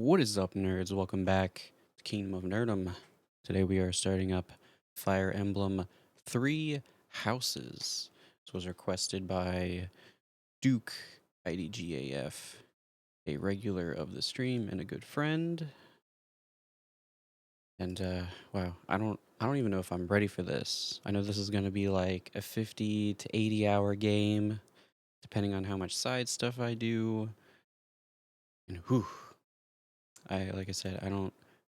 What is up, nerds? Welcome back to Kingdom of Nerdum. Today we are starting up Fire Emblem Three Houses. This was requested by Duke IDGAF, a regular of the stream and a good friend. And wow, I don't even know if I'm ready for this. I know this is going to be like a 50 to 80 hour game, depending on how much side stuff I do. And whew, like I said, I don't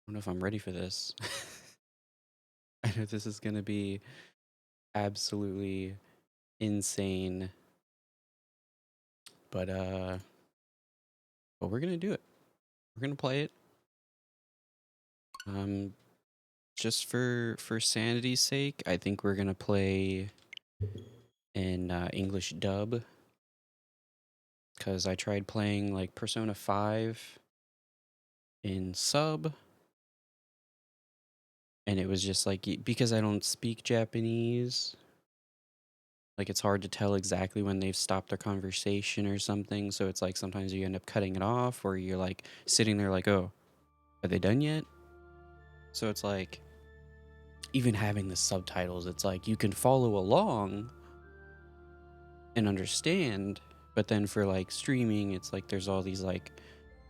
know if I'm ready for this. I know this is gonna be absolutely insane, but but we're gonna do it. We're gonna play it. Um, just for sanity's sake, I think we're gonna play in English dub because I tried playing like Persona 5 in sub, and it was just like because I don't speak Japanese. Like it's hard to tell exactly when they've stopped their conversation or something. So it's like sometimes you end up cutting it off, or you're like sitting there like, oh, are they done yet? So it's like even having the subtitles, it's like you can follow along and understand, but then for like streaming, it's like there's all these like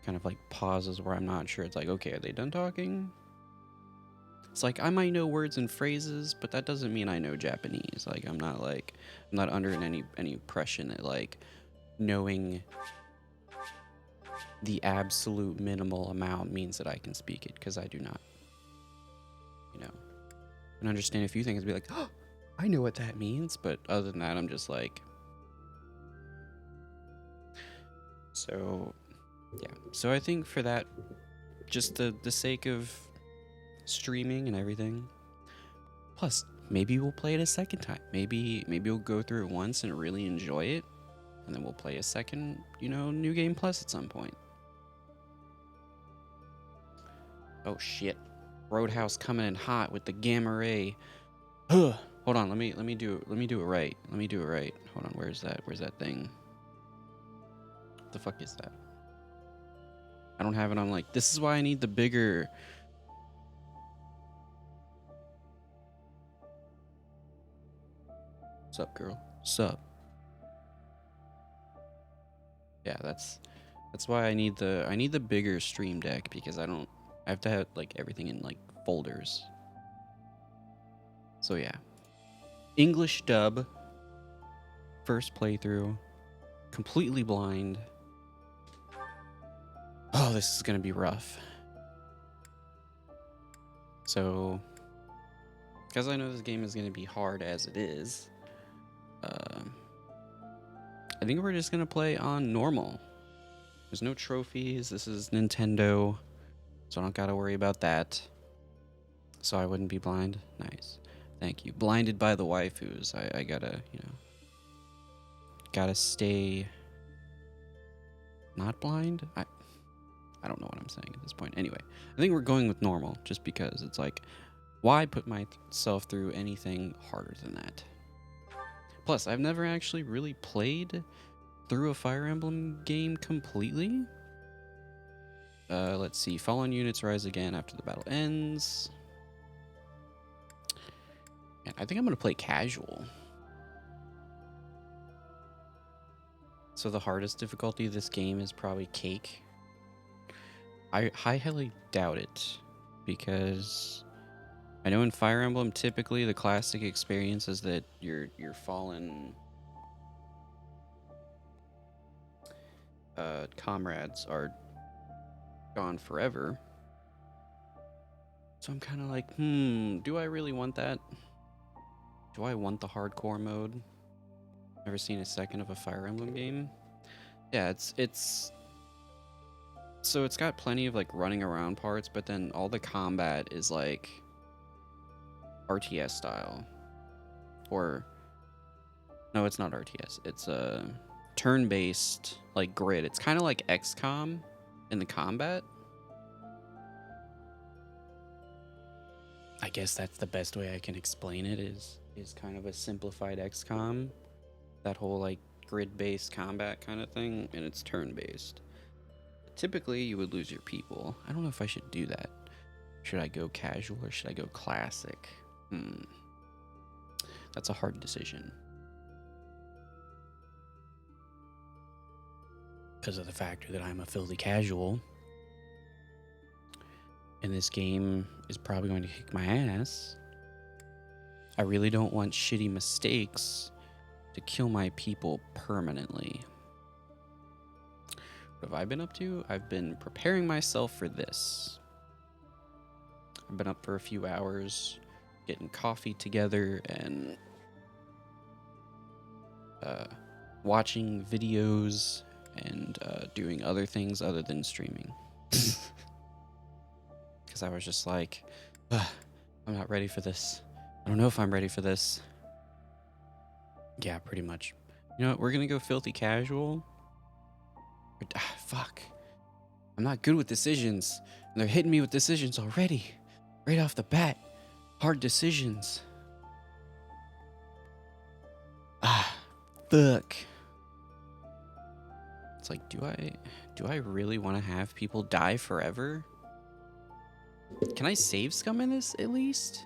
kind of like pauses where I'm not sure. It's like, okay, are they done talking? It's like I might know words and phrases, but that doesn't mean I know Japanese. Like I'm not under any impression that like knowing the absolute minimal amount means that I can speak it, because I do not, you know. And understand a few things and be like, oh, I know what that means, but other than that, I'm just like, so yeah. So I think for that, just the sake of streaming and everything. Plus, maybe we'll play it a second time. Maybe we'll go through it once and really enjoy it, and then we'll play a second, new game plus at some point. Oh shit. Roadhouse coming in hot with the gamma ray. Ugh. Hold on, let me do it right. Let me do it right. Hold on, where's that thing? What the fuck is that? I don't have it on like this is why I need the bigger. Sup, girl? Sup? Yeah, that's why I need the bigger stream deck, because I have to have like everything in like folders. So yeah. English dub, first playthrough, completely blind. Oh, this is gonna be rough. So, because I know this game is gonna be hard as it is, I think we're just gonna play on normal. There's no trophies. This is Nintendo, so I don't gotta worry about that. So I wouldn't be blind. Nice. Thank you. Blinded by the waifus. I gotta, gotta stay not blind. I don't know what I'm saying at this point. Anyway, I think we're going with normal just because it's like, why put myself through anything harder than that? Plus, I've never actually really played through a Fire Emblem game completely. Let's see. Fallen units rise again after the battle ends. And I think I'm going to play casual. So the hardest difficulty of this game is probably cake. I highly doubt it, because I know in Fire Emblem typically the classic experience is that your fallen comrades are gone forever. So I'm kind of like, do I really want that? Do I want the hardcore mode? Never seen a second of a Fire Emblem game. Yeah, it's so it's got plenty of like running around parts, but then all the combat is like RTS style. Or no, it's not RTS. It's a turn-based like grid. It's kind of like XCOM in the combat. I guess that's the best way I can explain it, is kind of a simplified XCOM. That whole like grid-based combat kind of thing, and it's turn-based. Typically, you would lose your people. I don't know if I should do that. Should I go casual or should I go classic? That's a hard decision. Because of the factor that I'm a filthy casual. And this game is probably going to kick my ass. I really don't want shitty mistakes to kill my people permanently. What have I been up to? I've been preparing myself for this. I've been up for a few hours, getting coffee together and watching videos and doing other things other than streaming. Because I was just like, I'm not ready for this. I don't know if I'm ready for this. Yeah, pretty much. You know what? We're going to go filthy casual. Fuck. I'm not good with decisions. And they're hitting me with decisions already. Right off the bat. Hard decisions. Fuck. It's like, do I really want to have people die forever? Can I save scum in this at least?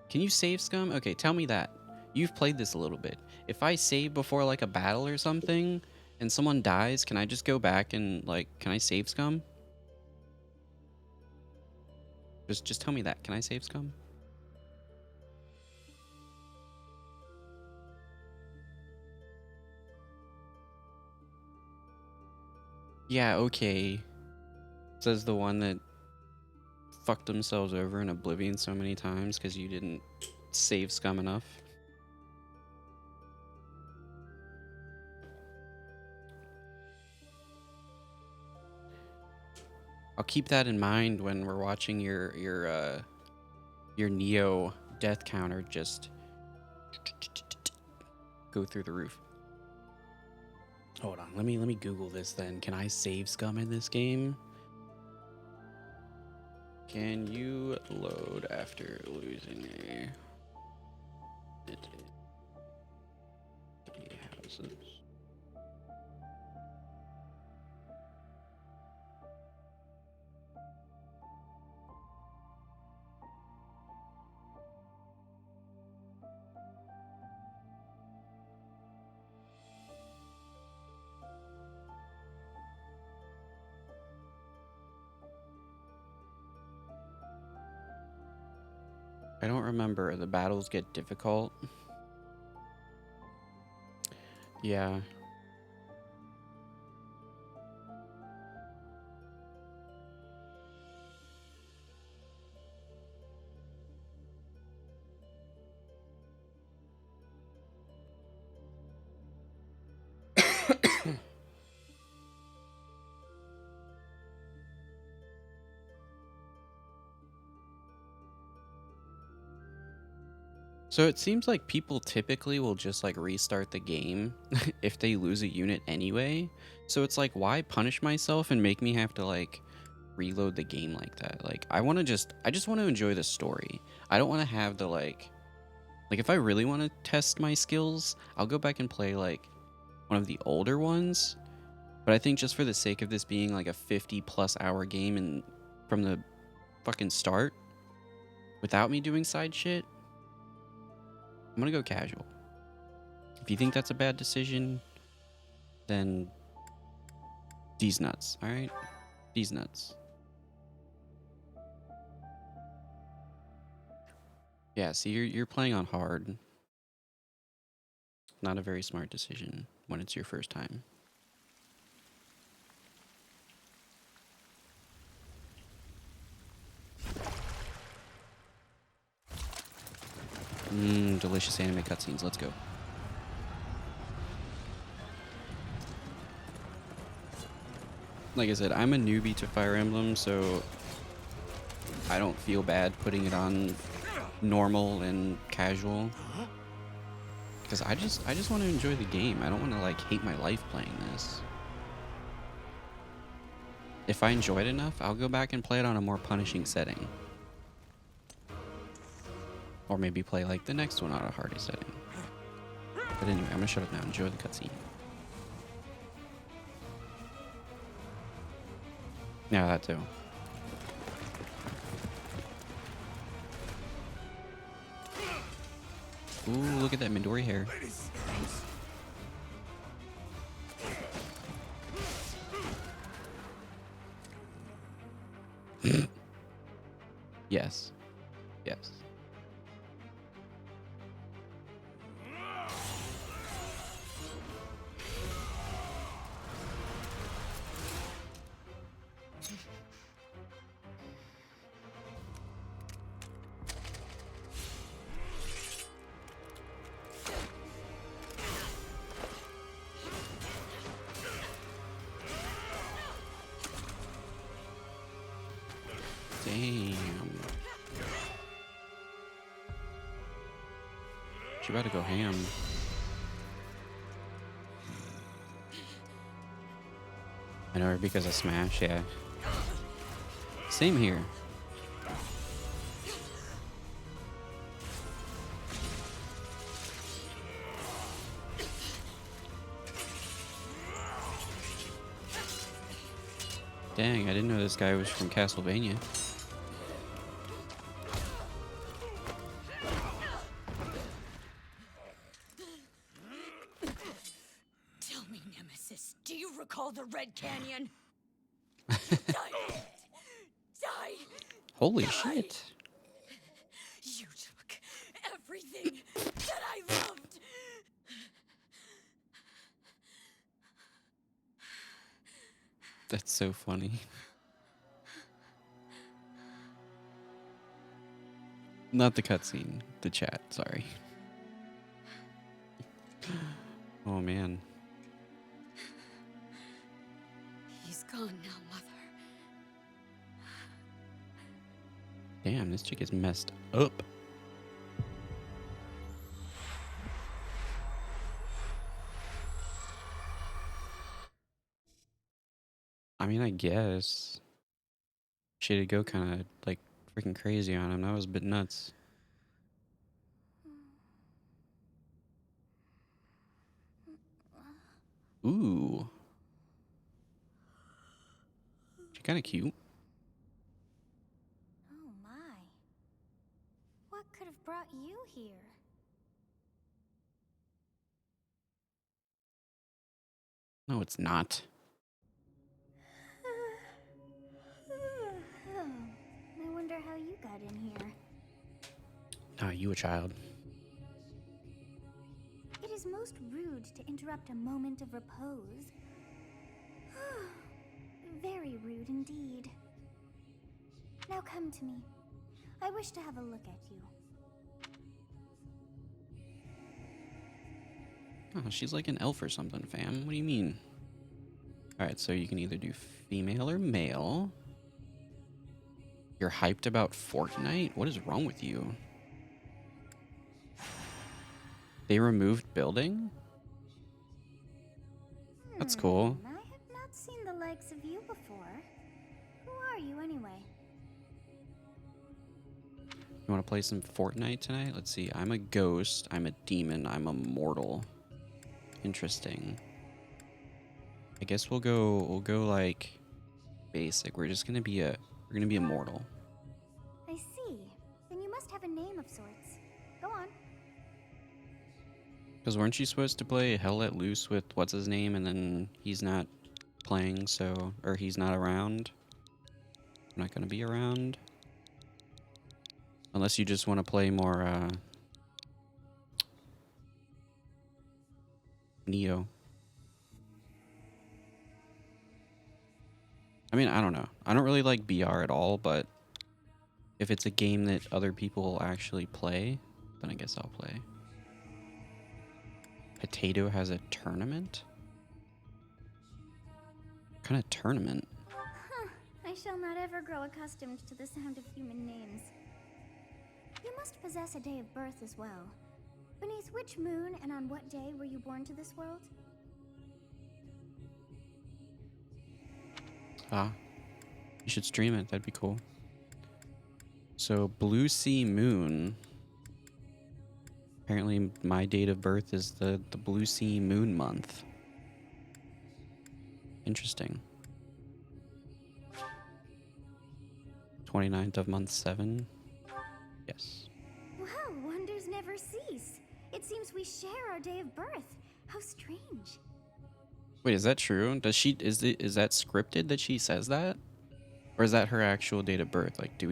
Can you save scum? Okay, tell me that. You've played this a little bit. If I save before like a battle or something and someone dies, can I just go back and like, can I save scum? Just tell me that. Can I save scum? Yeah, okay. Says the one that fucked themselves over in Oblivion so many times because you didn't save scum enough. I'll keep that in mind when we're watching your Neo death counter just go through the roof. Hold on, let me Google this then. Can I save scum in this game? Can you load after losing a houses? I don't remember. The battles get difficult. Yeah. So it seems like people typically will just like restart the game if they lose a unit anyway. So it's like, why punish myself and make me have to like reload the game like that? Like I just want to enjoy the story. I don't want to have the like if I really want to test my skills, I'll go back and play like one of the older ones. But I think just for the sake of this being like a 50+ hour game and from the fucking start without me doing side shit, I'm gonna go casual. If you think that's a bad decision, then these nuts, all right? These nuts. Yeah, see, you're playing on hard. Not a very smart decision when it's your first time. Delicious anime cutscenes. Let's go. Like I said, I'm a newbie to Fire Emblem, so I don't feel bad putting it on normal and casual. Because I just want to enjoy the game. I don't want to like hate my life playing this. If I enjoy it enough, I'll go back and play it on a more punishing setting. Or maybe play like the next one on a harder setting. But anyway, I'm gonna shut up now. Enjoy the cutscene. Yeah, that too. Ooh, look at that Midori hair. Yes. Yes. Damn. She about to go ham. I know her because of Smash, yeah. Same here. Dang, I didn't know this guy was from Castlevania. Tell me, Nemesis, do you recall the Red Canyon? Die! Die! Holy Die! shit. You took everything that I loved! That's so funny. Not the cutscene, the chat, sorry. Oh man. He's gone now, Mother. Damn, this chick is messed up. I mean, I guess. She did go kind of like freaking crazy on him. That was a bit nuts. Ooh. She kind of cute. Oh my. What could have brought you here? No, it's not. Oh, I wonder how you got in here. Nah, you a child. It is most rude to interrupt a moment of repose. Very rude indeed. Now come to me. I wish to have a look at you. Oh, she's like an elf or something, fam. What do you mean? Alright, so you can either do female or male. You're hyped about Fortnite? What is wrong with you? They removed building? That's cool. I have not seen the likes of you before. Who are you anyway? You want to play some Fortnite tonight? Let's see. I'm a ghost. I'm a demon. I'm a mortal. Interesting. I guess we'll go like basic. We're gonna be a mortal. I see. Then you must have a name of sorts. Go on. Because weren't you supposed to play Hell Let Loose with what's his name, and then he's not playing, so or he's not around. I'm not gonna be around. Unless you just want to play more Neo. I mean, I don't know. I don't really like BR at all, but if it's a game that other people actually play, then I guess I'll play. Potato has a tournament? What kind of tournament? Huh. I shall not ever grow accustomed to the sound of human names. You must possess a day of birth as well. Beneath which moon and on what day were you born to this world? Ah, you should stream it. That'd be cool. So, Blue Sea Moon. Apparently, my date of birth is the Blue Sea Moon month. Interesting. 29th of month 7. Yes. Wow, wonders never cease. It seems we share our day of birth. How strange. Wait, is that true? Is that scripted that she says that? Or is that her actual date of birth? Like, does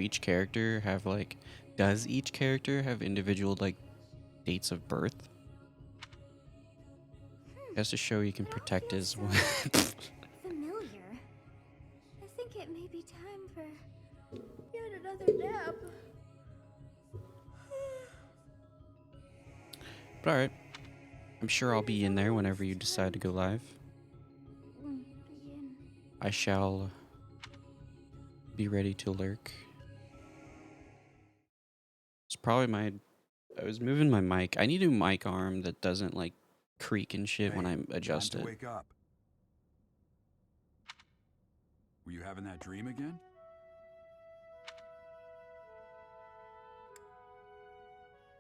each character have individual, like, dates of birth? Has to show he can It all protect feels his so familiar. I think it may be time for yet another nap. But alright. I'm sure I'll be in there whenever you decide to go live. Begin. I shall be ready to lurk. It's probably I was moving my mic. I need a mic arm that doesn't like creak and shit when I adjust time it. to wake up. Were you having that dream again?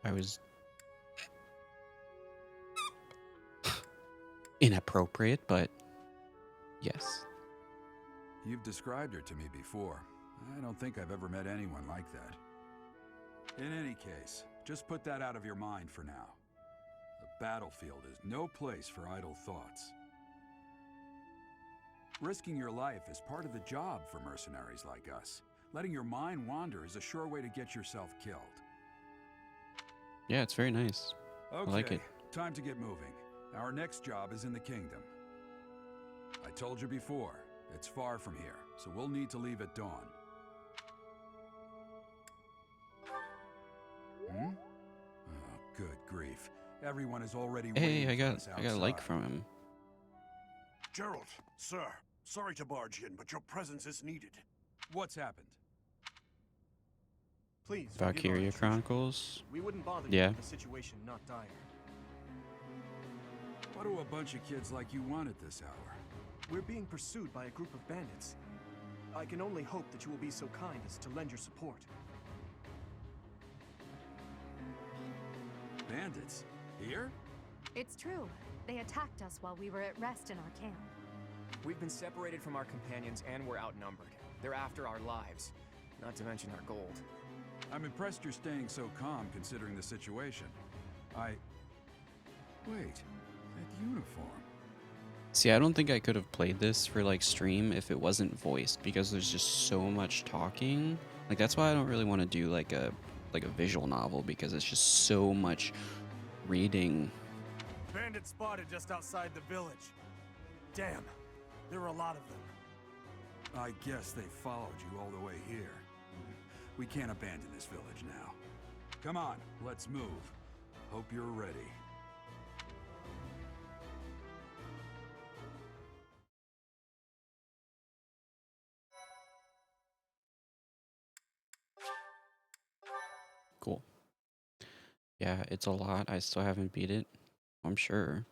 I was inappropriate, but yes. You've described her to me before. I don't think I've ever met anyone like that. In any case, just put that out of your mind for now. The battlefield is no place for idle thoughts. Risking your life is part of the job for mercenaries like us. Letting your mind wander is a sure way to get yourself killed. Yeah, it's very nice. Okay, I like it. time to get moving. Our next job is in the kingdom. I told you before, it's far from here, so we'll need to leave at dawn. Hmm? Oh, good grief. Everyone is already Hey, waiting I for got us a like outside. from him. Gerald, sir, sorry to barge in, but your presence is needed. What's happened? Please forgive our Valkyria intrusion. Chronicles. We wouldn't bother Yeah. you if the situation not dire. What do a bunch of kids like you want at this hour? We're being pursued by a group of bandits. I can only hope that you will be so kind as to lend your support. Bandits? Here? It's true. They attacked us while we were at rest in our camp. We've been separated from our companions and we're outnumbered. They're after our lives, not to mention our gold. I'm impressed you're staying so calm considering the situation. Wait, that uniform. See, I don't think I could have played this for like stream if it wasn't voiced because there's just so much talking. Like that's why I don't really want to do like a visual novel because it's just so much reading. Bandits spotted just outside the village. Damn, there were a lot of them. I guess they followed you all the way here. We can't abandon this village now. Come on, let's move. Hope you're ready. Cool. Yeah, it's a lot. I still haven't beat it. I'm sure.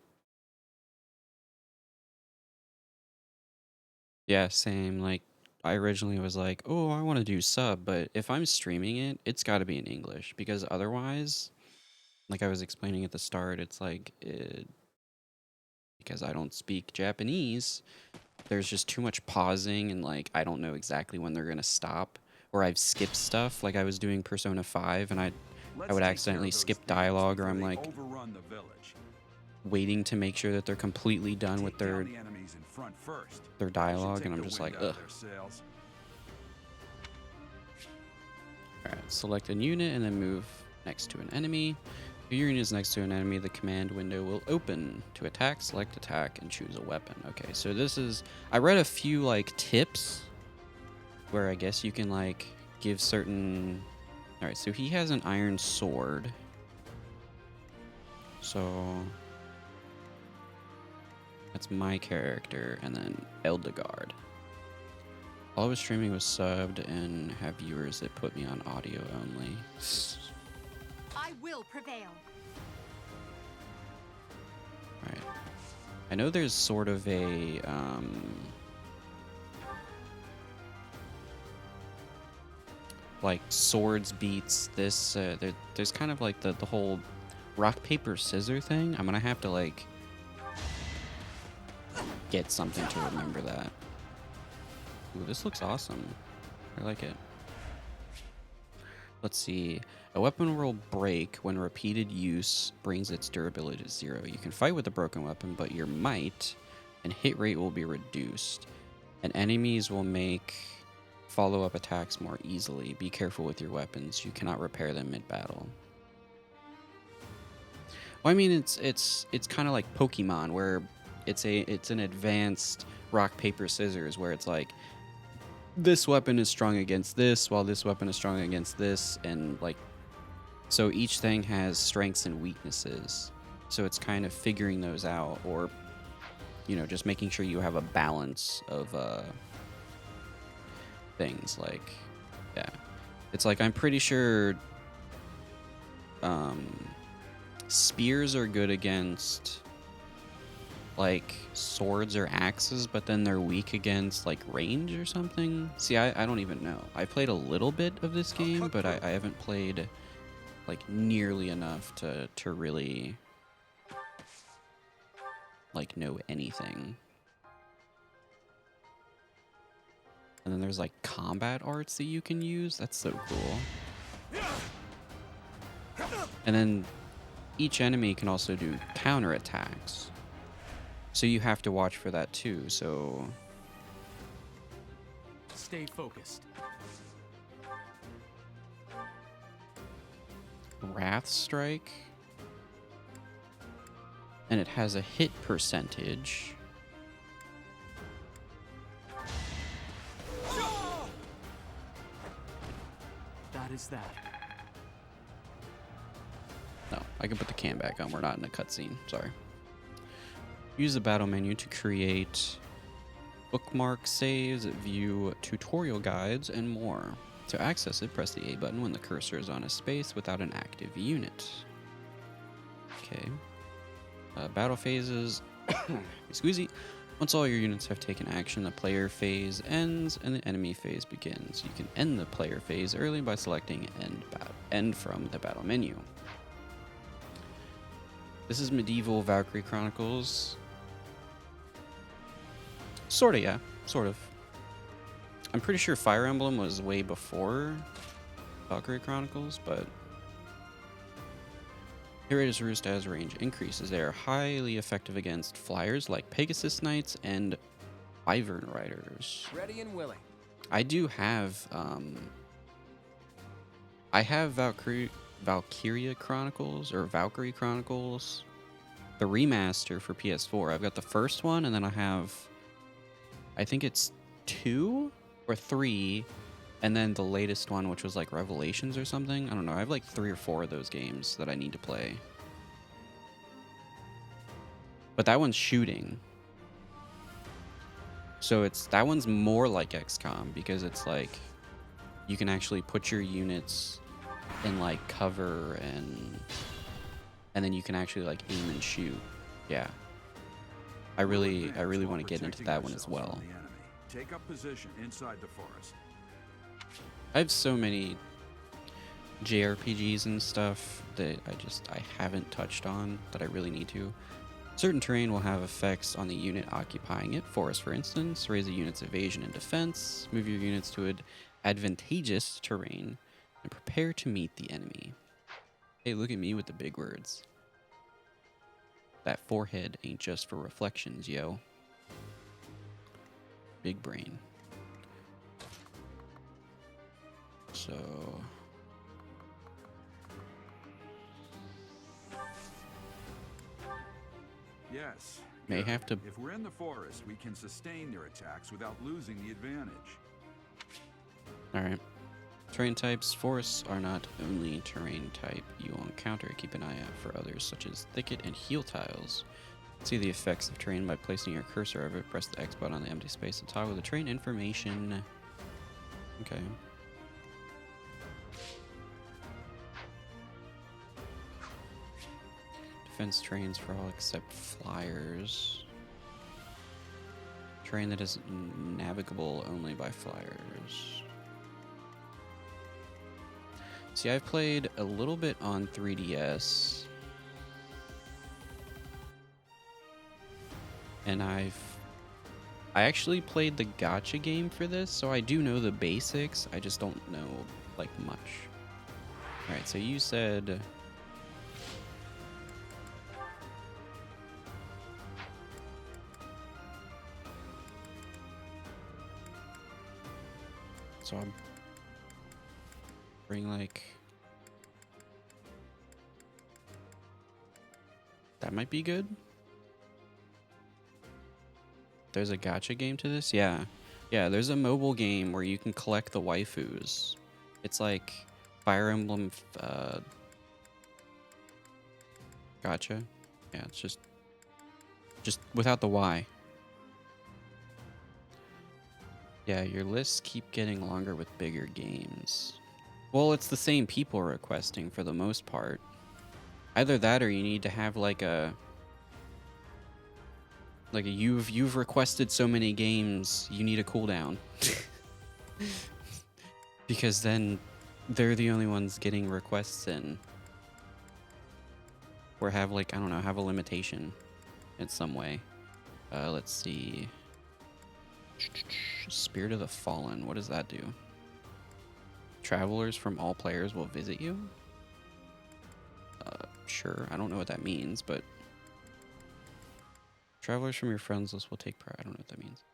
Yeah, same. Like, I originally was like, oh, I want to do sub, but if I'm streaming it, it's got to be in English because otherwise, like I was explaining at the start, it's like, because I don't speak Japanese, there's just too much pausing and like, I don't know exactly when they're going to stop. Or I've skipped stuff, like I was doing Persona 5 and I would accidentally skip dialogue, or I'm like overrun the village. waiting to make sure that they're completely done with Take down their the enemies in front first. their Should dialogue, take and I'm the just wind like, out ugh. of their sails. Alright, select a unit and then move next to an enemy. If your unit is next to an enemy, the command window will open. To attack, select attack, and choose a weapon. Okay, so this is... I read a few, like, tips where I guess you can, like, give certain... Alright, so he has an iron sword. So... That's my character, and then Eldegard. All I was streaming was subbed and have viewers that put me on audio only. I will prevail. Alright. I know there's sort of a, like, swords beats this, there's kind of like the whole rock, paper, scissor thing. I'm gonna have to, like, get something to remember that. Ooh, this looks awesome. I like it. Let's see. A weapon will break when repeated use brings its durability to 0. You can fight with a broken weapon, but your might and hit rate will be reduced. And enemies will make follow-up attacks more easily. Be careful with your weapons. You cannot repair them mid-battle. Well, I mean, it's kind of like Pokemon, where it's an advanced rock paper scissors, where it's like this weapon is strong against this, while this weapon is strong against this, and like so each thing has strengths and weaknesses. So it's kind of figuring those out, or just making sure you have a balance of things. Like, yeah, it's like I'm pretty sure spears are good against like swords or axes, but then they're weak against like range or something. See, I don't even know. I played a little bit of this game, but I haven't played like nearly enough to really like know anything. And then there's like combat arts that you can use. That's so cool. And then each enemy can also do counter attacks. So you have to watch for that too. So Stay focused. Wrath Strike. And it has a hit percentage. That is that. No, I can put the cam back on. We're not in a cutscene. Sorry. Use the battle menu to create bookmark saves, view tutorial guides, and more. To access it, press the A button when the cursor is on a space without an active unit. Okay. Battle phases. Excuse me. Once all your units have taken action, the player phase ends and the enemy phase begins. You can end the player phase early by selecting end from the battle menu. This is medieval Valkyrie Chronicles. Sorta, yeah. Sort of. I'm pretty sure Fire Emblem was way before Valkyrie Chronicles, but here it is. Roost as range increases. They are highly effective against flyers like Pegasus Knights and Wyvern Riders. Ready and willing. I do have, I have Valkyria Chronicles, or Valkyrie Chronicles, the remaster for PS4. I've got the first one, and then I have, I think it's 2 or 3, and then the latest one, which was like Revelations or something. I don't know. I have like 3 or 4 of those games that I need to play. But that one's shooting. So that one's more like XCOM, because it's like you can actually put your units in like cover, and then you can actually like aim and shoot. Yeah. I really want to get into that one as well. Take up position inside the forest. I have so many JRPGs and stuff that I haven't touched on that I really need to. Certain terrain will have effects on the unit occupying it. Forest, for instance, raise a unit's evasion and defense, move your units to an advantageous terrain, and prepare to meet the enemy. Hey, look at me with the big words. That forehead ain't just for reflections, yo. Big brain. So Yes. may good. have to. If we're in the forest, we can sustain their attacks without losing the advantage. Alright. Terrain types. Forests are not only terrain type you will encounter. Keep an eye out for others, such as thicket and heel tiles. See the effects of terrain by placing your cursor over it. Press the X button on the empty space to toggle the terrain information. Okay. Defense terrains for all except flyers. Terrain that is navigable only by flyers. See, I've played a little bit on 3DS. And I actually played the gacha game for this, so I do know the basics. I just don't know like much. Alright, so you said... So I'm... bring like... That might be good. There's a gacha game to this? Yeah. Yeah, there's a mobile game where you can collect the waifus. It's like Fire Emblem gacha. Yeah, it's just without the Y. Yeah, your lists keep getting longer with bigger games. Well, it's the same people requesting for the most part. Either that or you need to have like a you've requested so many games, you need a cooldown. Because then they're the only ones getting requests in. Or have like, I don't know, have a limitation in some way. Let's see. Spirit of the Fallen, what does that do? Travelers from all players will visit you? Sure, I don't know what that means, but... Travelers from your friends list will take part. I don't know what that means.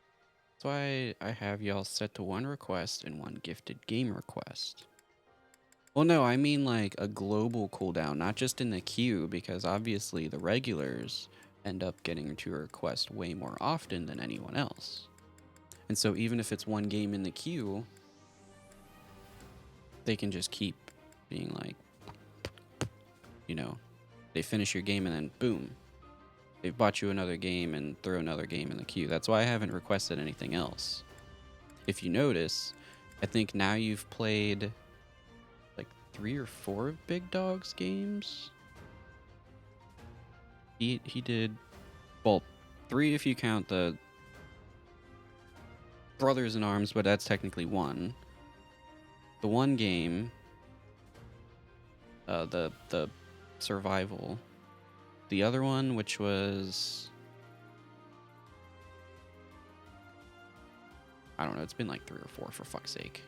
That's why I have y'all set to 1 request and 1 gifted game request. Well, no, I mean like a global cooldown, not just in the queue, because obviously the regulars end up getting to request way more often than anyone else. And so even if it's 1 game in the queue, they can just keep being like, you know, they finish your game and then boom, they've bought you another game and throw another game in the queue. That's why I haven't requested anything else. If you notice, I think now you've played like 3 or 4 of Big Dog's games. He did, well, 3 if you count the Brothers in Arms, but that's technically 1. The 1 game, the survival. The other one, which was, I don't know, it's been like 3 or 4 for fuck's sake.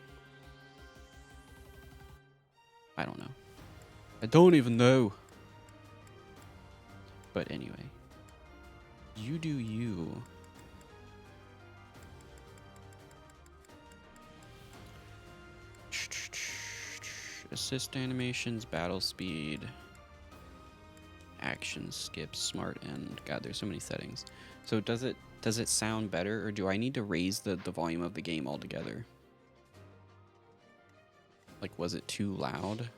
I don't know. I don't even know. But anyway, you do you. Assist animations, battle speed, action skip, smart end. God, there's so many settings. So does it sound better, or do I need to raise the volume of the game altogether? Like, was it too loud?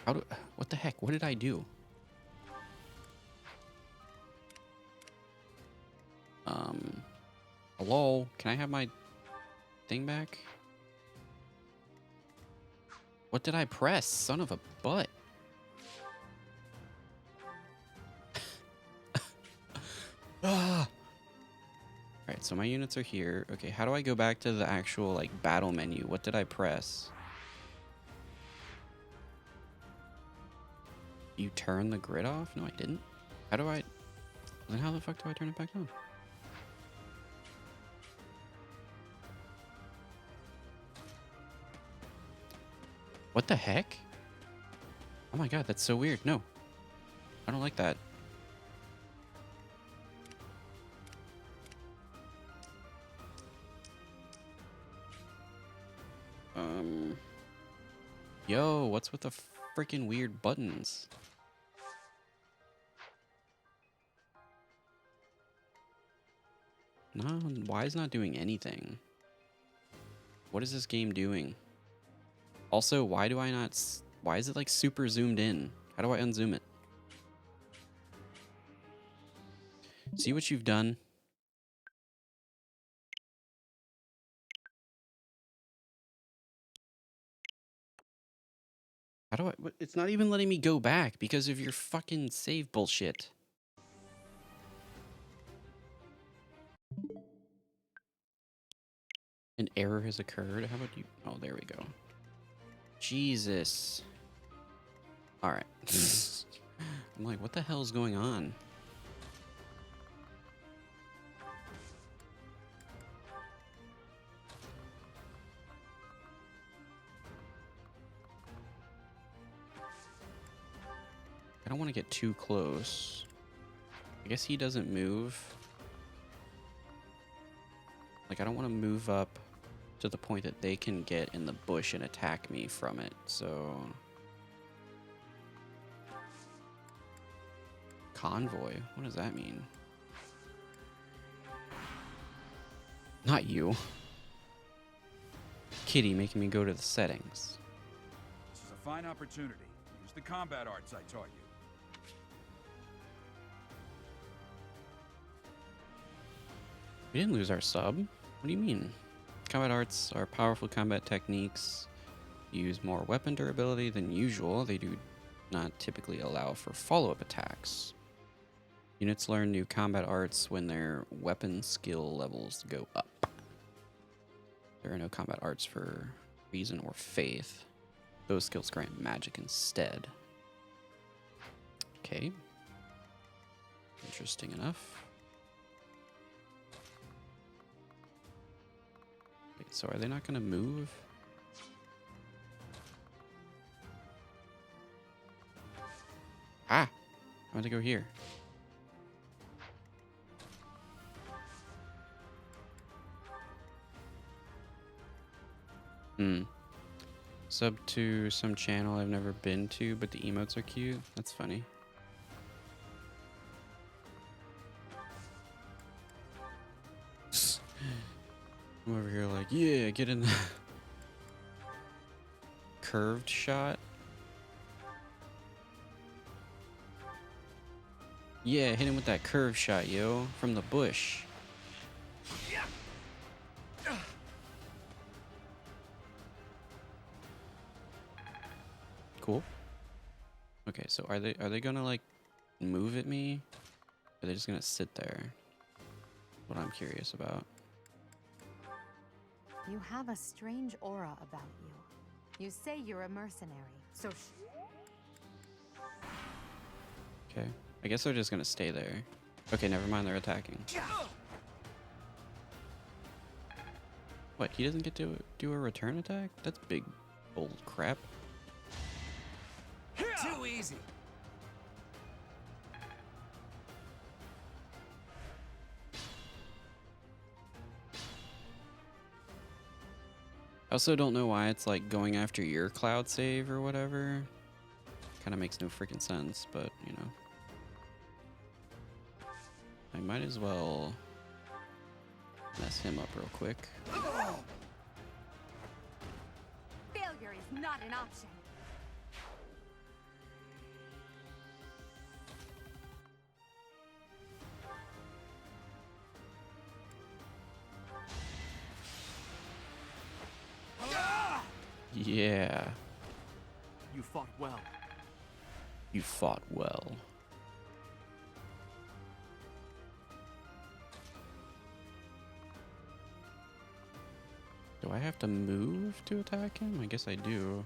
What the heck? What did I do? Hello? Can I have my thing back? What did I press? Son of a butt. Ah! Alright, so my units are here. Okay, how do I go back to the actual, like, battle menu? What did I press? You turn the grid off? No, I didn't. How do I... Then how the fuck do I turn it back on? What the heck? Oh my god, that's so weird. No. I don't like that. Yo, what's with the freaking weird buttons? No, why is not doing anything? What is this game doing? Also, why do I not... Why is it like super zoomed in? How do I unzoom it? See what you've done? How do I... It's not even letting me go back because of your fucking save bullshit. An error has occurred. How about you... Oh, there we go. Jesus. Alright. I'm like, what the hell is going on? don't want to get too close. I guess he doesn't move. Like, I don't want to move up to the point that they can get in the bush and attack me from it, so... Convoy? What does that mean? Not you. Kitty making me go to the settings. This is a fine opportunity. Use the combat arts I taught you. We didn't lose our sub. What do you mean? Combat arts are powerful combat techniques. Use more weapon durability than usual. They do not typically allow for follow-up attacks. Units learn new combat arts when their weapon skill levels go up. There are no combat arts for reason or faith. Those skills grant magic instead. Okay. Interesting enough. Wait, so are they not going to move? Ah! I want to go here. Sub to some channel I've never been to, but the emotes are cute. That's funny. I'm over here like, yeah, get in the curved shot. Yeah, hit him with that curve shot, yo, from the bush. Cool. Okay, so are they gonna like move at me? Or are they just gonna sit there? What I'm curious about. You have a strange aura about you. You say you're a mercenary, so Okay. I guess they're just gonna stay there. Okay, never mind, they're attacking. What, he doesn't get to do a return attack? That's big old crap. Too easy. I also don't know why it's like going after your cloud save or whatever. Kind of makes no freaking sense, but you know. I might as well mess him up real quick. failure is not an option. Yeah, You fought well. you fought well. Do I have to move to attack him? I guess I do.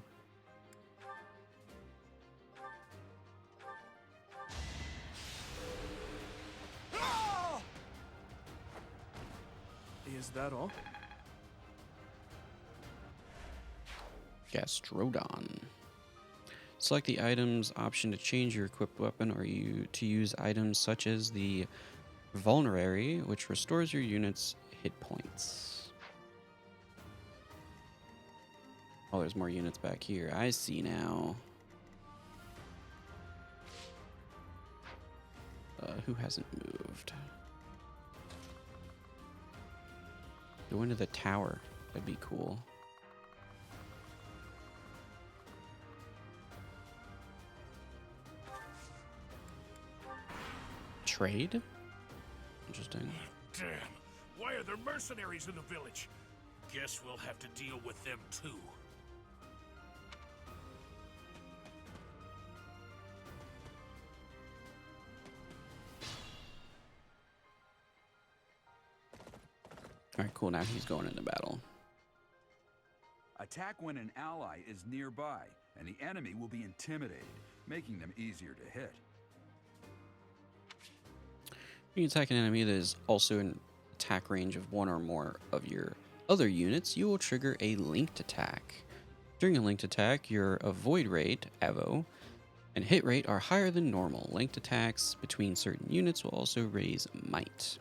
Is that all? Gastrodon. Select the items option to change your equipped weapon or to use items such as the Vulnerary, which restores your unit's hit points. Oh, there's more units back here. I see now. Who hasn't moved? Go into the tower. That'd be cool. Trade? Interesting. Damn. Why are there mercenaries in the village? Guess we'll have to deal with them too. Alright, cool. Now he's going into battle. Attack when an ally is nearby, and the enemy will be intimidated, making them easier to hit. You can attack an enemy that is also in attack range of one or more of your other units. You will trigger a linked attack. During a linked attack, your avoid rate, AVO, and hit rate are higher than normal. Linked attacks between certain units will also raise might.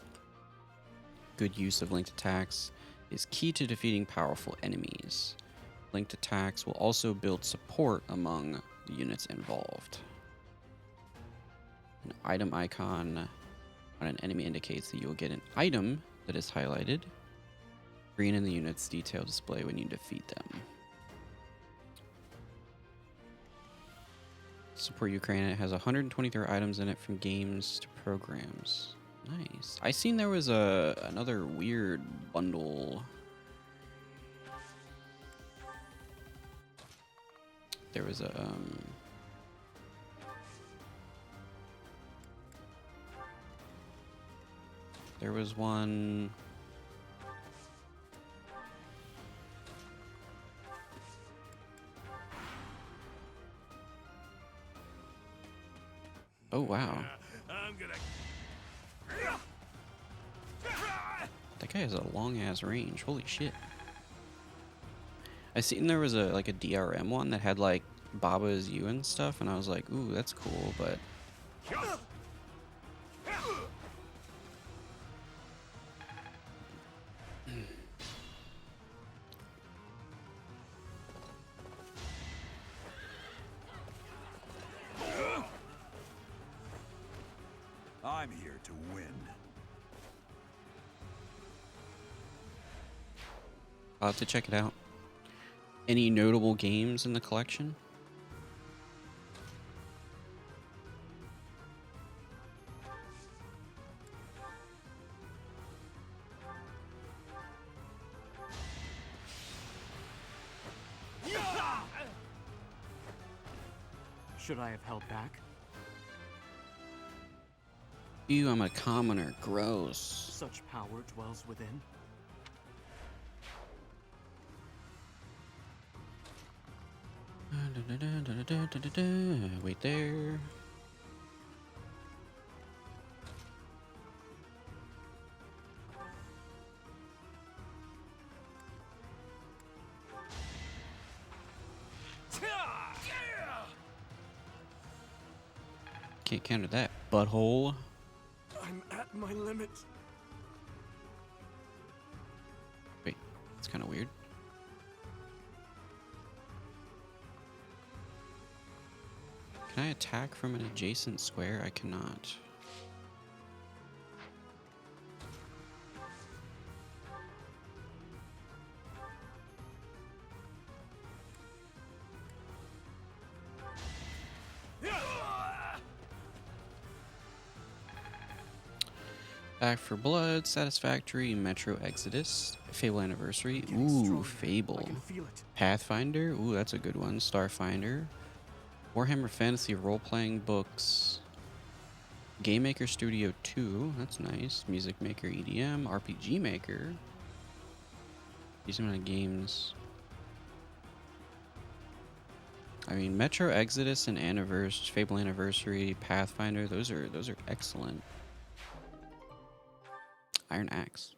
Good use of linked attacks is key to defeating powerful enemies. Linked attacks will also build support among the units involved. An item icon on an enemy indicates that you will get an item that is highlighted. Green in the unit's detail display when you defeat them. Support Ukraine. It has 123 items in it from games to programs. Nice. I seen there was another weird bundle. There was a there was one. Oh wow. I'm gonna. That guy has a long ass range. Holy shit. I seen there was a like a DRM one that had like Baba is you and stuff, and I was like, ooh, that's cool, but I'm here to win. I'll have to check it out. Any notable games in the collection? Should I have held back? Ew, I'm a commoner. Gross. Such power dwells within. Wait there. Can't counter that, butthole. I'm at my limit. Wait, it's kind of weird. Can I attack from an adjacent square? I cannot. Back for Blood, Satisfactory, Metro Exodus, Fable Anniversary. Ooh, Fable. I can feel it. Pathfinder. Ooh, that's a good one. Starfinder. Warhammer Fantasy role-playing books. Game Maker Studio 2. That's nice. Music Maker EDM. RPG Maker. Decent amount of games. I mean, Metro Exodus and Fable Anniversary, Pathfinder. Those are excellent. Iron Axe.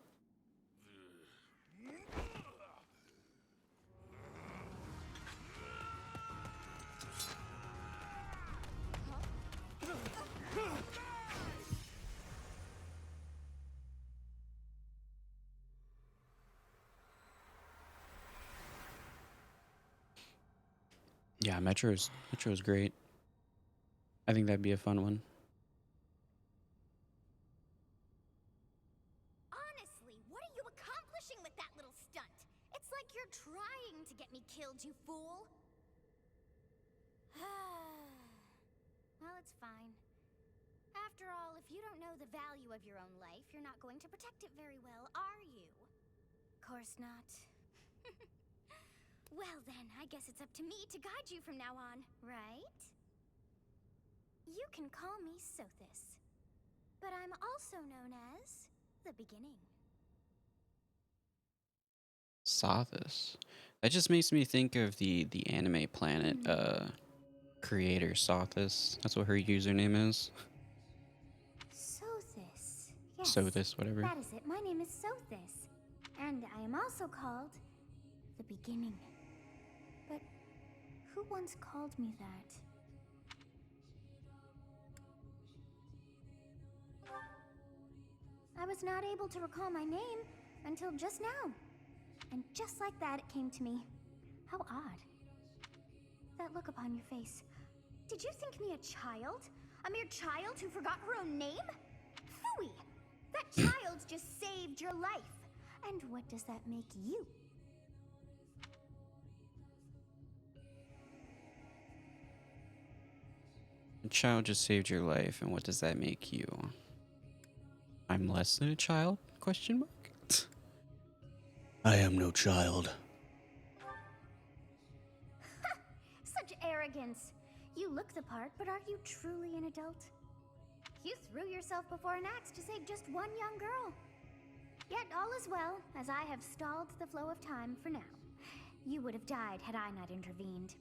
Yeah, Metro's great. I think that'd be a fun one. Honestly, what are you accomplishing with that little stunt? It's like you're trying to get me killed, you fool. Well, it's fine. After all, if you don't know the value of your own life, you're not going to protect it very well, are you? Course not. Well then, I guess it's up to me to guide you from now on, right? You can call me Sothis, but I'm also known as the Beginning. Sothis. That just makes me think of the Anime Planet creator Sothis. That's what her username is. Sothis. Yes, Sothis, whatever. that is it. My name is Sothis, and I am also called the Beginning. But who once called me that? I was not able to recall my name until just now. And just like that, it came to me. How odd. That look upon your face. Did you think me a child? A mere child who forgot her own name? Phooey! That child just saved your life. And what does that make you? A child just saved your life, and what does that make you? I'm less than a child? Question mark. I am no child. Such arrogance. You look the part, but are you truly an adult? You threw yourself before an axe to save just one young girl. Yet all is well, as I have stalled the flow of time for now. You would have died had I not intervened.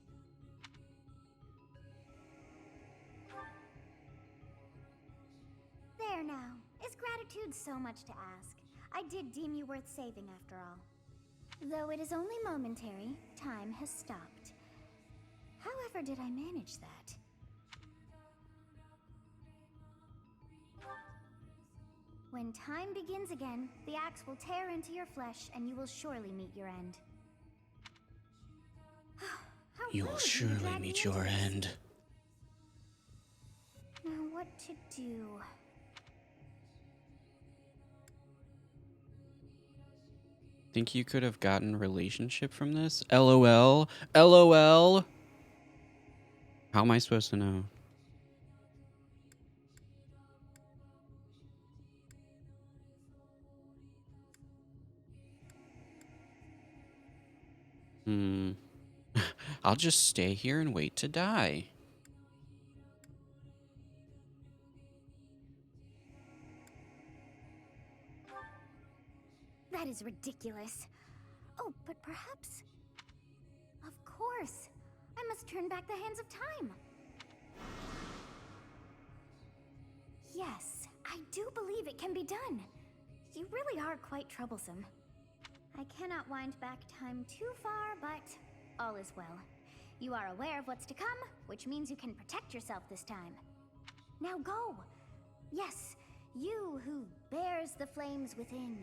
There now. Is gratitude so much to ask? I did deem you worth saving after all. Though it is only momentary, time has stopped. However did I manage that? When time begins again, the axe will tear into your flesh and you will surely meet your end. You will surely meet your end. Now what to do? Think you could have gotten a relationship from this? LOL. LOL. How am I supposed to know? I'll just stay here and wait to die. That is ridiculous. Oh, but perhaps... Of course. I must turn back the hands of time. Yes, I do believe it can be done. You really are quite troublesome. I cannot wind back time too far, but all is well. You are aware of what's to come, which means you can protect yourself this time. Now go! Yes, you who bears the flames within.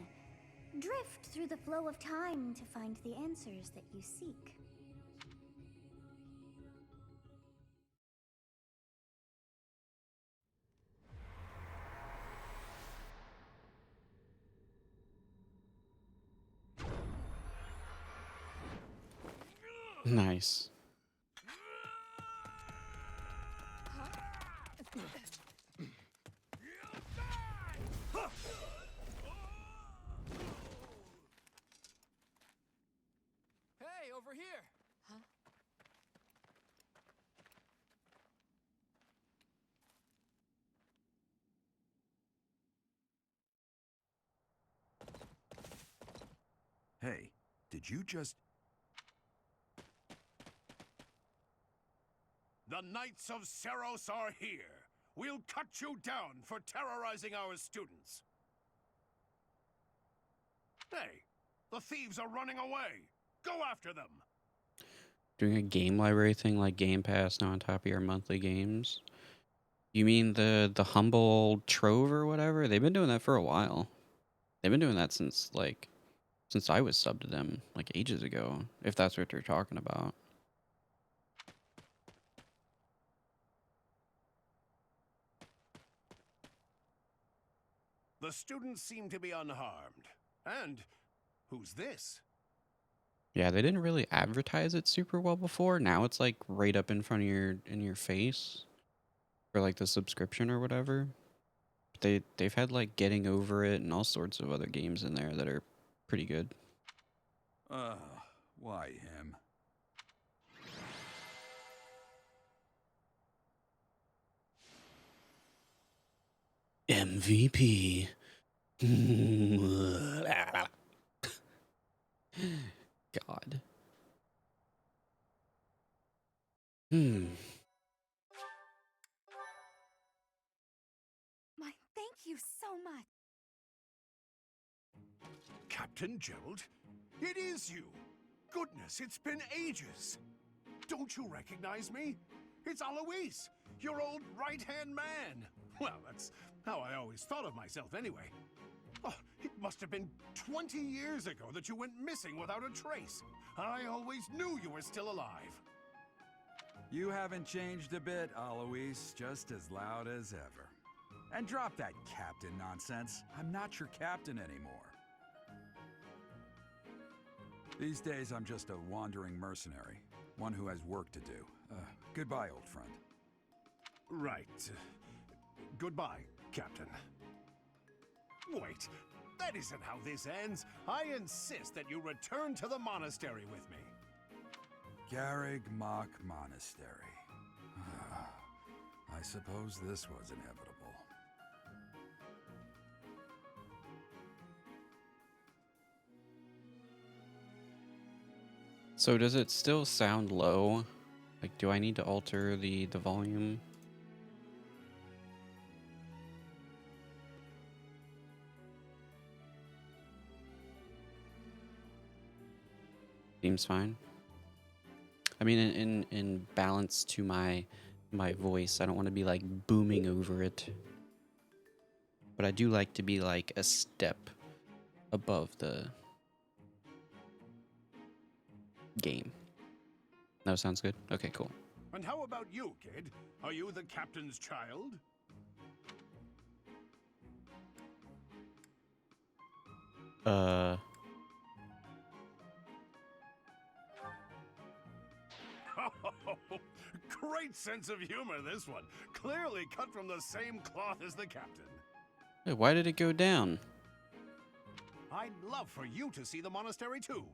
Drift through the flow of time to find the answers that you seek. Nice. Hey, over here! Huh? Hey, did you just... The Knights of Seros are here. We'll cut you down for terrorizing our students. Hey, the thieves are running away. Go after them. Doing a game library thing like Game Pass now on top of your monthly games. You mean the humble trove or whatever? They've been doing that for a while. They've been doing that since I was subbed to them like ages ago, if that's what they're talking about. The students seem to be unharmed. And who's this? Yeah, they didn't really advertise it super well before. Now it's like right up in front of your face for like the subscription or whatever. They've had like Getting Over It and all sorts of other games in there that are pretty good. Why him? MVP. God. My, thank you so much. Captain Gerald? It is you! Goodness, it's been ages! Don't you recognize me? It's Alois, your old right-hand man! Well, that's how I always thought of myself anyway. It must have been 20 years ago that you went missing without a trace. I always knew you were still alive. You haven't changed a bit, Alois. Just as loud as ever. And drop that captain nonsense. I'm not your captain anymore. These days, I'm just a wandering mercenary. One who has work to do. Goodbye, old friend. Right. Goodbye, Captain. Wait, that isn't how this ends. I insist that you return to the monastery with me. Garreg Mach Monastery. I suppose this was inevitable. So does it still sound low? Like, do I need to alter the volume? Seems fine. I mean, in balance to my voice, I don't want to be like booming over it. But I do like to be like a step above the game. That sounds good. Okay, cool. And how about you, kid? Are you the captain's child? Great sense of humor, this one. Clearly cut from the same cloth as the captain. Hey, why did it go down? I'd love for you to see the monastery too.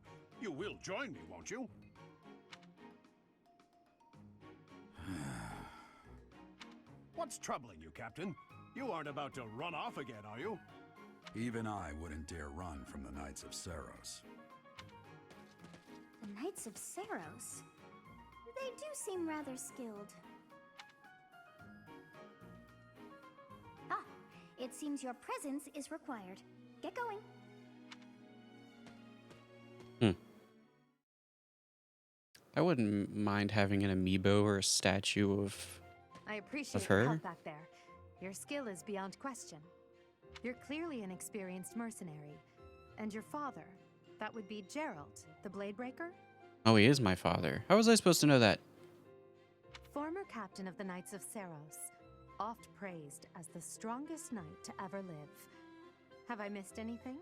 You will join me, won't you? What's troubling you, Captain? You aren't about to run off again, are you? Even I wouldn't dare run from the Knights of Saros. The Knights of Saros? They do seem rather skilled. Ah, it seems your presence is required. Get going. I wouldn't mind having an amiibo or a statue of I appreciate her. your help back there. Your skill is beyond question. You're clearly an experienced mercenary. And your father, that would be Gerald, the Bladebreaker? Oh, he is my father. How was I supposed to know that? Former captain of the Knights of Saros, oft praised as the strongest knight to ever live. Have I missed anything?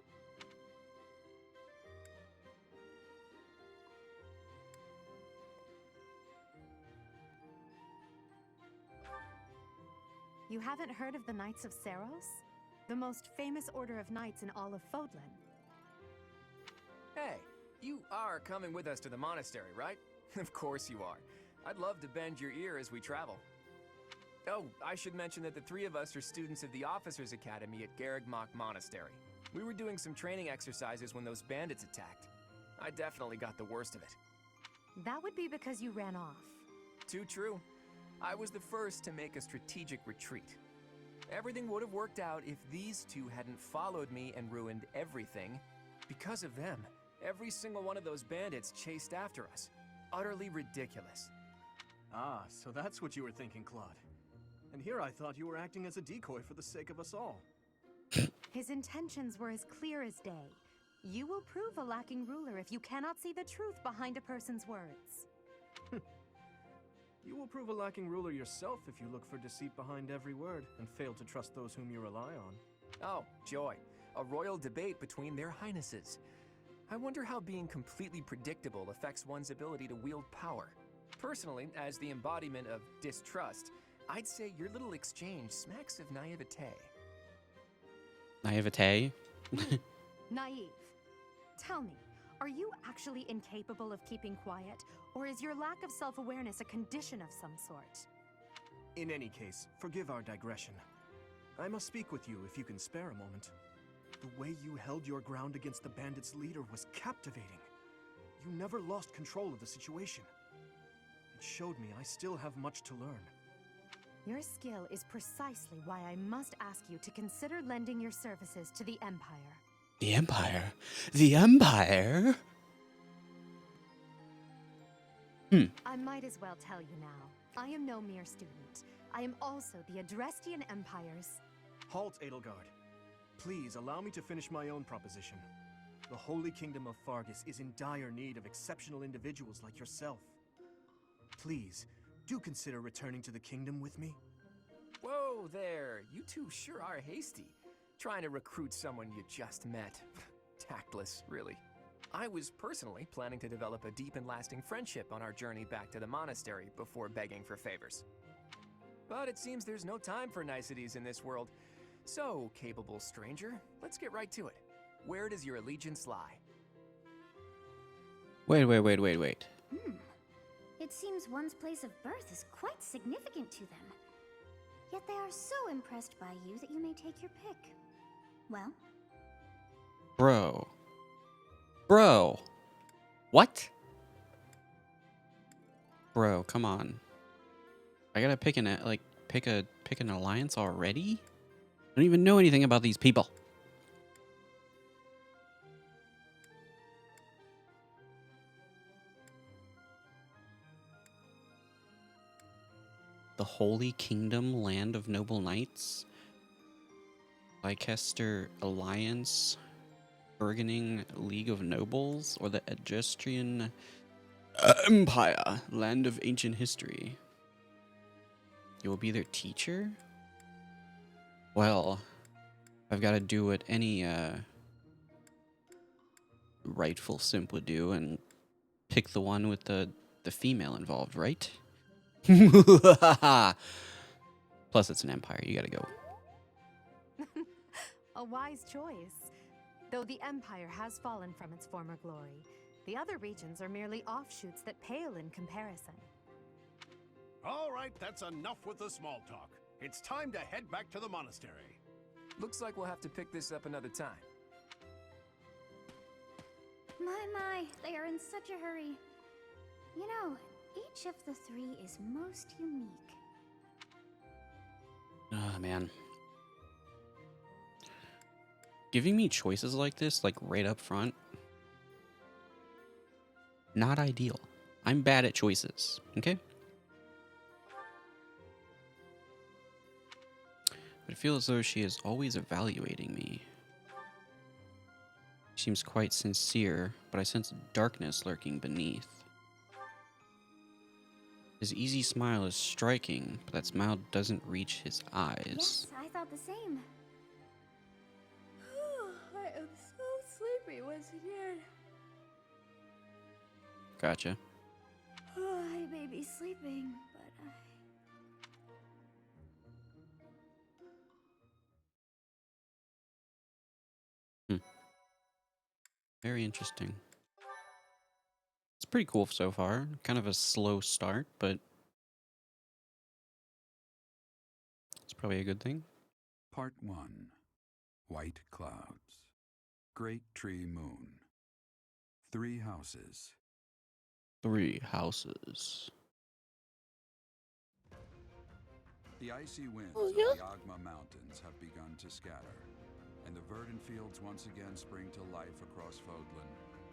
You haven't heard of the Knights of Saros? The most famous order of knights in all of Fodlan. Hey, you are coming with us to the monastery, right? Of course you are. I'd love to bend your ear as we travel. Oh, I should mention that the three of us are students of the Officers' Academy at Garreg Mach Monastery. We were doing some training exercises when those bandits attacked. I definitely got the worst of it. That would be because you ran off. Too true. I was the first to make a strategic retreat. Everything would have worked out if these two hadn't followed me and ruined everything. Because of them, every single one of those bandits chased after us. Utterly ridiculous. Ah, so that's what you were thinking, Claude. And here I thought you were acting as a decoy for the sake of us all. His intentions were as clear as day. You will prove a lacking ruler if you cannot see the truth behind a person's words. You will prove a lacking ruler yourself if you look for deceit behind every word and fail to trust those whom you rely on. Oh, joy. A royal debate between their highnesses. I wonder how being completely predictable affects one's ability to wield power. Personally, as the embodiment of distrust, I'd say your little exchange smacks of naivete. Naivete? Naive. Tell me, are you actually incapable of keeping quiet, or is your lack of self-awareness a condition of some sort? In any case, forgive our digression. I must speak with you if you can spare a moment. The way you held your ground against the bandits' leader was captivating. You never lost control of the situation. It showed me I still have much to learn. Your skill is precisely why I must ask you to consider lending your services to the Empire. The Empire? The Empire? I might as well tell you now. I am no mere student. I am also the Adrestian Empire's... Halt, Edelgard. Please allow me to finish my own proposition. The Holy Kingdom of Fargus is in dire need of exceptional individuals like yourself. Please, do consider returning to the kingdom with me. Whoa there, you two sure are hasty. Trying to recruit someone you just met. Tactless, really. I was personally planning to develop a deep and lasting friendship on our journey back to the monastery before begging for favors. But it seems there's no time for niceties in this world. So, capable stranger, let's get right to it. Where does your allegiance lie? Wait. It seems one's place of birth is quite significant to them. Yet they are so impressed by you that you may take your pick. Well? Bro. What? Bro, come on. I gotta pick an alliance already? I don't even know anything about these people. The Holy Kingdom, Land of Noble Knights, Leicester Alliance, Burgeoning League of Nobles, or the Egestrian Empire, Land of Ancient History. You will be their teacher? Well, I've got to do what any rightful simp would do and pick the one with the female involved, right? Plus, it's an empire. You gotta go. A wise choice. Though the Empire has fallen from its former glory, the other regions are merely offshoots that pale in comparison. All right, that's enough with the small talk. It's time to head back to the monastery. Looks like we'll have to pick this up another time. My, they are in such a hurry. You know, each of the three is most unique. Oh, man. Giving me choices like this, like right up front, not ideal. I'm bad at choices, okay? But I feel as though she is always evaluating me. She seems quite sincere, but I sense darkness lurking beneath. His easy smile is striking, but that smile doesn't reach his eyes. Yes, I thought the same. I am so sleepy once again. Gotcha. I may be sleeping, but Very interesting. It's pretty cool so far. Kind of a slow start, but it's probably a good thing. Part 1. White Clouds. Great Tree Moon. 3 houses. 3 houses. The icy winds of the Agma Mountains have begun to scatter, and the verdant fields once again spring to life across Fodlan,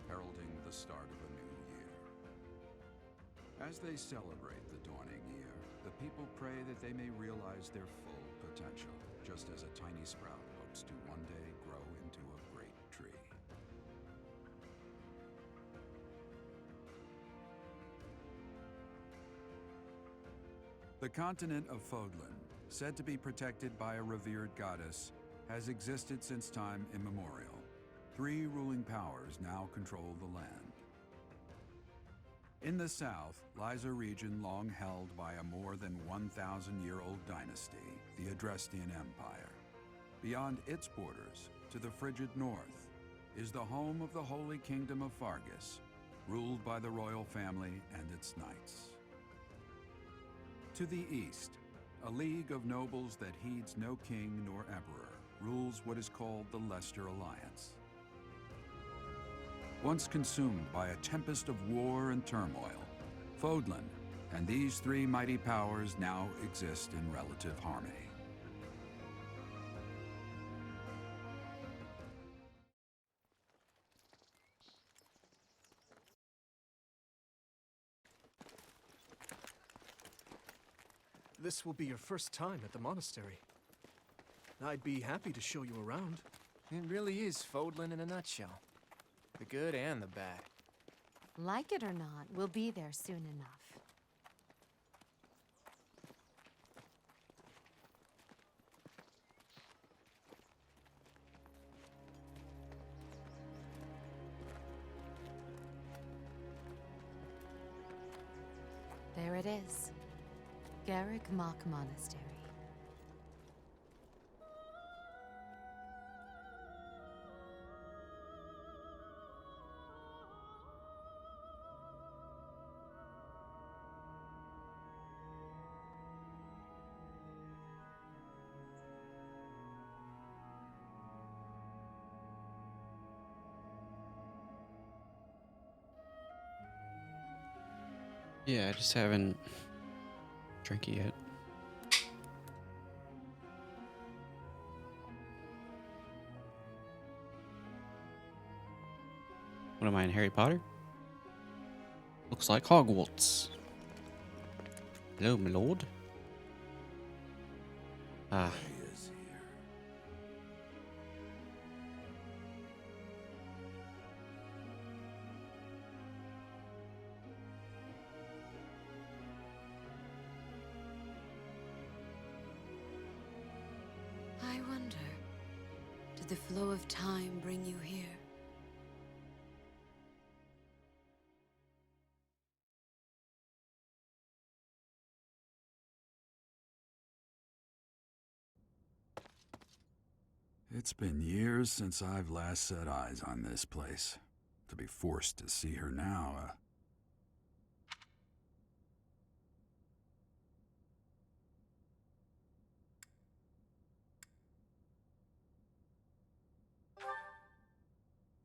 heralding the start of a new year. As they celebrate the dawning year, the people pray that they may realize their full potential, just as a tiny sprout hopes to one day grow into a great tree. The continent of Fodlan, said to be protected by a revered goddess, has existed since time immemorial. 3 ruling powers now control the land. In the south lies a region long held by a more than 1,000-year-old dynasty, the Adrestian Empire. Beyond its borders, to the frigid north, is the home of the Holy Kingdom of Fargus, ruled by the royal family and its knights. To the east, a league of nobles that heeds no king nor emperor rules what is called the Leicester Alliance. Once consumed by a tempest of war and turmoil, Fodlan and these 3 mighty powers now exist in relative harmony. This will be your first time at the monastery. I'd be happy to show you around. It really is Fodlan in a nutshell. The good and the bad. Like it or not, we'll be there soon enough. There it is. Garrick Mock Monastery. Yeah, I just haven't drank it yet. What am I in Harry Potter? Looks like Hogwarts. Hello, my lord. Ah. He is here. I wonder, did the flow of time bring you here? It's been years since I've last set eyes on this place. To be forced to see her now,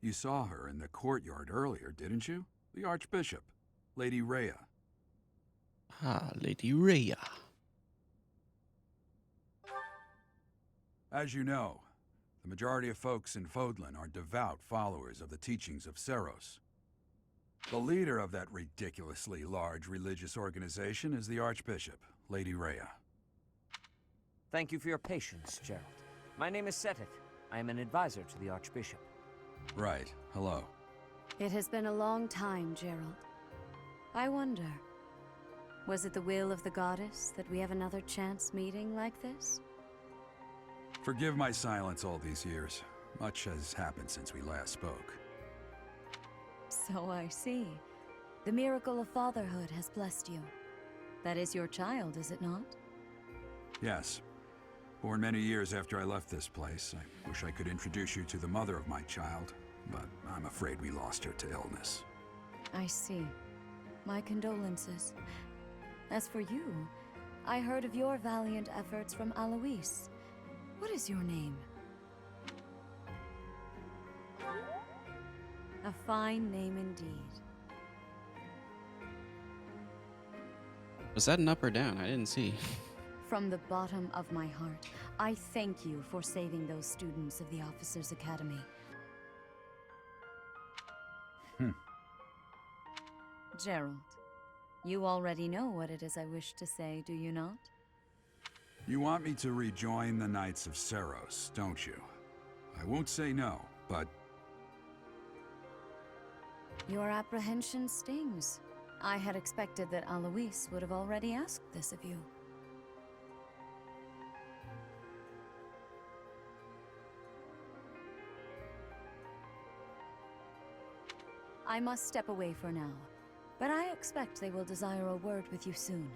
You saw her in the courtyard earlier, didn't you? The Archbishop, Lady Rhea. Ah, Lady Rhea. As you know, the majority of folks in Fodlan are devout followers of the teachings of Seros. The leader of that ridiculously large religious organization is the Archbishop, Lady Rhea. Thank you for your patience, Gerald. My name is Seteth. I am an advisor to the Archbishop. Right, hello. It has been a long time, Gerald. I wonder, was it the will of the goddess that we have another chance meeting like this? Forgive my silence all these years. Much has happened since we last spoke. So I see. The miracle of fatherhood has blessed you. That is your child, is it not? Yes. Born many years after I left this place, I wish I could introduce you to the mother of my child, but I'm afraid we lost her to illness. I see. My condolences. As for you, I heard of your valiant efforts from Alois. What is your name? A fine name indeed. Was that an up or down? I didn't see. From the bottom of my heart, I thank you for saving those students of the Officers' Academy. Gerald, you already know what it is I wish to say, do you not? You want me to rejoin the Knights of Seros, don't you? I won't say no, but Your apprehension stings. I had expected that Alois would have already asked this of you. I must step away for now, but I expect they will desire a word with you soon.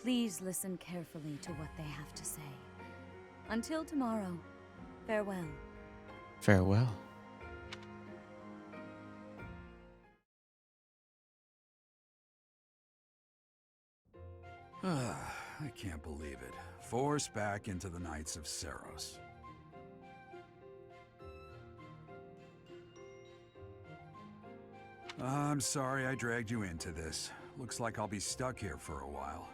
Please listen carefully to what they have to say. Until tomorrow, farewell. Farewell. I can't believe it. Forced back into the Knights of Seros. I'm sorry I dragged you into this. Looks like I'll be stuck here for a while.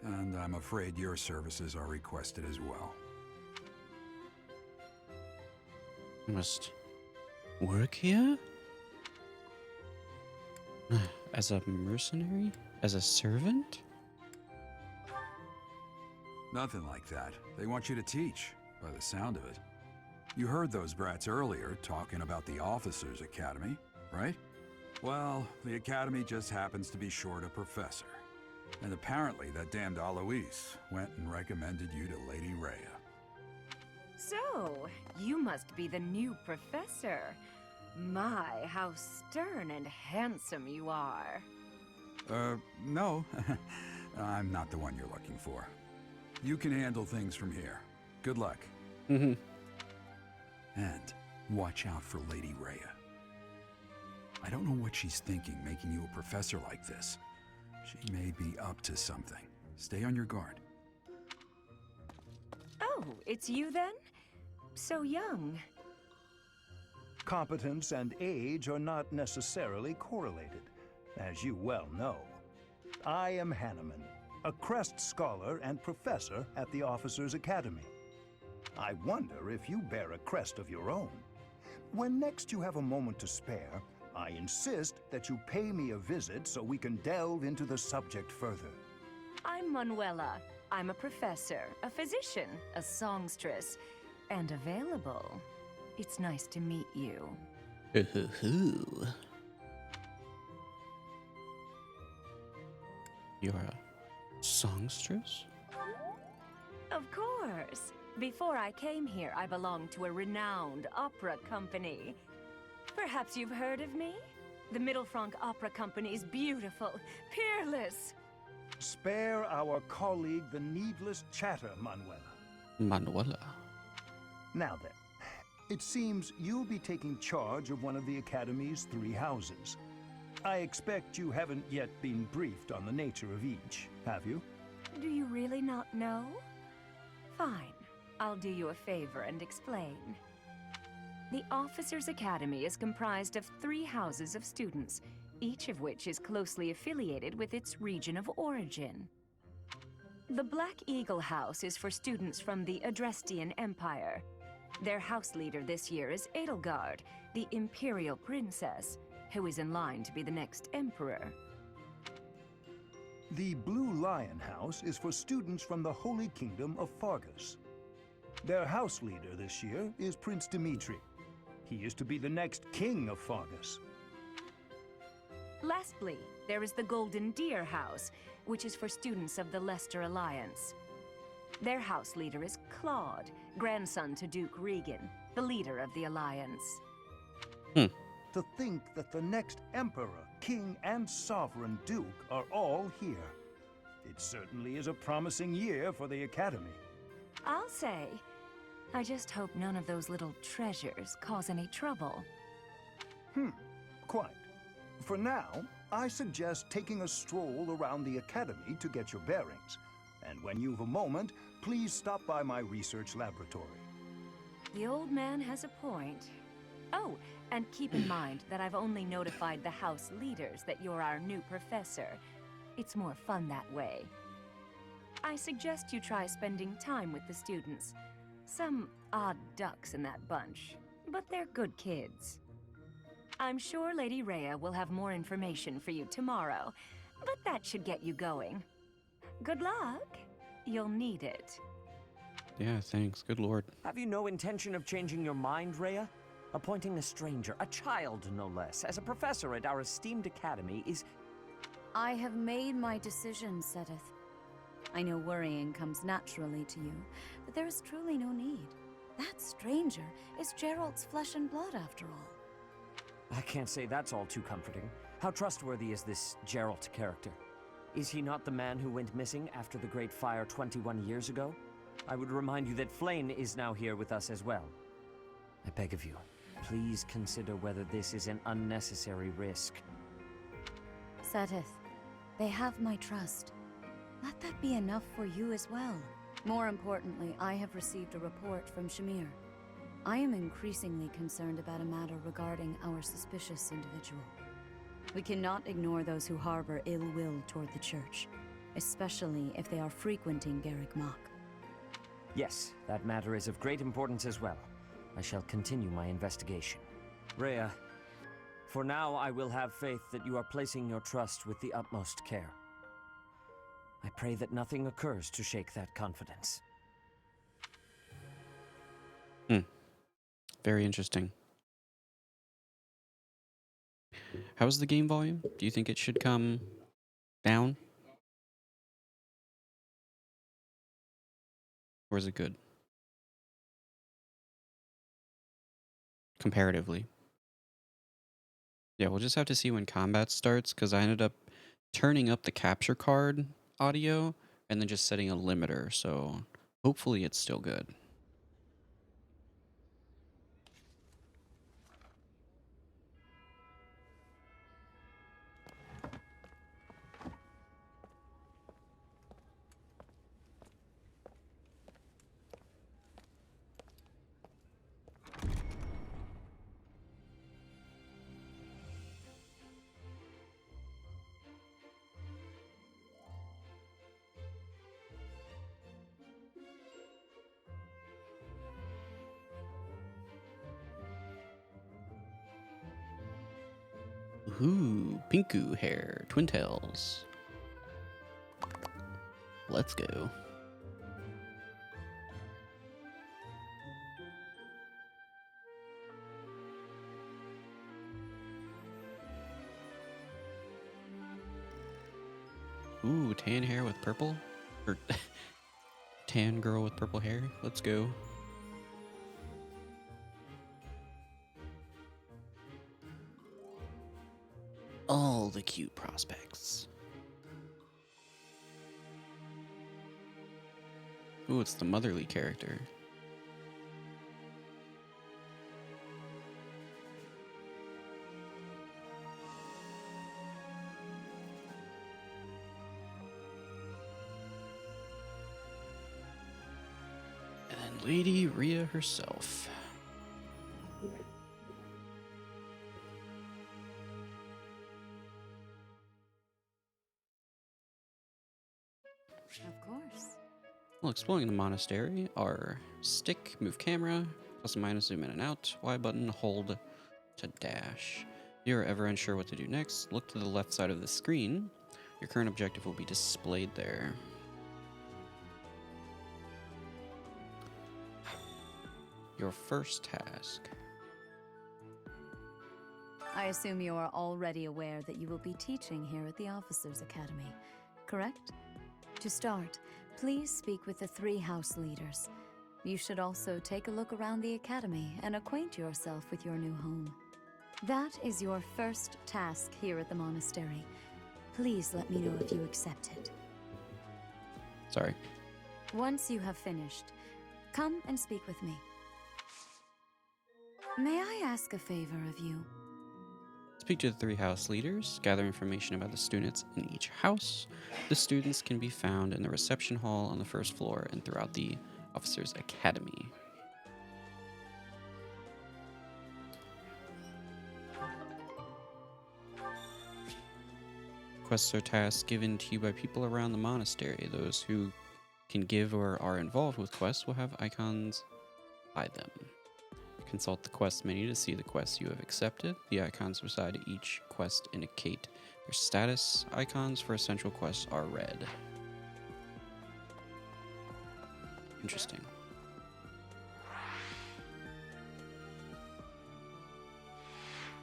And I'm afraid your services are requested as well. You must work here? As a mercenary? As a servant? Nothing like that. They want you to teach, by the sound of it. You heard those brats earlier talking about the Officers' Academy, right? Well, the Academy just happens to be short a professor. And apparently that damned Alois went and recommended you to Lady Rhea. So, you must be the new professor. My, how stern and handsome you are. No. I'm not the one you're looking for. You can handle things from here. Good luck. Mm-hmm. And watch out for Lady Rhea. I don't know what she's thinking making you a professor like this. She may be up to something. Stay on your guard. Oh, it's you then? So young. Competence and age are not necessarily correlated, as you well know. I am Hanneman, a Crest Scholar and Professor at the Officers' Academy. I wonder if you bear a crest of your own. When next you have a moment to spare, I insist that you pay me a visit so we can delve into the subject further. I'm Manuela. I'm a professor, a physician, a songstress, and available. It's nice to meet you. You're a songstress? Of course. Before I came here, I belonged to a renowned opera company. Perhaps you've heard of me? The Middlefranc Opera Company is beautiful, peerless. Spare our colleague the needless chatter, Manuela. Manuela. Now then, it seems you'll be taking charge of one of the Academy's 3 houses. I expect you haven't yet been briefed on the nature of each, have you? Do you really not know? Fine. I'll do you a favor and explain. The Officers' Academy is comprised of 3 houses of students, each of which is closely affiliated with its region of origin. The Black Eagle House is for students from the Adrestian Empire. Their house leader this year is Edelgard, the Imperial Princess, who is in line to be the next Emperor. The Blue Lion House is for students from the Holy Kingdom of Fargus. Their house leader this year is Prince Dimitri. He is to be the next king of Fargus. Lastly, there is the Golden Deer House, which is for students of the Leicester Alliance. Their house leader is Claude, grandson to Duke Regan, the leader of the Alliance. To think that the next Emperor, King, and Sovereign Duke are all here. It certainly is a promising year for the Academy. I'll say. I just hope none of those little treasures cause any trouble. Quite. For now, I suggest taking a stroll around the Academy to get your bearings. And when you've a moment, please stop by my research laboratory. The old man has a point. Oh, and keep in mind that I've only notified the house leaders that you're our new professor. It's more fun that way. I suggest you try spending time with the students. Some odd ducks in that bunch, but they're good kids. I'm sure Lady Rhea will have more information for you tomorrow, but that should get you going. Good luck. You'll need it. Yeah, thanks. Good lord. Have you no intention of changing your mind, Rhea? Appointing a stranger, a child no less, as a professor at our esteemed academy is... I have made my decision, Seteth. I know worrying comes naturally to you, but there is truly no need. That stranger is Geralt's flesh and blood, after all. I can't say that's all too comforting. How trustworthy is this Geralt character? Is he not the man who went missing after the Great Fire 21 years ago? I would remind you that Flayn is now here with us as well. I beg of you, please consider whether this is an unnecessary risk. Seteth, they have my trust. Let that be enough for you as well. More importantly, I have received a report from Shamir. I am increasingly concerned about a matter regarding our suspicious individual. We cannot ignore those who harbor ill will toward the Church, especially if they are frequenting Garreg Mach. Yes, that matter is of great importance as well. I shall continue my investigation. Rhea, for now I will have faith that you are placing your trust with the utmost care. I pray that nothing occurs to shake that confidence. Very interesting. How's the game volume? Do you think it should come down? Or is it good? Comparatively. Yeah, we'll just have to see when combat starts, because I ended up turning up the capture card audio and then just setting a limiter, so hopefully it's still good. Ooh, Pinku hair, twin tails. Let's go. Ooh, tan hair with purple? Or tan girl with purple hair? Let's go. All the cute prospects. Ooh, it's the motherly character. And then Lady Rhea herself. Of course. While exploring the monastery, our stick, move camera, plus and minus zoom in and out, Y button, hold to dash. If you're ever unsure what to do next, look to the left side of the screen. Your current objective will be displayed there. Your first task. I assume you are already aware that you will be teaching here at the Officers' Academy, correct? To start, please speak with the 3 house leaders. You should also take a look around the academy and acquaint yourself with your new home. That is your first task here at the monastery. Please let me know if you accept it. Sorry. Once you have finished, come and speak with me. May I ask a favor of you? Speak to the 3 house leaders, gather information about the students in each house. The students can be found in the reception hall on the 1st floor and throughout the Officers' Academy. Quests are tasks given to you by people around the monastery. Those who can give or are involved with quests will have icons by them. Consult the quest menu to see the quests you have accepted. The icons beside each quest indicate their status. Icons for essential quests are red. Interesting.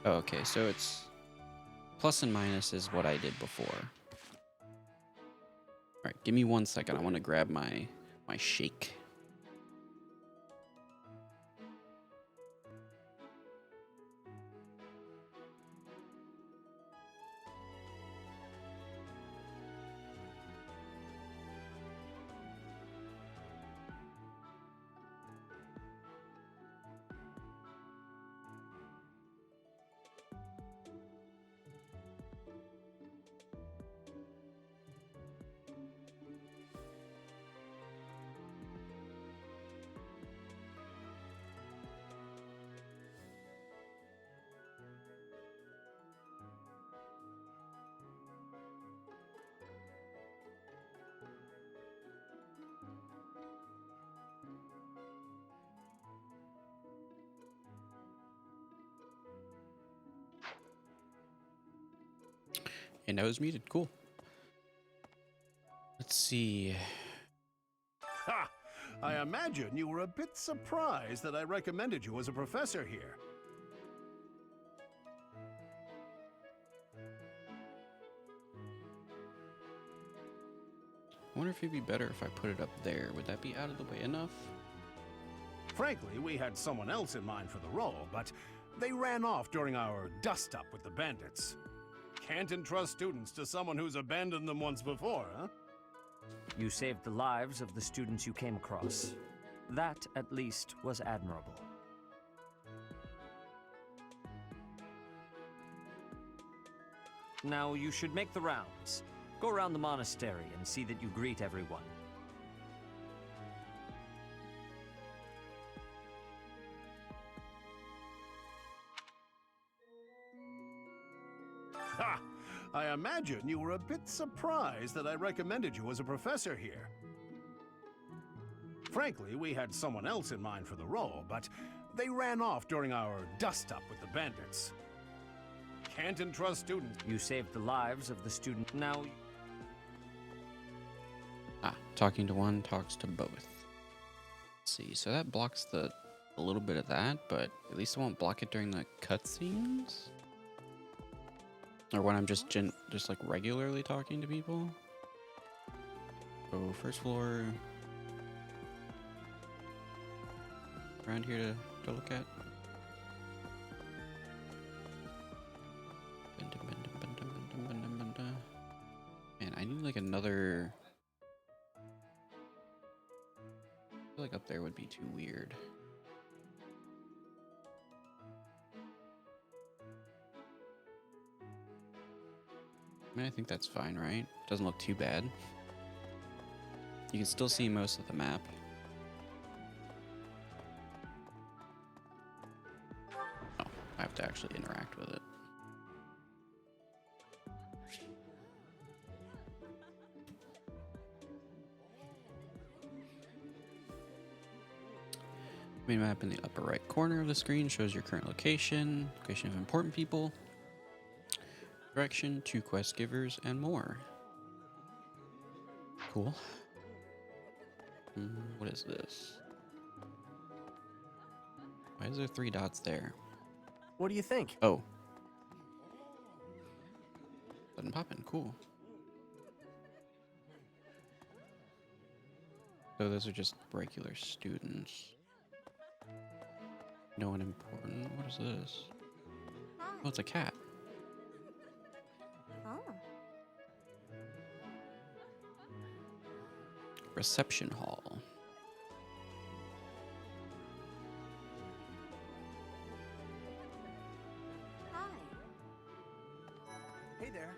Oh, okay, so it's plus and minus is what I did before. Alright, give me 1 second. I want to grab my shake. And I was muted. Cool. Let's see. Ha! I imagine you were a bit surprised that I recommended you as a professor here. I wonder if it'd be better if I put it up there. Would that be out of the way enough? Frankly, we had someone else in mind for the role, but they ran off during our dust-up with the bandits. Can't entrust students to someone who's abandoned them once before, huh? You saved the lives of the students you came across. That, at least, was admirable. Now, you should make the rounds. Go around the monastery and see that you greet everyone. Ha! I imagine you were a bit surprised that I recommended you as a professor here. Frankly, we had someone else in mind for the role, but they ran off during our dust-up with the bandits. Can't entrust students. You saved the lives of the student. Now... Ah, talking to one talks to both. Let's see, so that blocks a little bit of that, but at least it won't block it during the cutscenes? Or when I'm just like regularly talking to people? Oh, first floor. Around here to look at. Man, I need like another... I feel like up there would be too weird. I mean, I think that's fine, right? Doesn't look too bad. You can still see most of the map. Oh, I have to actually interact with it. Main map in the upper right corner of the screen shows your current location, location of important people, direction, 2 quest givers, and more. Cool. What is this? Why is there 3 dots there? What do you think? Oh. Button poppin', cool. So those are just regular students. No one important. What is this? Oh, it's a cat. Oh. Reception hall. Hi. Hey there.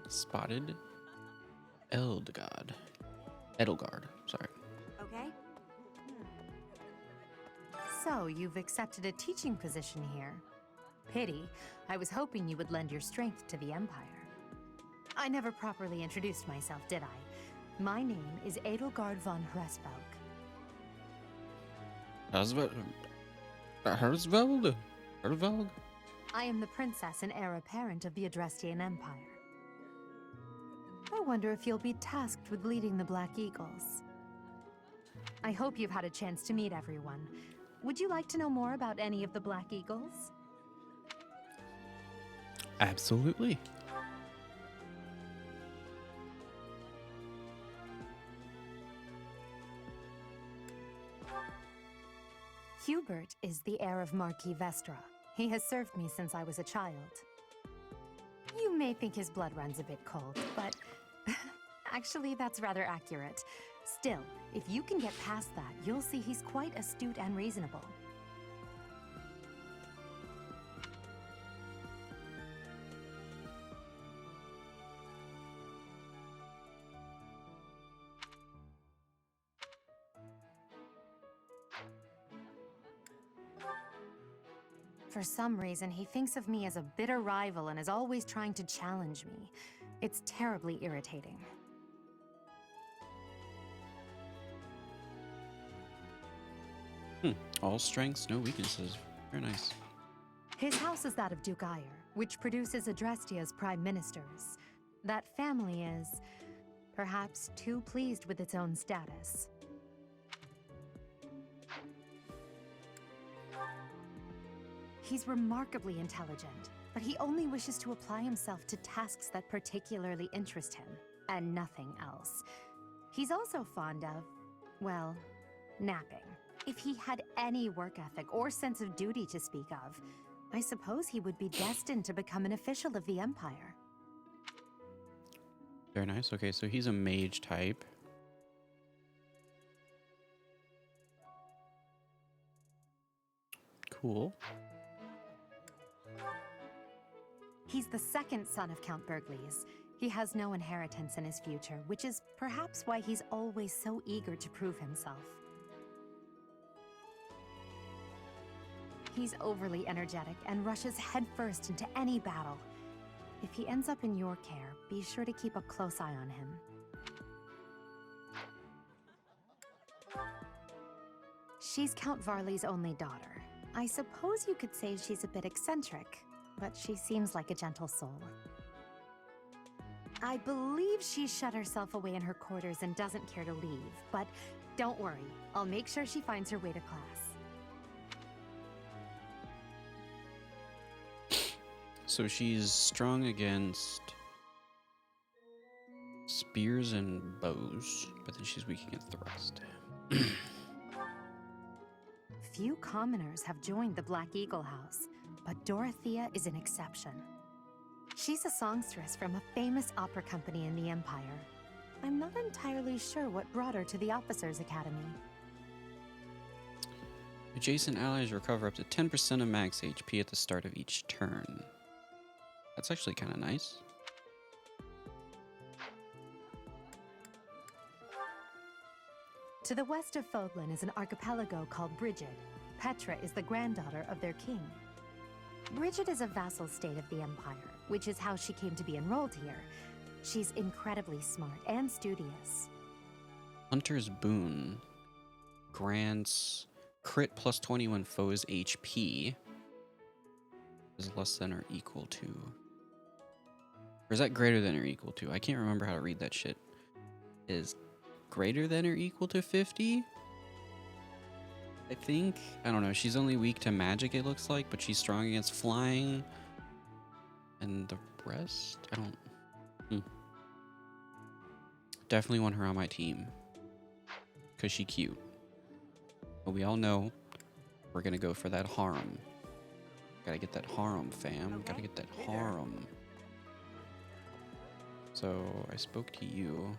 Spotted Edelgard, sorry. Okay. So, you've accepted a teaching position here. Pity. I was hoping you would lend your strength to the Empire. I never properly introduced myself, did I? My name is Edelgard von Hresvelg. Herzveld? I am the princess and heir apparent of the Adrestian Empire. I wonder if you'll be tasked with leading the Black Eagles. I hope you've had a chance to meet everyone. Would you like to know more about any of the Black Eagles? Absolutely. Hubert is the heir of Marquis Vestra. He has served me since I was a child. You may think his blood runs a bit cold, but actually that's rather accurate. Still, if you can get past that, you'll see he's quite astute and reasonable. For some reason, he thinks of me as a bitter rival and is always trying to challenge me. It's terribly irritating. All strengths, no weaknesses. Very nice. His house is that of Duke Ire, which produces Adrestia's prime ministers. That family is perhaps too pleased with its own status. He's remarkably intelligent, but he only wishes to apply himself to tasks that particularly interest him, and nothing else. He's also fond of, well, napping. If he had any work ethic or sense of duty to speak of, I suppose he would be destined to become an official of the Empire. Very nice. Okay, so he's a mage type. Cool. He's the second son of Count Bergliez. He has no inheritance in his future, which is perhaps why he's always so eager to prove himself. He's overly energetic and rushes headfirst into any battle. If he ends up in your care, be sure to keep a close eye on him. She's Count Varley's only daughter. I suppose you could say she's a bit eccentric, but she seems like a gentle soul. I believe she's shut herself away in her quarters and doesn't care to leave, but don't worry, I'll make sure she finds her way to class. So she's strong against spears and bows, but then she's weak against the rest. Few commoners have joined the Black Eagle House, but Dorothea is an exception. She's a songstress from a famous opera company in the Empire. I'm not entirely sure what brought her to the Officers' Academy. Adjacent allies recover up to 10% of max HP at the start of each turn. That's actually kind of nice. To the west of Fodlan is an archipelago called Brigid. Petra is the granddaughter of their king. Brigid is a vassal state of the Empire, which is how she came to be enrolled here. She's incredibly smart and studious. Hunter's Boon grants crit plus 21 foes HP is less than or equal to. Or is that greater than or equal to? I can't remember how to read that shit. Is greater than or equal to 50? I think. I don't know. She's only weak to magic, it looks like, but she's strong against flying. And the rest? I don't. Definitely want her on my team. Because she's cute. But we all know we're going to go for that harem. Gotta get that harem, fam. Gotta get that harem. So, I spoke to you.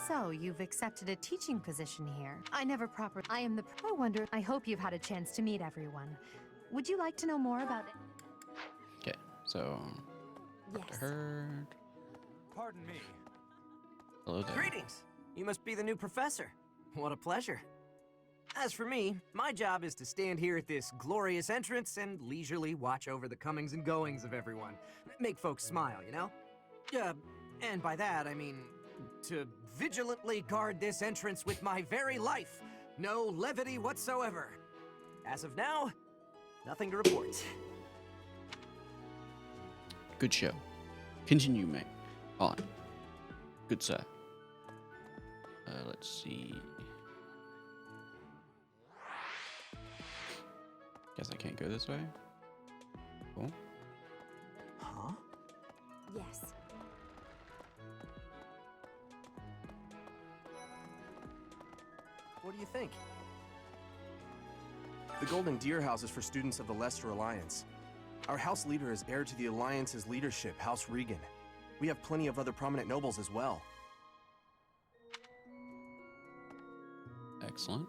So, you've accepted a teaching position here. I am the pro wonder. I hope you've had a chance to meet everyone. Would you like to know more about it? Okay, so. Yes. Heard. Pardon me. Hello there. Greetings! You must be the new professor. What a pleasure. As for me, my job is to stand here at this glorious entrance and leisurely watch over the comings and goings of everyone. Make folks smile, you know? And by that, I mean to vigilantly guard this entrance with my very life. No levity whatsoever. As of now, nothing to report. Good show. Continue, mate. On. Good sir. Let's see. Guess I can't go this way. Cool. Huh? Yes. What do you think? The Golden Deer House is for students of the Leicester Alliance. Our house leader is heir to the Alliance's leadership, House Regan. We have plenty of other prominent nobles as well. Excellent.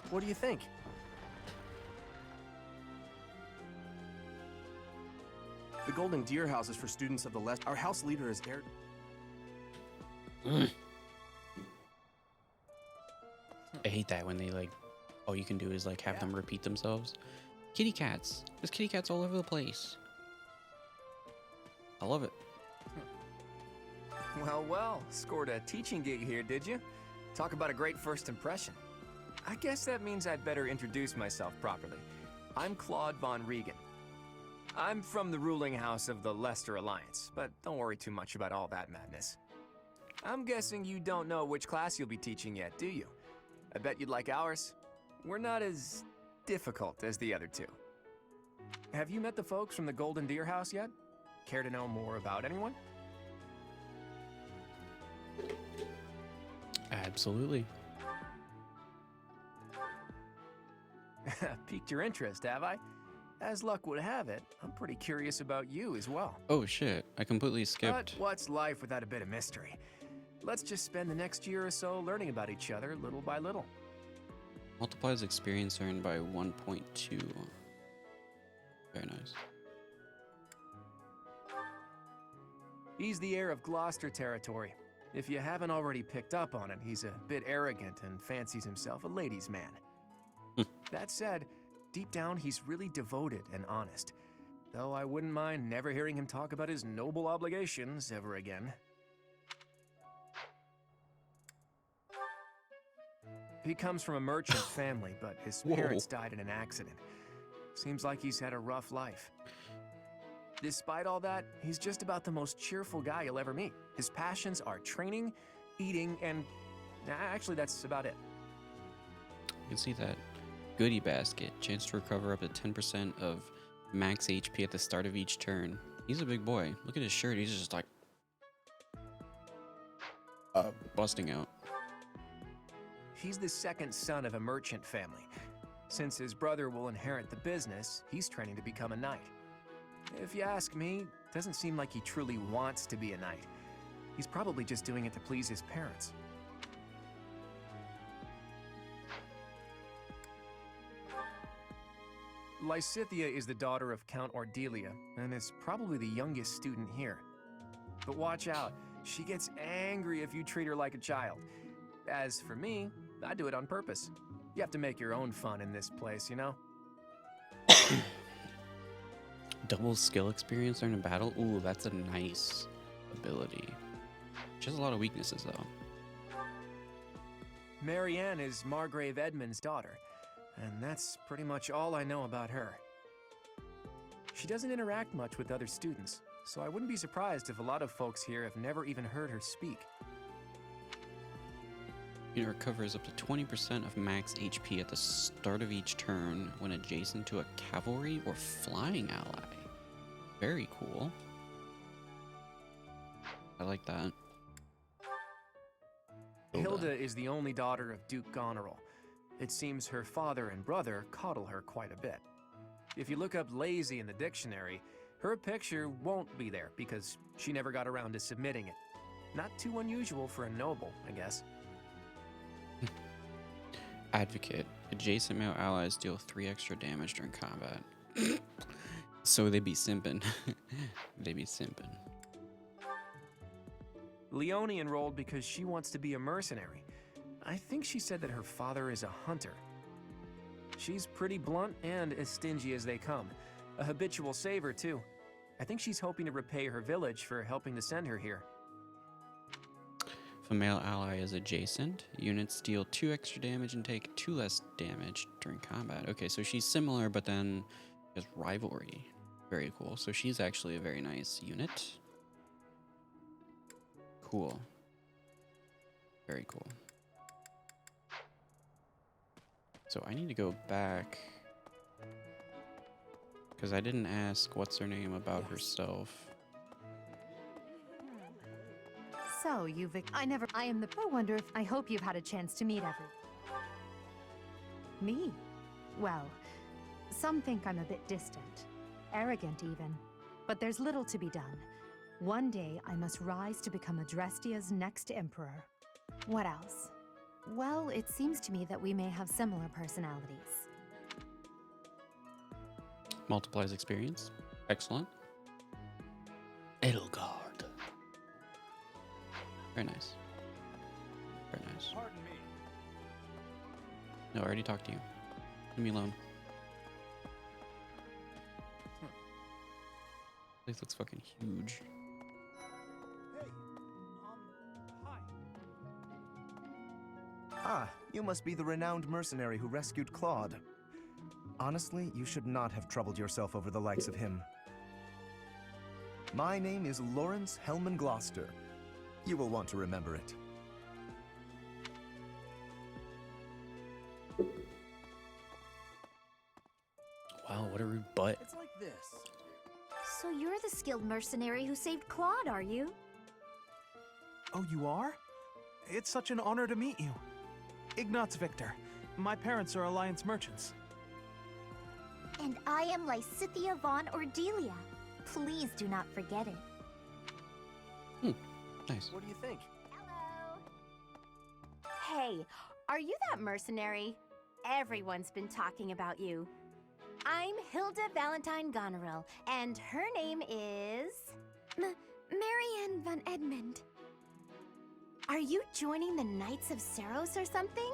What do you think? The Golden Deer House is for students of the Leicester. Our house leader is heir. I hate that when they like, all you can do is like have them repeat themselves. Kitty cats. There's kitty cats all over the place. I love it. Well, well, scored a teaching gig here, did you? Talk about a great first impression. I guess that means I'd better introduce myself properly. I'm Claude von Regan. I'm from the ruling house of the Leicester Alliance, but don't worry too much about all that madness. I'm guessing you don't know which class you'll be teaching yet, do you? I bet you'd like ours. We're not as difficult as the other two. Have you met the folks from the Golden Deer House yet? Care to know more about anyone? Absolutely. Piqued your interest, have I? As luck would have it, I'm pretty curious about you as well. Oh shit, I completely skipped. But what's life without a bit of mystery? Let's just spend the next year or so learning about each other little by little. Multiplies experience earned by 1.2. Very nice. He's the heir of Gloucester territory. If you haven't already picked up on it, he's a bit arrogant and fancies himself a ladies' man. That said, deep down he's really devoted and honest. Though I wouldn't mind never hearing him talk about his noble obligations ever again. He comes from a merchant family, but his parents died in an accident. Seems like he's had a rough life. Despite all that, he's just about the most cheerful guy you'll ever meet. His passions are training, eating, and actually that's about it. You can see that. Goodie basket. Chance to recover up to 10% of max HP at the start of each turn. He's a big boy. Look at his shirt. He's just like busting out. He's the second son of a merchant family. Since his brother will inherit the business, he's training to become a knight. If you ask me, it doesn't seem like he truly wants to be a knight. He's probably just doing it to please his parents. Lysithia is the daughter of Count Ordelia, and is probably the youngest student here. But watch out, she gets angry if you treat her like a child. As for me, I do it on purpose. You have to make your own fun in this place, you know? Double skill experience during a battle? Ooh, that's a nice ability. She has a lot of weaknesses, though. Marianne is Margrave Edmund's daughter, and that's pretty much all I know about her. She doesn't interact much with other students, so I wouldn't be surprised if a lot of folks here have never even heard her speak. It recovers up to 20% of max HP at the start of each turn when adjacent to a cavalry or flying ally. Very cool. I like that. Hilda is the only daughter of Duke Goneril. It seems her father and brother coddle her quite a bit. If you look up lazy in the dictionary, her picture won't be there because she never got around to submitting it. Not too unusual for a noble, I guess. Advocate. Adjacent male allies deal 3 extra damage during combat. So they be simping. They be simping. Leonie enrolled because she wants to be a mercenary. I think she said that her father is a hunter. She's pretty blunt and as stingy as they come. A habitual saver, too. I think she's hoping to repay her village for helping to send her here. If a male ally is adjacent, units deal 2 extra damage and take 2 less damage during combat. Okay, so she's similar, but then has rivalry. Very cool. So she's actually a very nice unit. Cool. Very cool. So I need to go back because I didn't ask what's her name about herself. So I hope you've had a chance to meet Me? Well, some think I'm a bit distant, arrogant even, but there's little to be done. One day I must rise to become Adrestia's next emperor. What else? Well, it seems to me that we may have similar personalities. Multiplies experience. Excellent. Edelgard. Very nice. Very nice. Pardon me. No, I already talked to you. Leave me alone. This looks fucking huge. Hey, hi. Ah, you must be the renowned mercenary who rescued Claude. Honestly, you should not have troubled yourself over the likes of him. My name is Lawrence Hellman Gloucester. You will want to remember it. Wow, what a rude butt. It's like this. So you're the skilled mercenary who saved Claude, are you? Oh, you are? It's such an honor to meet you. Ignatz Victor. My parents are Alliance merchants. And I am Lysithia von Ordelia. Please do not forget it. Nice. What do you think? Hello. Hey, are you that mercenary? Everyone's been talking about you. I'm Hilda Valentine Goneril, and her name is... Marianne von Edmund. Are you joining the Knights of Saros or something?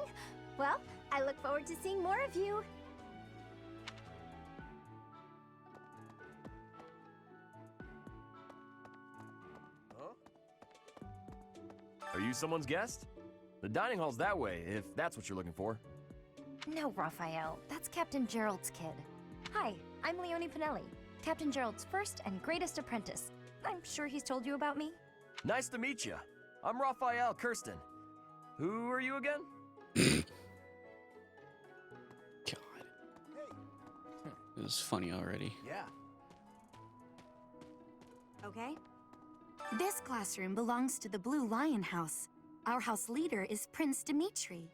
Well, I look forward to seeing more of you. Are you someone's guest? The dining hall's that way, if that's what you're looking for. No, Raphael. That's Captain Gerald's kid. Hi, I'm Leonie Pinelli, Captain Gerald's first and greatest apprentice. I'm sure he's told you about me. Nice to meet you. I'm Raphael Kirsten. Who are you again? God. It was funny already. Yeah. Okay. This classroom belongs to the Blue Lion House. Our house leader is Prince Dimitri.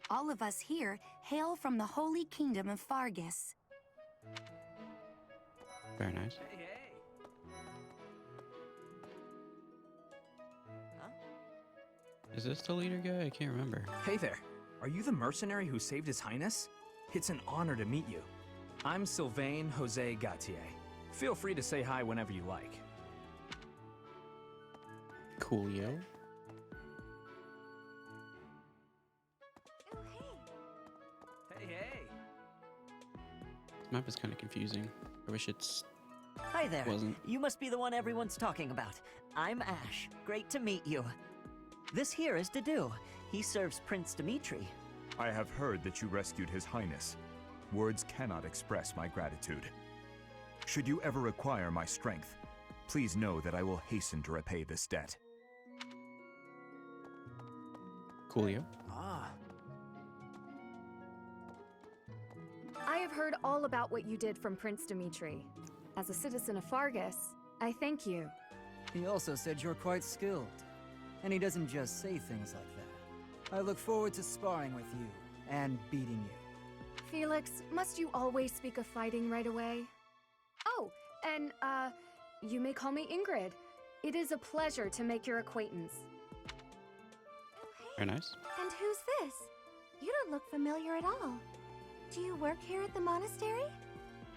All of us here hail from the Holy Kingdom of Fargus. Very nice. Hey, hey. Huh? Is this the leader guy? I can't remember. Hey there. Are you the mercenary who saved His Highness? It's an honor to meet you. I'm Sylvain Jose Gautier. Feel free to say hi whenever you like. Coolio. Oh, hey. Hey, hey. This map is kind of confusing. I wish it's Hi there. wasn't. You must be the one everyone's talking about. I'm Ash. Great to meet you. This here is Dedu. He serves Prince Dimitri. I have heard that you rescued His Highness. Words cannot express my gratitude. Should you ever require my strength, please know that I will hasten to repay this debt. Coolio. Ah. I have heard all about what you did from Prince Dimitri. As a citizen of Fargus, I thank you. He also said you're quite skilled. And he doesn't just say things like that. I look forward to sparring with you and beating you. Felix, must you always speak of fighting right away? Oh, and, you may call me Ingrid. It is a pleasure to make your acquaintance. Very nice. And who's this? You don't look familiar at all. Do you work here at the monastery?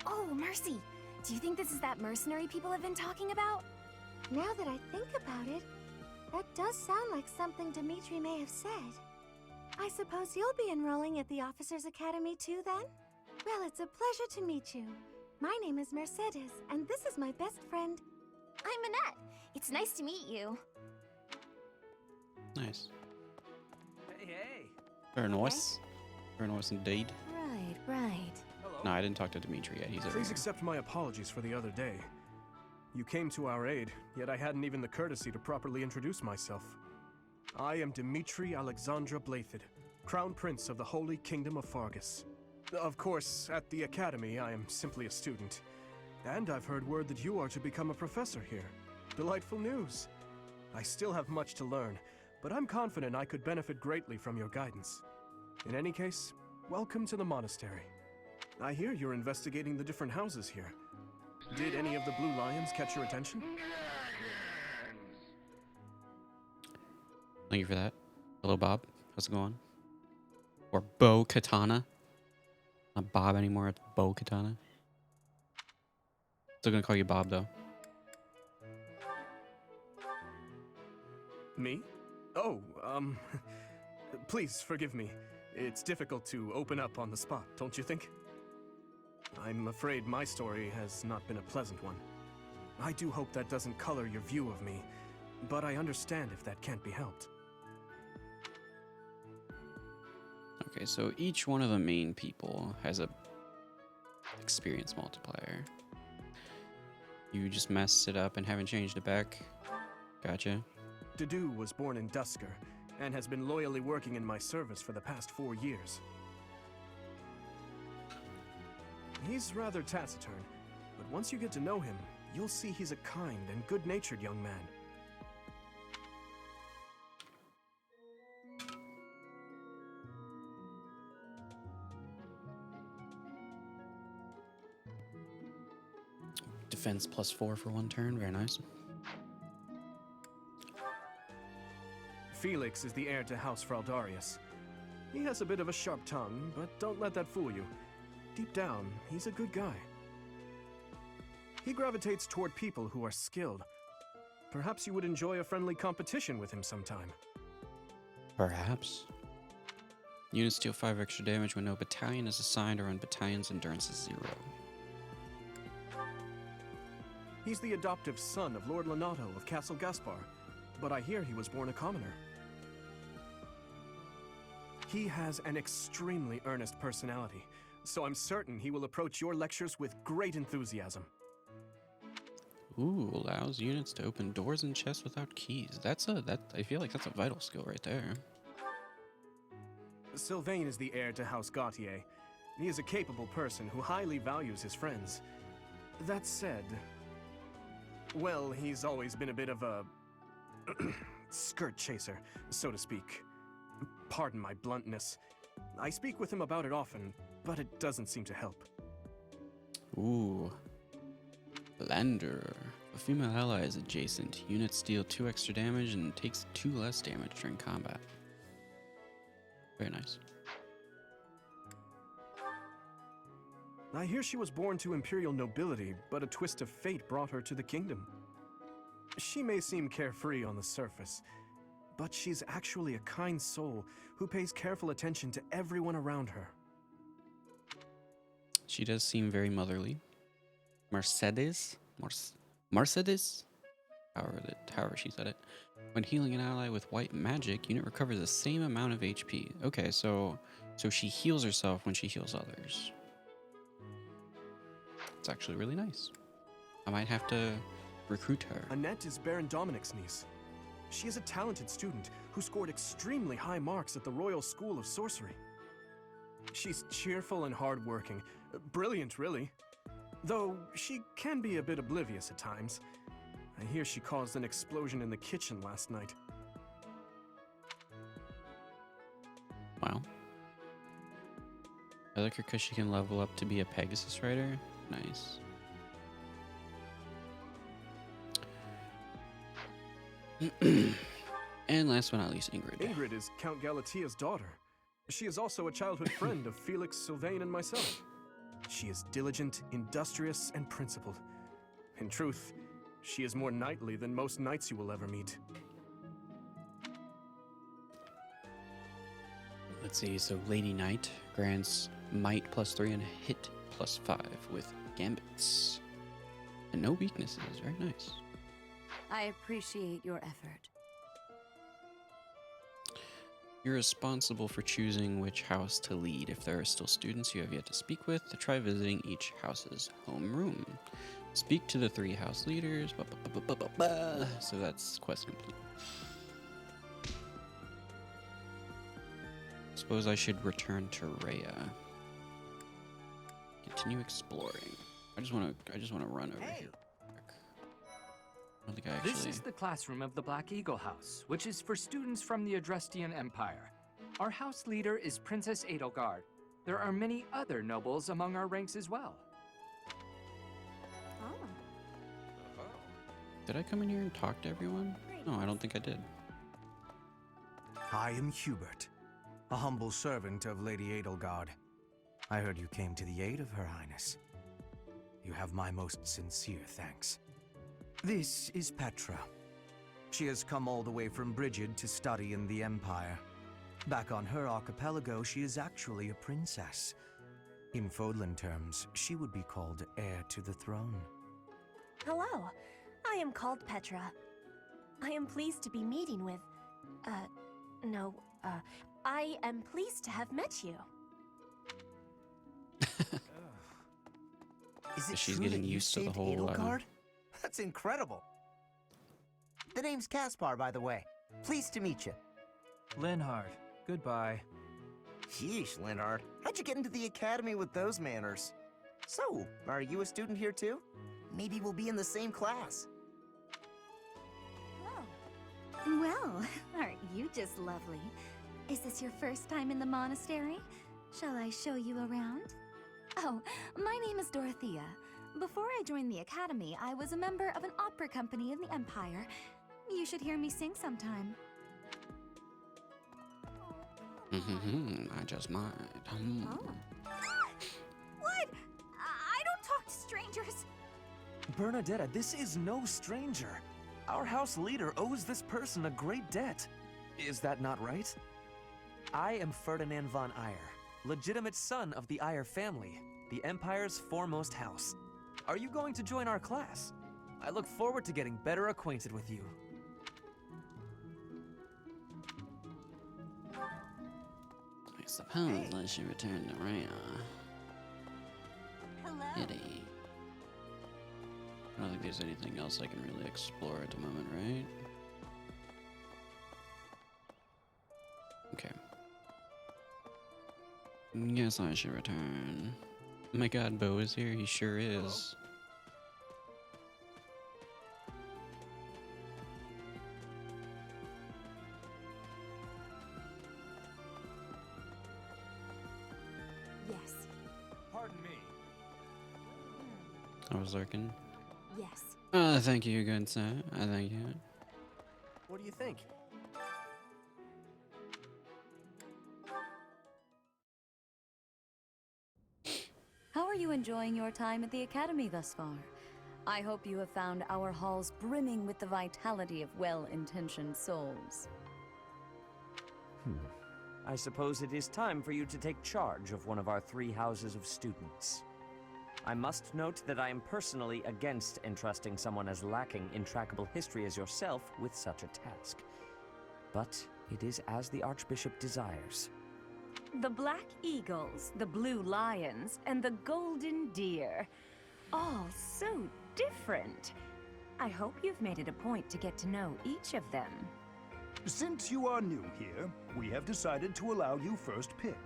Oh, Mercy! Do you think this is that mercenary people have been talking about? Now that I think about it, that does sound like something Dimitri may have said. I suppose you'll be enrolling at the Officers' Academy too, then? Well, it's a pleasure to meet you. My name is Mercedes, and this is my best friend. I'm Annette. It's nice to meet you. Nice. Hey, hey. Very nice. Very nice indeed. Right, right. Hello. No, I didn't talk to Dimitri yet. He's over Please here. accept my apologies for the other day. You came to our aid, yet I hadn't even the courtesy to properly introduce myself. I am Dimitri Alexandra Blathid, Crown Prince of the Holy Kingdom of Fargus. Of course, at the Academy, I am simply a student. And I've heard word that you are to become a professor here. Delightful news. I still have much to learn, but I'm confident I could benefit greatly from your guidance. In any case, welcome to the monastery. I hear you're investigating the different houses here. Did any of the Blue Lions catch your attention? Thank you for that. Hello, Bob. How's it going? Or Bo Katana. Not Bob anymore. It's Bo Katana. Still gonna call you Bob though. Me? Oh, please forgive me. It's difficult to open up on the spot, don't you think? I'm afraid my story has not been a pleasant one. I do hope that doesn't color your view of me, but I understand if that can't be helped. Okay, so each one of the main people has a experience multiplier. You just messed it up and haven't changed it back. Gotcha. Dedu was born in Dusker, and has been loyally working in my service for the past 4 years. He's rather taciturn, but once you get to know him, you'll see he's a kind and good-natured young man. Defense +4 for 1 turn. Very nice. Felix is the heir to House Fraldarius. He has a bit of a sharp tongue, but don't let that fool you. Deep down, he's a good guy. He gravitates toward people who are skilled. Perhaps you would enjoy a friendly competition with him sometime. Perhaps. Units deal 5 extra damage when no battalion is assigned or when battalion's endurance is 0. He's the adoptive son of Lord Lenato of Castle Gaspar, but I hear he was born a commoner. He has an extremely earnest personality, so I'm certain he will approach your lectures with great enthusiasm. Ooh, allows units to open doors and chests without keys. I feel like that's a vital skill right there. Sylvain is the heir to House Gautier. He is a capable person who highly values his friends. That said, well, he's always been a bit of a skirt chaser, so to speak. Pardon my bluntness. I speak with him about it often, but it doesn't seem to help. Ooh. Lander. A female ally is adjacent. Units deal 2 extra damage and takes 2 less damage during combat. Very nice. I hear she was born to imperial nobility, but a twist of fate brought her to the kingdom. She may seem carefree on the surface, but she's actually a kind soul who pays careful attention to everyone around her. She does seem very motherly. Mercedes? Mercedes? However she said it. When healing an ally with white magic, unit recovers the same amount of HP. Okay, so she heals herself when she heals others. It's actually really nice. I might have to recruit her. Annette is Baron Dominic's niece. She is a talented student who scored extremely high marks at the Royal School of Sorcery. She's cheerful and hardworking. Brilliant, really. Though she can be a bit oblivious at times. I hear she caused an explosion in the kitchen last night. Wow. I like her because she can level up to be a Pegasus rider. Nice. And last but not least, Ingrid. Ingrid is Count Galatia's daughter. She is also a childhood friend of Felix, Sylvain, and myself. She is diligent, industrious, and principled. In truth, she is more knightly than most knights you will ever meet. Let's see, so Lady Knight grants might +3 and hit +5 with gambits. And no weaknesses, very nice. I appreciate your effort. You're responsible for choosing which house to lead. If there are still students you have yet to speak with, try visiting each house's homeroom. Speak to the 3 house leaders. So that's quest complete. Suppose I should return to Rhea. Continue exploring. I just want to run over here. I don't think I actually... This is the classroom of the Black Eagle House, which is for students from the Adrestian Empire. Our house leader is Princess Edelgard. There are many other nobles among our ranks as well. Oh. Did I come in here and talk to everyone? No, I don't think I did. I am Hubert, a humble servant of Lady Edelgard. I heard you came to the aid of Her Highness. You have my most sincere thanks. This is Petra. She has come all the way from Brigid to study in the Empire. Back on her archipelago, she is actually a princess. In Fodlan terms, she would be called heir to the throne. Hello, I am called Petra. I am pleased to be meeting with... I am pleased to have met you. Is it She's true getting that you used to the saved whole. Edelgard? That's incredible. The name's Caspar, by the way. Pleased to meet you. Linhard, goodbye. Sheesh, Linhard. How'd you get into the academy with those manners? So, are you a student here too? Maybe we'll be in the same class. Well, aren't you just lovely? Is this your first time in the monastery? Shall I show you around? Oh, my name is Dorothea. Before I joined the academy, I was a member of an opera company in the Empire. You should hear me sing sometime. I just might. What? I don't talk to strangers. Bernadetta, this is no stranger. Our house leader owes this person a great debt. Is that not right? I am Ferdinand von Eyre, legitimate son of the Eyre family, the Empire's foremost house. Are you going to join our class? I look forward to getting better acquainted with you. I suppose I should return to Rhea. Hello. Kitty. I don't think there's anything else I can really explore at the moment, right? Okay. Yes, I should return. Oh my god, Bo is here. He sure is. Yes. Pardon me. I was lurking. Yes. Thank you, good sir. I thank you. What do you think? How are you enjoying your time at the Academy thus far? I hope you have found our halls brimming with the vitality of well-intentioned souls. I suppose it is time for you to take charge of one of our 3 houses of students. I must note that I am personally against entrusting someone as lacking in trackable history as yourself with such a task. But it is as the Archbishop desires. The Black Eagles, the Blue Lions, and the Golden Deer. All so different. I hope you've made it a point to get to know each of them. Since you are new here, we have decided to allow you first pick.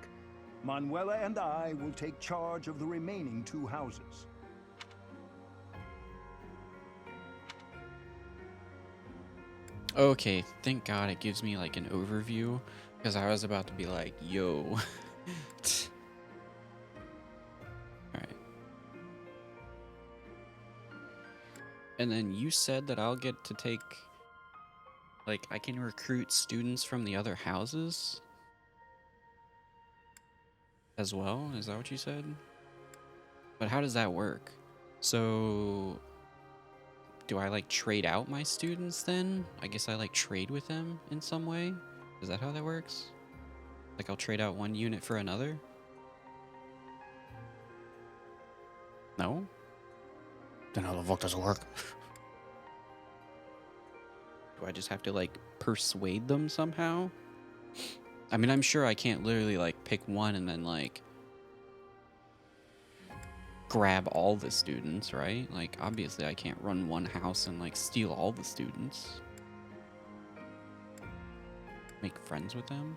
Manuela and I will take charge of the remaining 2 houses. Okay, thank God it gives me like an overview, because I was about to be like, yo. Alright. And then you said that I'll get to take, like, I can recruit students from the other houses as well? Is that what you said? But how does that work? So, do I like trade out my students then? I guess I like trade with them in some way? Is that how that works? Like I'll trade out one unit for another? No? Then how the fuck does it work? Do I just have to like persuade them somehow? I mean, I'm sure I can't literally like pick one and then like grab all the students, right? Like obviously I can't run one house and like steal all the students. Make friends with them?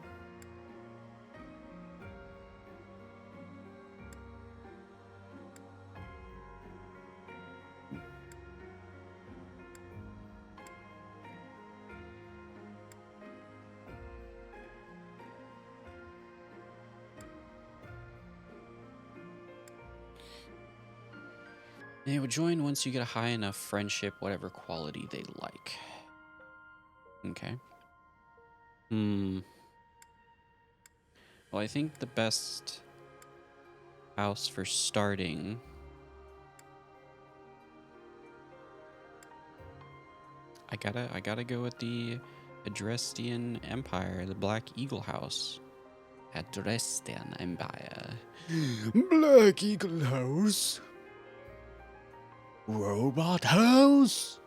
They would join once you get a high enough friendship, whatever quality they like. Okay. Well, I think the best house for starting I gotta go with the Adrestian Empire, the Black Eagle House. Adrestian Empire. Black Eagle House. Robot House.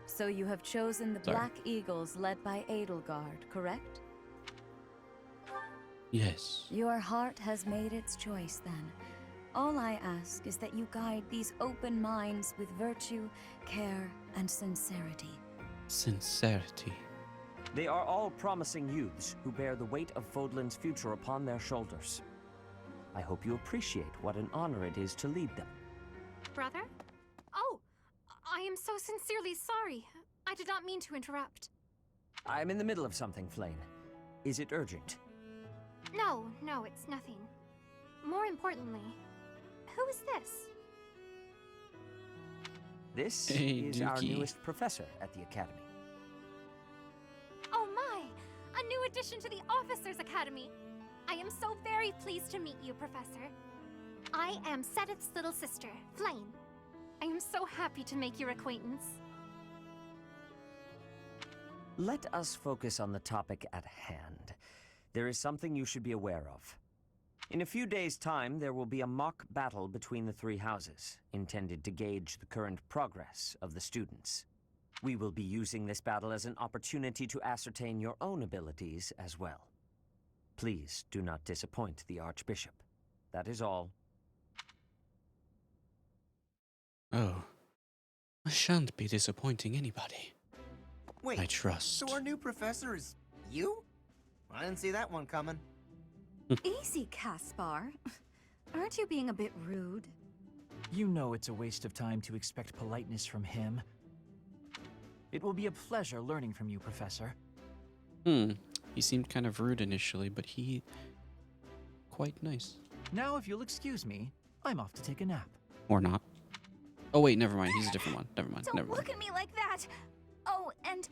So you have chosen the Sorry. Black Eagles led by Edelgard, correct? Yes. Your heart has made its choice then. All I ask is that you guide these open minds with virtue, care, and sincerity. Sincerity. They are all promising youths who bear the weight of Fodlan's future upon their shoulders. I hope you appreciate what an honor it is to lead them. Brother? Oh, I am so sincerely sorry. I did not mean to interrupt. I'm in the middle of something, Flame. Is it urgent? No, it's nothing. More importantly, who is this? This Hey, is our Dookie. newest professor at the Academy. Oh my! A new addition to the Officers Academy! I am so very pleased to meet you, Professor. I am Sedith's little sister, Flame. I am so happy to make your acquaintance. Let us focus on the topic at hand. There is something you should be aware of. In a few days' time, there will be a mock battle between the three houses, intended to gauge the current progress of the students. We will be using this battle as an opportunity to ascertain your own abilities as well. Please do not disappoint the Archbishop. That is all. Oh. I shan't be disappointing anybody. Wait, I trust. so our new professor is you? I didn't see that one coming. Easy, Caspar. Aren't you being a bit rude? You know it's a waste of time to expect politeness from him. It will be a pleasure learning from you, Professor. He seemed kind of rude initially, but he... quite nice. Now, if you'll excuse me, I'm off to take a nap. Or not. Oh wait, never mind. He's a different one. Never mind. Don't Never look mind. at me like that! Oh, and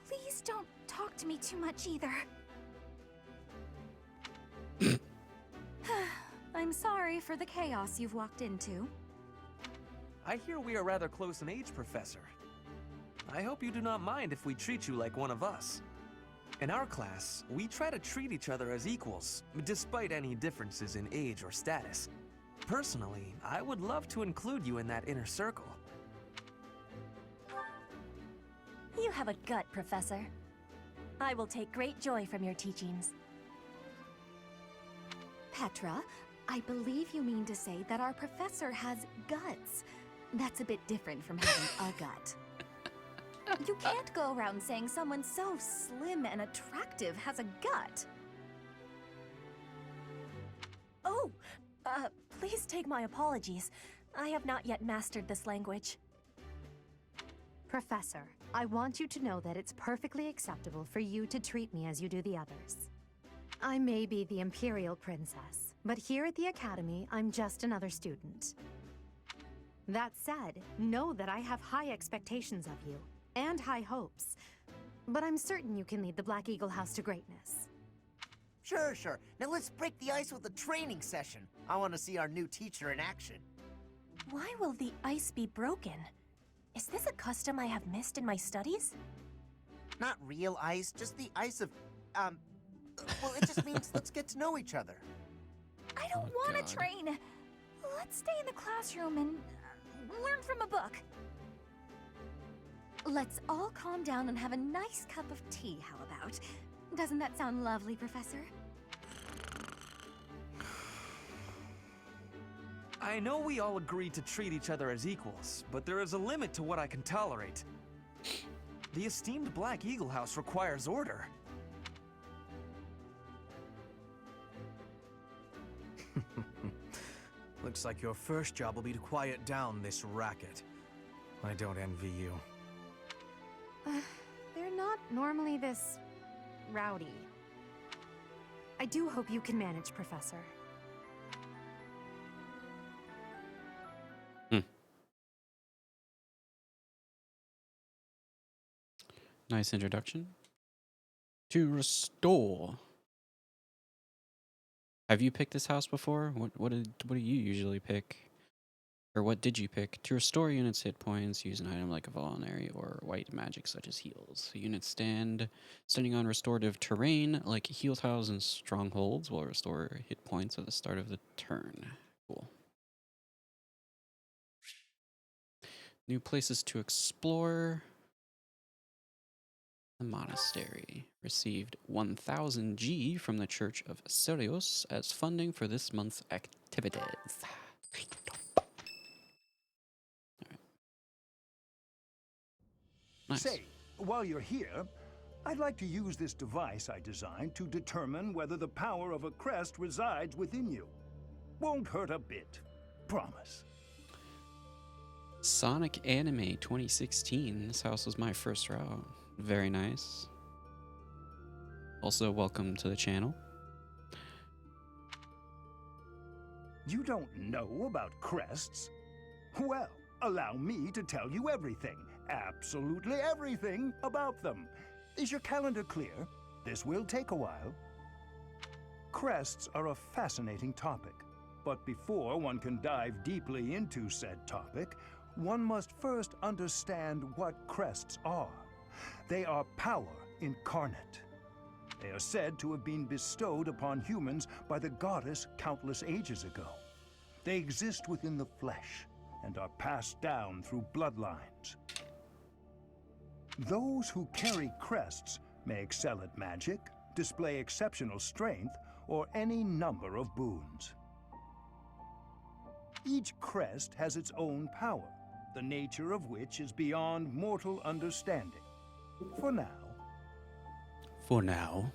please don't talk to me too much either. I'm sorry for the chaos you've walked into. I hear we are rather close in age, Professor. I hope you do not mind if we treat you like one of us. In our class, we try to treat each other as equals, despite any differences in age or status. Personally, I would love to include you in that inner circle. You have a gut, Professor. I will take great joy from your teachings. Petra, I believe you mean to say that our professor has guts. That's a bit different from having a gut. You can't go around saying someone so slim and attractive has a gut. Oh, please take my apologies. I have not yet mastered this language. Professor, I want you to know that it's perfectly acceptable for you to treat me as you do the others. I may be the Imperial Princess, but here at the Academy, I'm just another student. That said, know that I have high expectations of you, and high hopes, but I'm certain you can lead the Black Eagle House to greatness. Sure. Now let's break the ice with a training session. I want to see our new teacher in action. Why will the ice be broken? Is this a custom I have missed in my studies? Not real ice, just the ice of, well, it just means let's get to know each other. I don't want to train. Let's stay in the classroom and learn from a book. Let's all calm down and have a nice cup of tea, how about? Doesn't that sound lovely, Professor? I know we all agreed to treat each other as equals, but there is a limit to what I can tolerate. The esteemed Black Eagle House requires order. Looks like your first job will be to quiet down this racket. I don't envy you. They're not normally this rowdy. I do hope you can manage, Professor. Nice introduction. To restore. Have you picked this house before? What do you usually pick? Or what did you pick? To restore units' hit points, use an item like a vulnerary or white magic such as heals. Units standing on restorative terrain like heal tiles and strongholds will restore hit points at the start of the turn. Cool. New places to explore. The monastery received 1,000 G from the Church of Sirius as funding for this month's activities. Nice. Say, while you're here, I'd like to use this device I designed to determine whether the power of a crest resides within you. Won't hurt a bit. Promise. Sonic Anime 2016. This house was my first route. Very nice. Also, welcome to the channel. You don't know about crests? Well, allow me to tell you everything, absolutely everything about them. Is your calendar clear? This will take a while. Crests are a fascinating topic, but before one can dive deeply into said topic, one must first understand what crests are. They are power incarnate. They are said to have been bestowed upon humans by the goddess countless ages ago. They exist within the flesh and are passed down through bloodlines. Those who carry crests may excel at magic, display exceptional strength, or any number of boons. Each crest has its own power, the nature of which is beyond mortal understanding. For now. For now.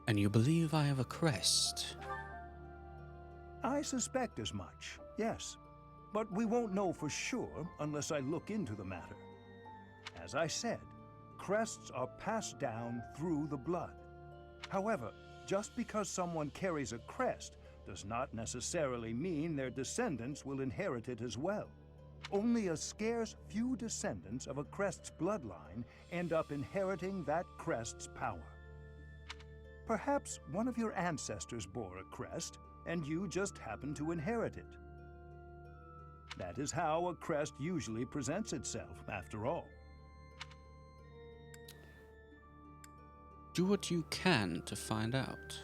And you believe I have a crest? I suspect as much, yes. But we won't know for sure unless I look into the matter. As I said, crests are passed down through the blood. However, just because someone carries a crest does not necessarily mean their descendants will inherit it as well. Only a scarce few descendants of a crest's bloodline end up inheriting that crest's power. Perhaps one of your ancestors bore a crest, and you just happen to inherit it. That is how a crest usually presents itself, after all. Do what you can to find out.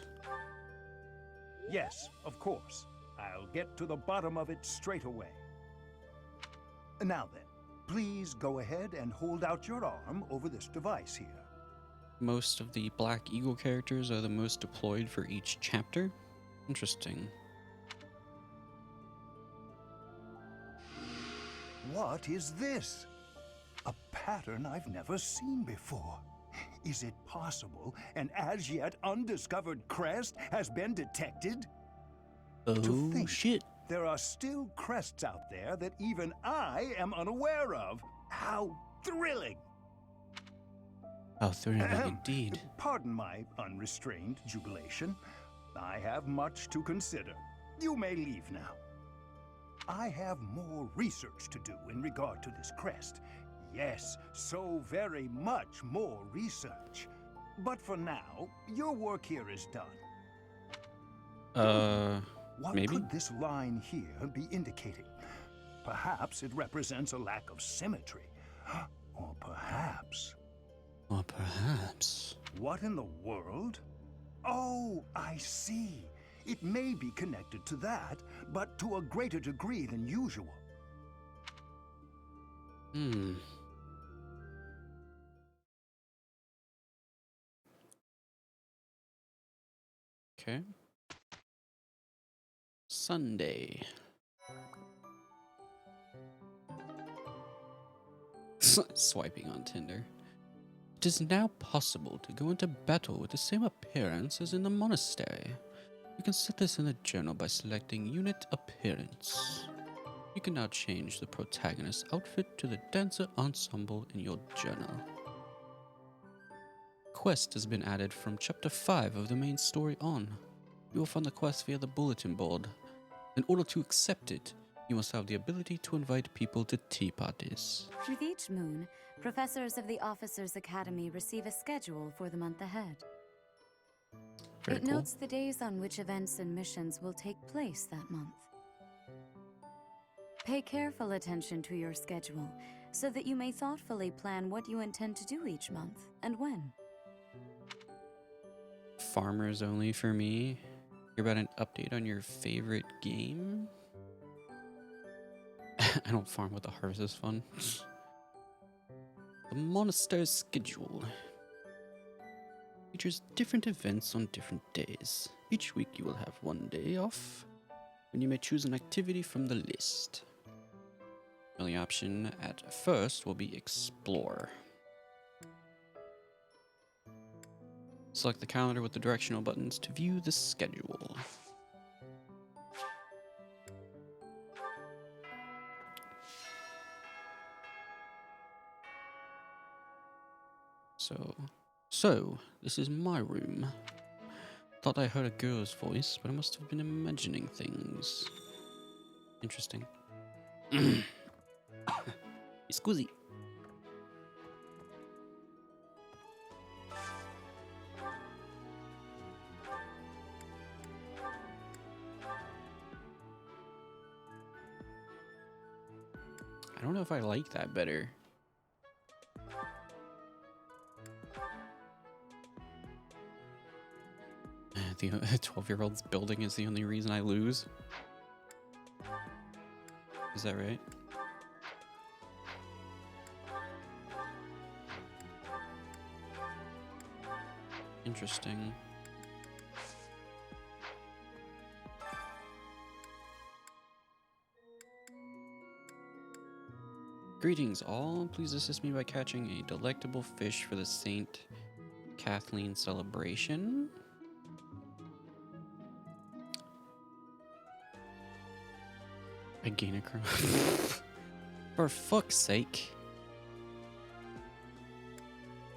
Yes, of course. I'll get to the bottom of it straight away. Now then, please go ahead and hold out your arm over this device here. Most of the Black Eagle characters are the most deployed for each chapter. Interesting. What is this? A pattern I've never seen before. Is it possible an as yet undiscovered crest has been detected? Oh, shit. There are still crests out there that even I am unaware of. How thrilling! How thrilling indeed. Pardon my unrestrained jubilation. I have much to consider. You may leave now. I have more research to do in regard to this crest. Yes, so very much more research. But for now, your work here is done. What maybe? could this line here be indicating? Perhaps it represents a lack of symmetry. Or perhaps... Or perhaps... What in the world? Oh, I see. It may be connected to that, but to a greater degree than usual. Okay. Sunday. Swiping on Tinder. It is now possible to go into battle with the same appearance as in the monastery. You can set this in the journal by selecting Unit Appearance. You can now change the protagonist's outfit to the dancer ensemble in your journal. Quest has been added from Chapter 5 of the main story on. You will find the quest via the bulletin board. In order to accept it, you must have the ability to invite people to tea parties. With each moon, professors of the Officers' Academy receive a schedule for the month ahead. Very It cool. notes the days on which events and missions will take place that month. Pay careful attention to your schedule so that you may thoughtfully plan what you intend to do each month and when. Farmers only for me. Hear about an update on your favorite game? I don't farm, what the harvest is fun. The monastery's schedule features different events on different days. Each week you will have one day off, when you may choose an activity from the list. The only option at first will be Explore. Select the calendar with the directional buttons to view the schedule. So, this is my room. Thought I heard a girl's voice, but I must have been imagining things. Interesting. Scusi. I don't know if I like that better. The 12-year-old's building is the only reason I lose. Is that right? Interesting. Greetings all. Please assist me by catching a delectable fish for the Saint Kathleen celebration. I gain a crown. For fuck's sake.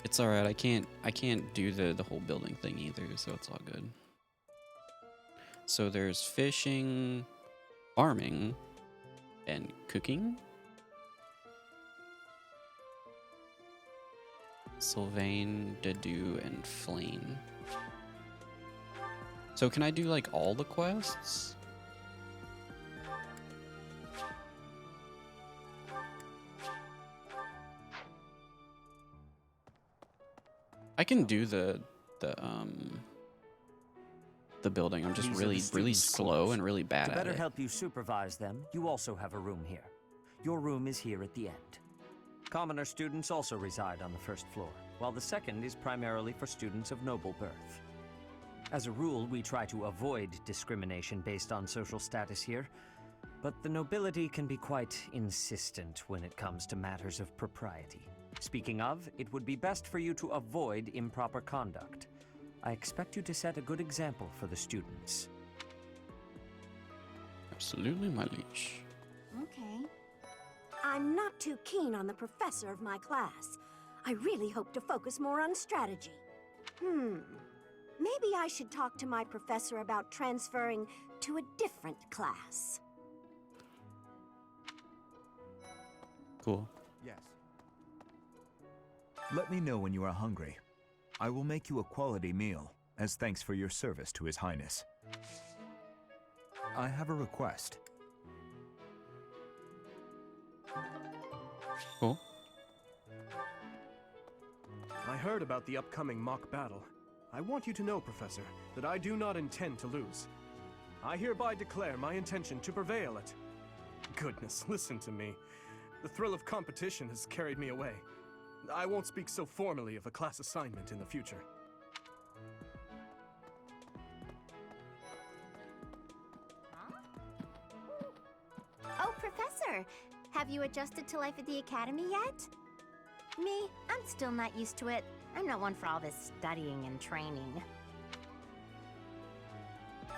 It's alright, I can't do the whole building thing either, so it's all good. So there's fishing, farming, and cooking. Sylvain, Dedu, and Flame. So can I do like all the quests? I can do the building. I'm just These are the really students' slow quarters. and really bad To at better it. help you supervise them, you also have a room here. Your room is here at the end. Commoner students also reside on the first floor, while the second is primarily for students of noble birth. As a rule, we try to avoid discrimination based on social status here, but the nobility can be quite insistent when it comes to matters of propriety. Speaking of, it would be best for you to avoid improper conduct. I expect you to set a good example for the students. Absolutely, my liege. Okay. I'm not too keen on the professor of my class. I really hope to focus more on strategy. Maybe I should talk to my professor about transferring to a different class. Cool. Yes. Let me know when you are hungry. I will make you a quality meal, as thanks for your service to His Highness. I have a request. Cool. I heard about the upcoming mock battle. I want you to know, Professor, that I do not intend to lose. I hereby declare my intention to prevail at... Goodness, listen to me. The thrill of competition has carried me away. I won't speak so formally of a class assignment in the future. Oh, Professor! Have you adjusted to life at the Academy yet? Me, I'm still not used to it. I'm not one for all this studying and training.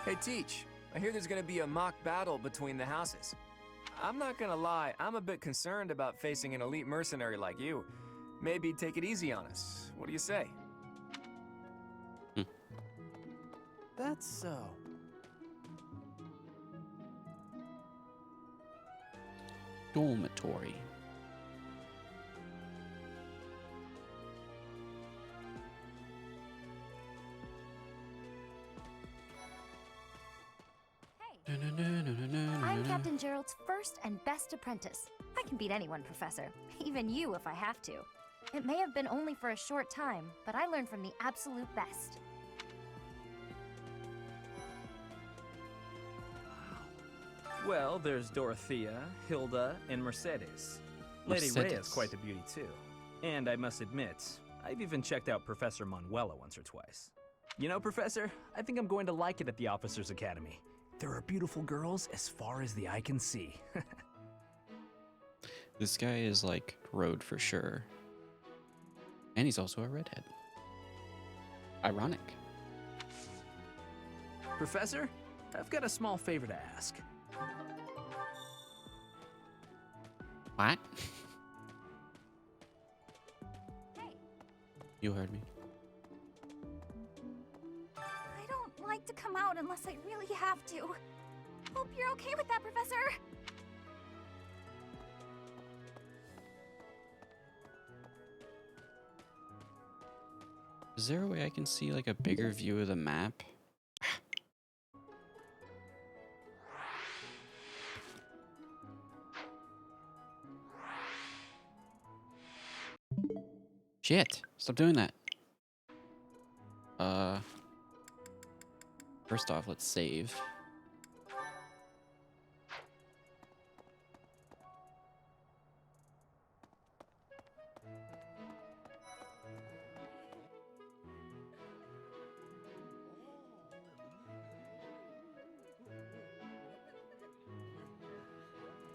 Hey, Teach. I hear there's gonna be a mock battle between the houses. I'm not gonna lie, I'm a bit concerned about facing an elite mercenary like you. Maybe take it easy on us. What do you say? That's so. Dormitory. I'm Captain Gerald's first and best apprentice. I can beat anyone, Professor. Even you if I have to. It may have been only for a short time, but I learned from the absolute best. Well, there's Dorothea, Hilda, and Mercedes. Lady Mercedes. Rhea's quite the beauty, too. And I must admit, I've even checked out Professor Manuela once or twice. You know, Professor, I think I'm going to like it at the Officers Academy. There are beautiful girls as far as the eye can see. This guy is like road for sure. And he's also a redhead. Ironic. Professor, I've got a small favor to ask. What? You heard me. I don't like to come out unless I really have to. Hope you're okay with that, Professor. Is there a way I can see like a bigger view of the map? Shit! Stop doing that. First off, let's save.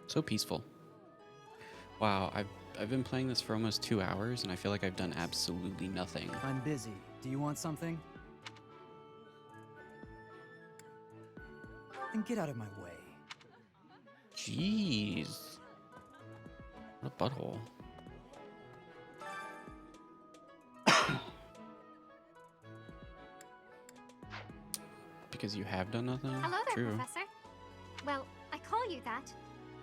So peaceful. Wow, I've been playing this for almost 2 hours and I feel like I've done absolutely nothing. I'm busy. Do you want something? Then get out of my way. Jeez. What a butthole. Because you have done nothing? Hello there, True. Professor. Well, I call you that,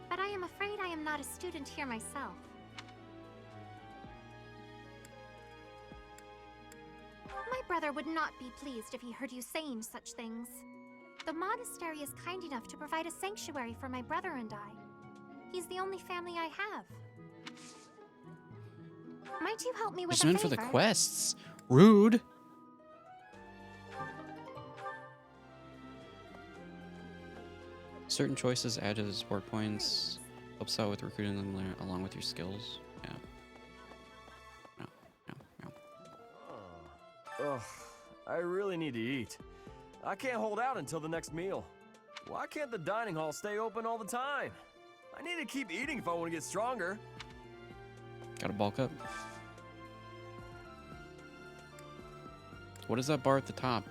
but I am afraid I am not a student here myself. My brother would not be pleased if he heard you saying such things. The monastery is kind enough to provide a sanctuary for my brother and I. He's the only family I have. Might you help me with Just a meant favor? for the quests. Rude. Certain choices added to support points. Helps out with recruiting them along with your skills. Yeah. No, no, no. Ugh, I really need to eat. I can't hold out until the next meal. Why can't the dining hall stay open all the time? I need to keep eating if I want to get stronger. Gotta bulk up. What is that bar at the top?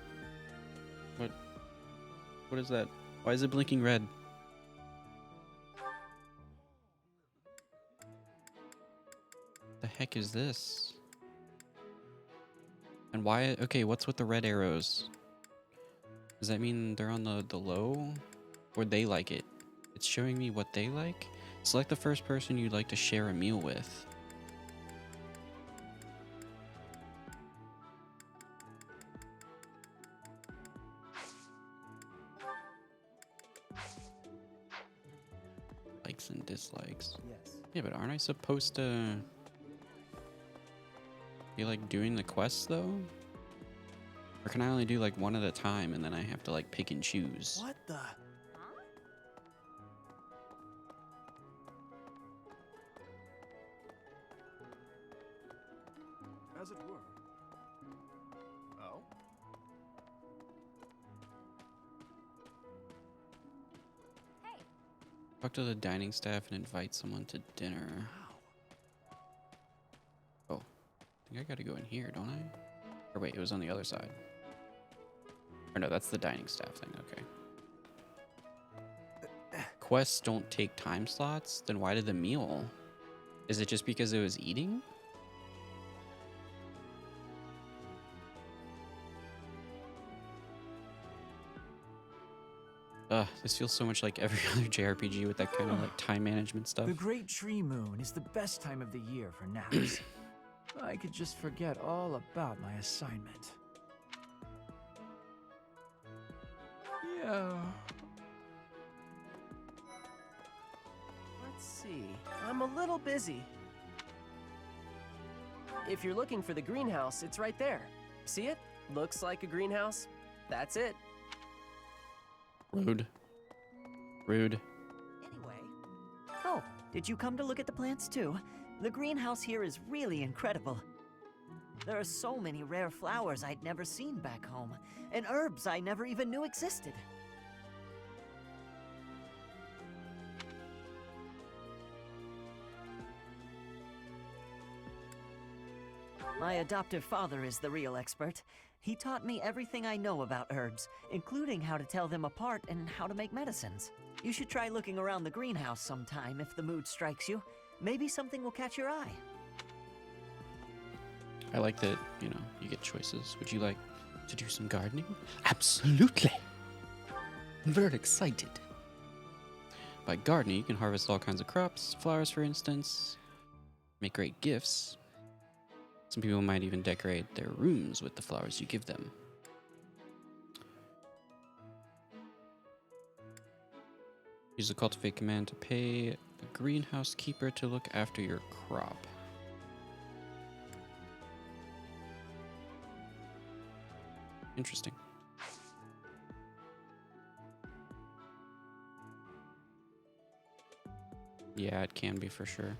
What is that? Why is it blinking red? The heck is this? And why? Okay, what's with the red arrows? Does that mean they're on the low? Or they like it? It's showing me what they like? Select the first person you'd like to share a meal with. Likes and dislikes. Yes. Yeah, but aren't I supposed to be like doing the quests though? Or can I only do like one at a time and then I have to like pick and choose? What the? As it were. Oh? Talk to the dining staff and invite someone to dinner. Oh, I think I gotta go in here, don't I? Or wait, it was on the other side. Or no, that's the dining staff thing, okay. Quests don't take time slots? Then why did the meal? Is it just because it was eating? This feels so much like every other JRPG with that kind of like time management stuff. The Great Tree Moon is the best time of the year for naps. I could just forget all about my assignment. Yeah. Let's see. I'm a little busy. If you're looking for the greenhouse, it's right there. See it? Looks like a greenhouse. That's it. Rude. Rude. Oh, did you come to look at the plants too? The greenhouse here is really incredible. There are so many rare flowers I'd never seen back home, and herbs I never even knew existed. My adoptive father is the real expert. He taught me everything I know about herbs, including how to tell them apart and how to make medicines. You should try looking around the greenhouse sometime if the mood strikes you. Maybe something will catch your eye. I like that, you know, you get choices. Would you like to do some gardening? Absolutely. I'm very excited. By gardening, you can harvest all kinds of crops, flowers for instance, make great gifts. Some people might even decorate their rooms with the flowers you give them. Use the cultivate command to pay a greenhouse keeper to look after your crop. Interesting. Yeah, it can be for sure.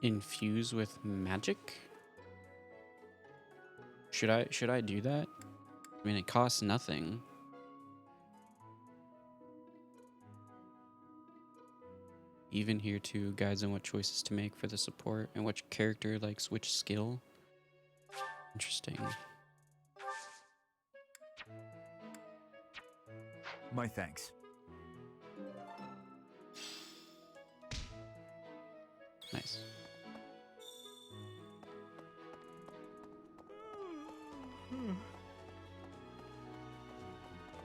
Infuse with magic? Should I do that? I mean, it costs nothing. Even here too, guides on what choices to make for the support and which character likes which skill. Interesting. My thanks. Nice.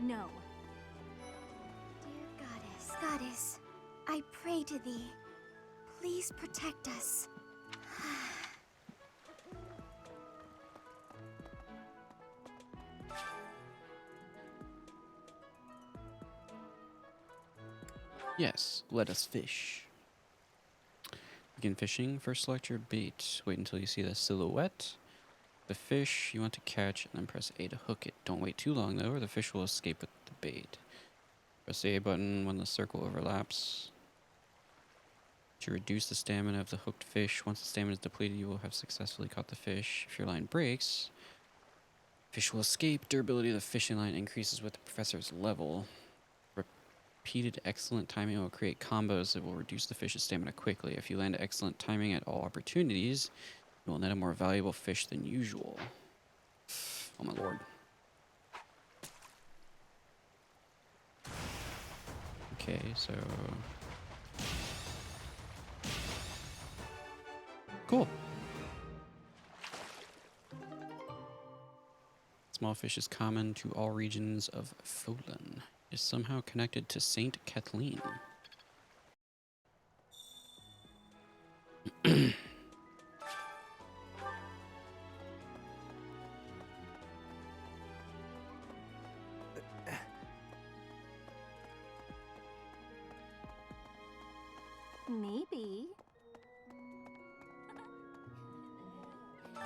No. Dear Goddess, I pray to thee. Please protect us. Yes, let us fish. Begin fishing. First select your bait. Wait until you see the silhouette. The fish you want to catch and then press A to hook it. Don't wait too long though or the fish will escape with the bait. Press the A button when the circle overlaps to reduce the stamina of the hooked fish. Once the stamina is depleted, you will have successfully caught the fish. If your line breaks, fish will escape. Durability of the fishing line increases with the professor's level. Repeated excellent timing will create combos that will reduce the fish's stamina quickly. If you land excellent timing at all opportunities, you will net a more valuable fish than usual. Oh my lord. Okay, so... Cool. Small fish is common to all regions of Folan. Is somehow connected to Saint Kathleen. Maybe.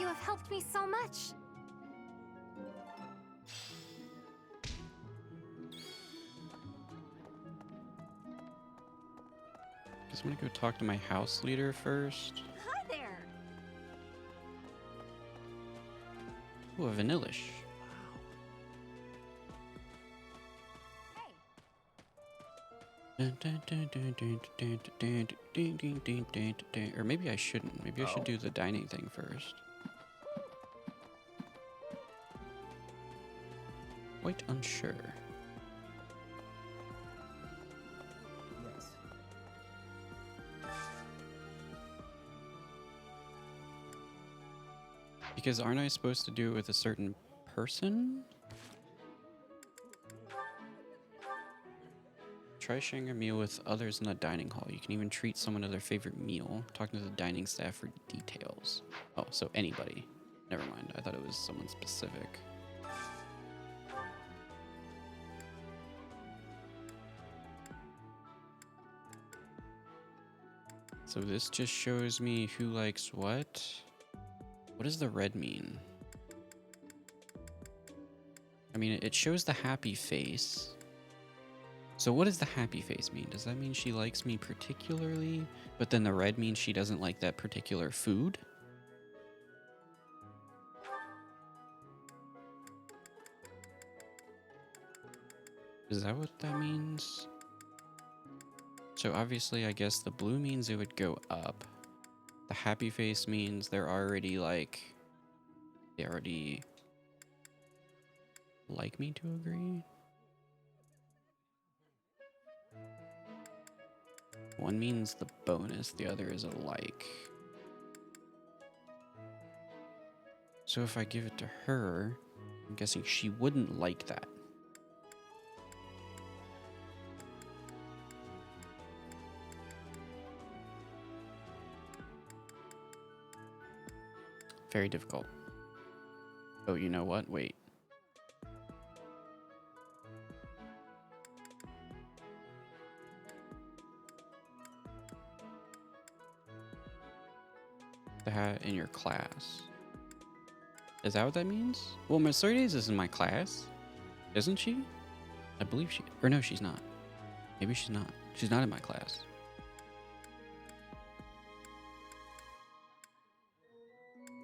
You have helped me so much. Guess I'm gonna go talk to my house leader first. Hi there. Ooh, a vanillish. Or maybe I shouldn't. Maybe I should do the dining thing first. Quite unsure. Yes. Because aren't I supposed to do it with a certain person? Try sharing a meal with others in the dining hall. You can even treat someone to their favorite meal. Talking to the dining staff for details. Oh, so anybody. Never mind. I thought it was someone specific. So this just shows me who likes what. What does the red mean? I mean, it shows the happy face. So what does the happy face mean? Does that mean she likes me particularly, but then the red means she doesn't like that particular food? Is that what that means? So obviously, I guess the blue means it would go up. The happy face means they're already like, they already like me to agree. One means the bonus, the other is a like. So if I give it to her, I'm guessing she wouldn't like that. Very difficult. Oh, you know what? Wait. That in your class. Is that what that means? Well, Mercedes is in my class. Isn't she? I believe she... Or no, she's not. Maybe she's not. She's not in my class.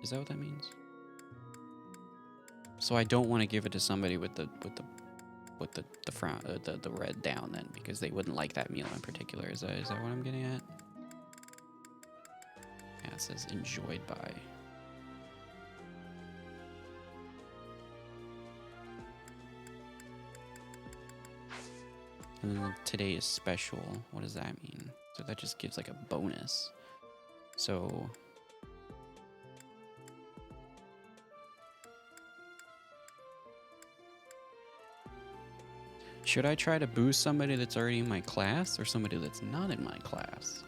Is that what that means? So I don't want to give it to somebody with the frown, the red down then, because they wouldn't like that meal in particular. Is that what I'm getting at? Yeah, it says enjoyed by. And then today is special. What does that mean? So that just gives like a bonus. So should I try to boost somebody that's already in my class or somebody that's not in my class?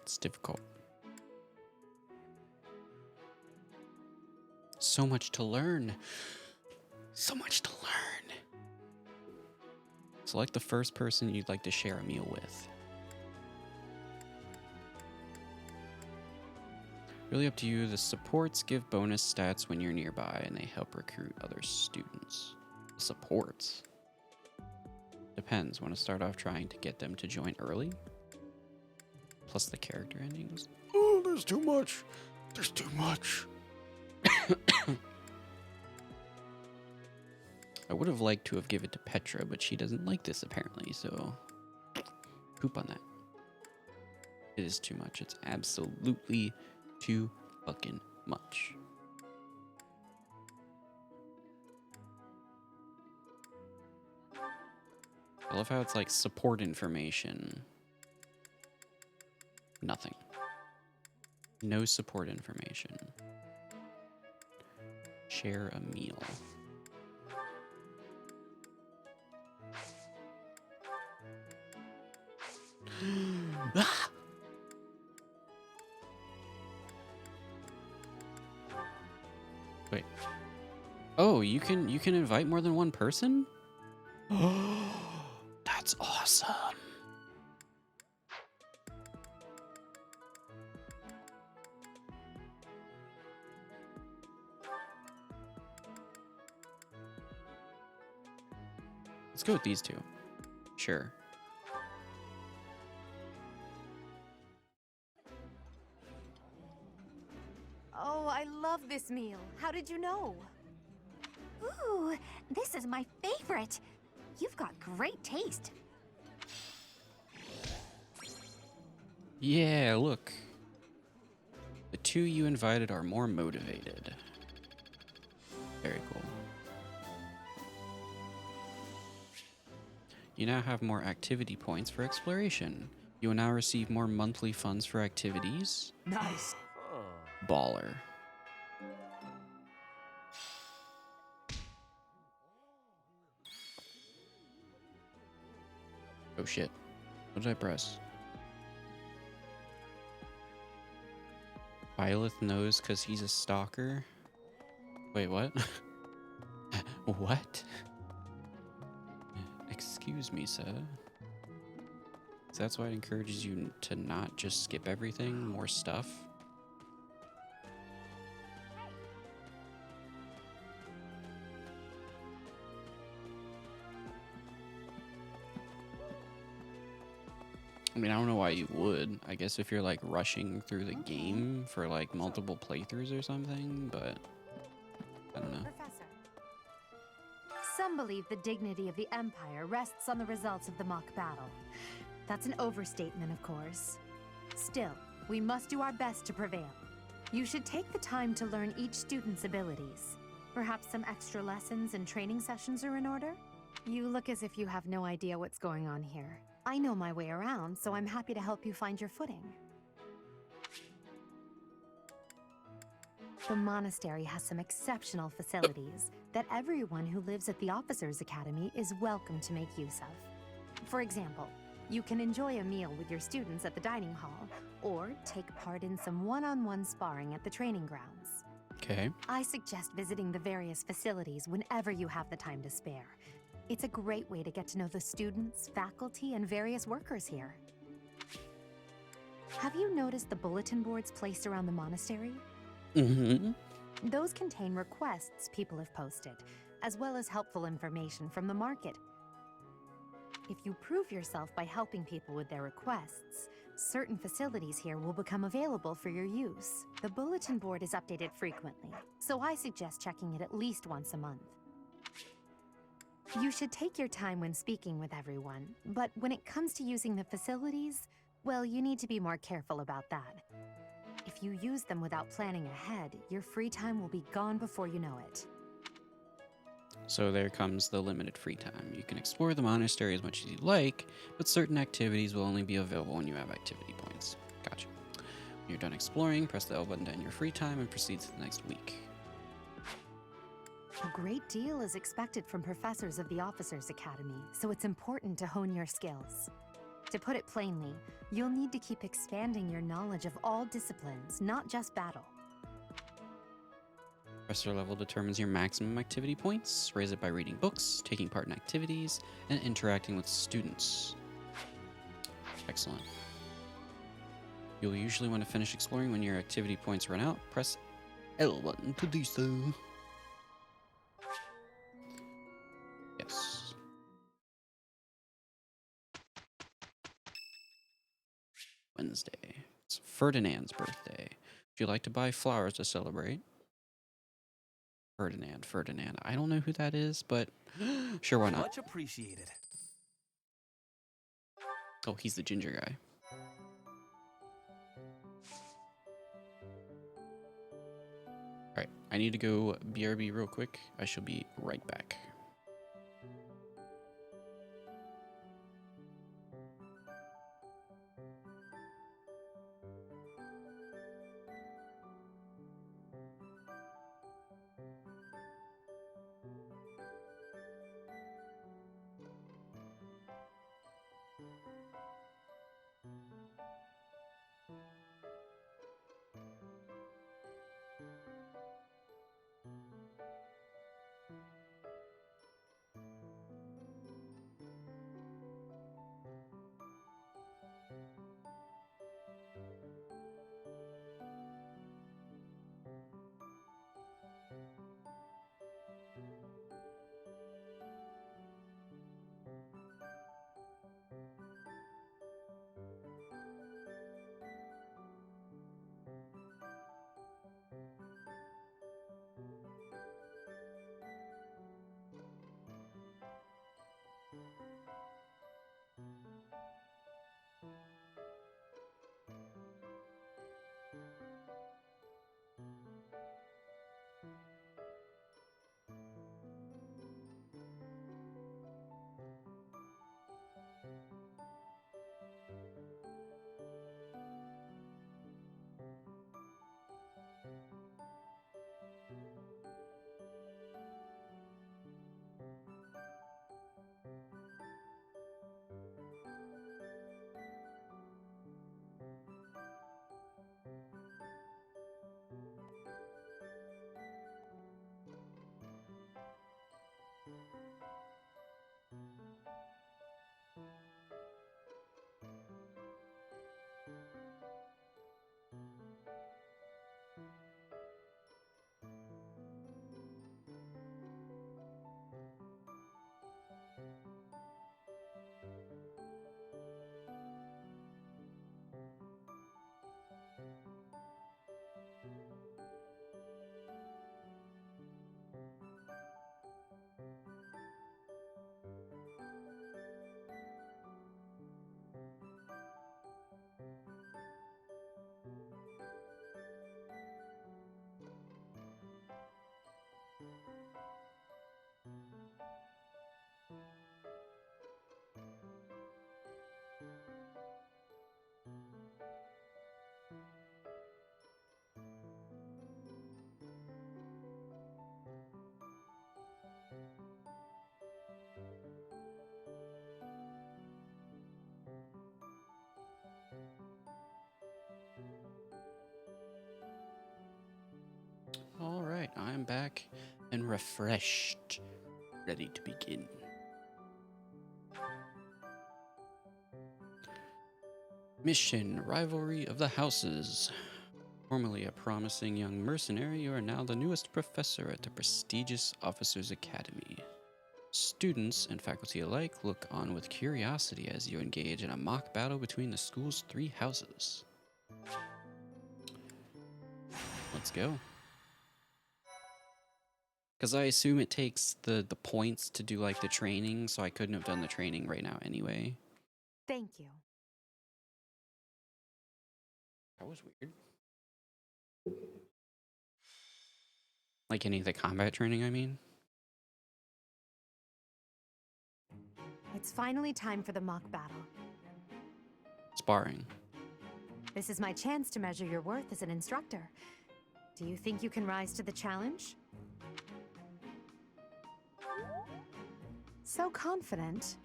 It's difficult. So much to learn. So much to learn. Select the first person you'd like to share a meal with. Really up to you. The supports give bonus stats when you're nearby and they help recruit other students. Supports? Depends. Want to start off trying to get them to join early? Plus the character endings. Oh, there's too much. There's too much. I would have liked to have given it to Petra, but she doesn't like this apparently, so poop on that. It is too much. It's absolutely too fucking much. I love how it's like support information. Nothing. No support information. Share a meal. Ah! Wait. Oh, you can invite more than one person? That's awesome. Let's go with these two. Sure. Oh, I love this meal. How did you know? Ooh, this is my favorite. You've got great taste. Yeah, look. The two you invited are more motivated. Very cool. You now have more activity points for exploration. You will now receive more monthly funds for activities. Nice. Baller. Oh shit. What did I press? Violet knows because he's a stalker. Wait, what? What? Excuse me, sir. So that's why it encourages you to not just skip everything, more stuff. I mean, I don't know why you would. I guess if you're like rushing through the game for like multiple playthroughs or something, but I don't know. Professor. Some believe the dignity of the Empire rests on the results of the mock battle. That's an overstatement, of course. Still, we must do our best to prevail. You should take the time to learn each student's abilities. Perhaps some extra lessons and training sessions are in order? You look as if you have no idea what's going on here. I know my way around, so I'm happy to help you find your footing. The monastery has some exceptional facilities that everyone who lives at the Officers' Academy is welcome to make use of. For example, you can enjoy a meal with your students at the dining hall, or take part in some one-on-one sparring at the training grounds. Okay. I suggest visiting the various facilities whenever you have the time to spare. It's a great way to get to know the students, faculty, and various workers here. Have you noticed the bulletin boards placed around the monastery? Mm-hmm. Those contain requests people have posted, as well as helpful information from the market. If you prove yourself by helping people with their requests, certain facilities here will become available for your use. The bulletin board is updated frequently, so I suggest checking it at least once a month. You should take your time when speaking with everyone, but when it comes to using the facilities, well, you need to be more careful about that. If you use them without planning ahead, your free time will be gone before you know it. So there comes the limited free time. You can explore the monastery as much as you like, but certain activities will only be available when you have activity points. Gotcha. When you're done exploring, press the L button to end your free time and proceed to the next week. A great deal is expected from professors of the Officers' Academy, so it's important to hone your skills. To put it plainly, you'll need to keep expanding your knowledge of all disciplines, not just battle. Professor level determines your maximum activity points. Raise it by reading books, taking part in activities, and interacting with students. Excellent. You'll usually want to finish exploring when your activity points run out. Press L button to do so. Yes. Wednesday. It's Ferdinand's birthday. Would you like to buy flowers to celebrate? Ferdinand. I don't know who that is, but sure, why not? Much appreciated. Oh, he's the ginger guy. Alright, I need to go BRB real quick. I shall be right back. All right, I'm back and refreshed, ready to begin. Mission: Rivalry of the Houses. Formerly a promising young mercenary, you are now the newest professor at the prestigious Officers Academy. Students and faculty alike look on with curiosity as you engage in a mock battle between the school's 3 houses. Let's go. Because I assume it takes the points to do like the training, so I couldn't have done the training right now anyway. Thank you. That was weird. Like any of the combat training, I mean. It's finally time for the mock battle. Sparring. This is my chance to measure your worth as an instructor. Do you think you can rise to the challenge? So confident.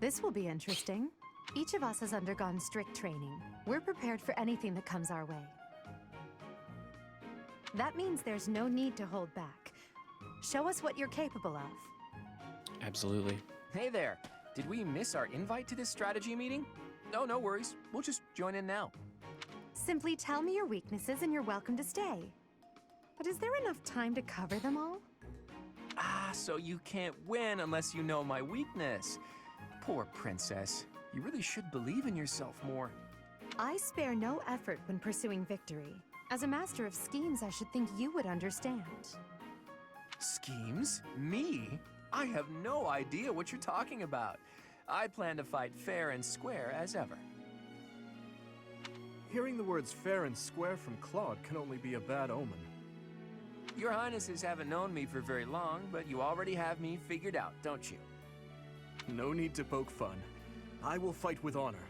This will be interesting. Each of us has undergone strict training. We're prepared for anything that comes our way. That means there's no need to hold back. Show us what you're capable of. Absolutely. Hey there. Did we miss our invite to this strategy meeting? No, no worries. We'll just join in now. Simply tell me your weaknesses and you're welcome to stay. But is there enough time to cover them all? Ah, so you can't win unless you know my weakness. Poor princess. You really should believe in yourself more. I spare no effort when pursuing victory. As a master of schemes, I should think you would understand. Schemes? Me? I have no idea what you're talking about. I plan to fight fair and square as ever. Hearing the words fair and square from Claude can only be a bad omen. Your Highnesses haven't known me for very long, but you already have me figured out, don't you? No need to poke fun. I will fight with honor.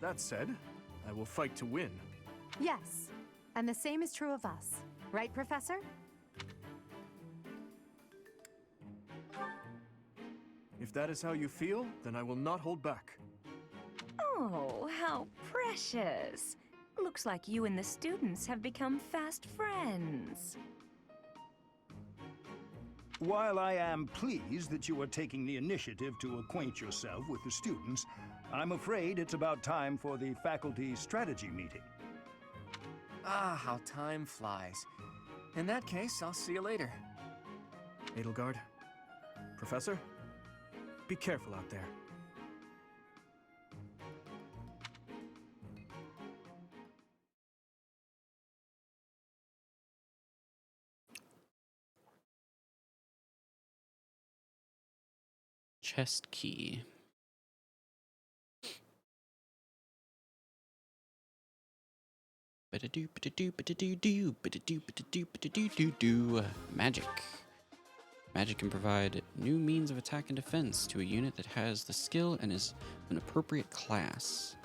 That said, I will fight to win. Yes, and the same is true of us. Right, Professor? If that is how you feel, then I will not hold back. Oh, how precious. Looks like you and the students have become fast friends. While I am pleased that you are taking the initiative to acquaint yourself with the students, I'm afraid it's about time for the faculty strategy meeting. Ah, how time flies. In that case, I'll see you later. Edelgard, Professor, be careful out there. Chest key. Magic. Magic can provide new means of attack and defense to a unit that has the skill and is an appropriate class.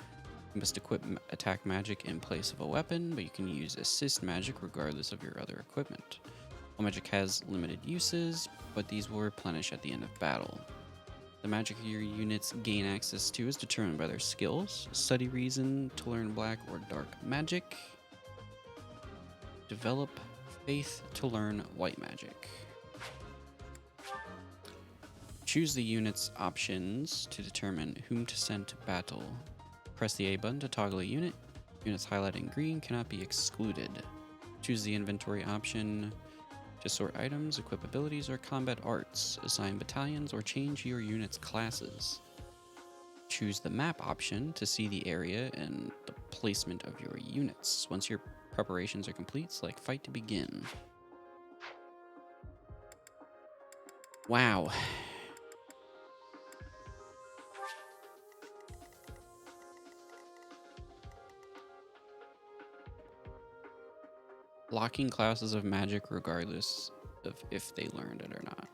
You must equip attack magic in place of a weapon, but you can use assist magic regardless of your other equipment. All magic has limited uses, but these will replenish at the end of battle. The magic your units gain access to is determined by their skills. Study reason to learn black or dark magic. Develop faith to learn white magic. Choose the unit's options to determine whom to send to battle. Press the A button to toggle a unit. Units highlighted in green cannot be excluded. Choose the inventory option to sort items, equip abilities, or combat arts. Assign battalions or change your unit's classes. Choose the map option to see the area and the placement of your units. Once your preparations are complete, select fight to begin. Wow. Locking classes of magic regardless of if they learned it or not.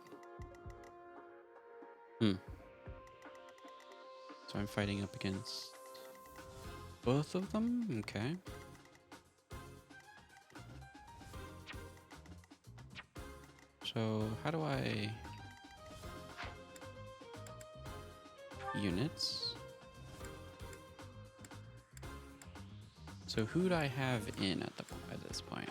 So I'm fighting up against both of them? Okay. So how do I... Units? So who do I have in at this point?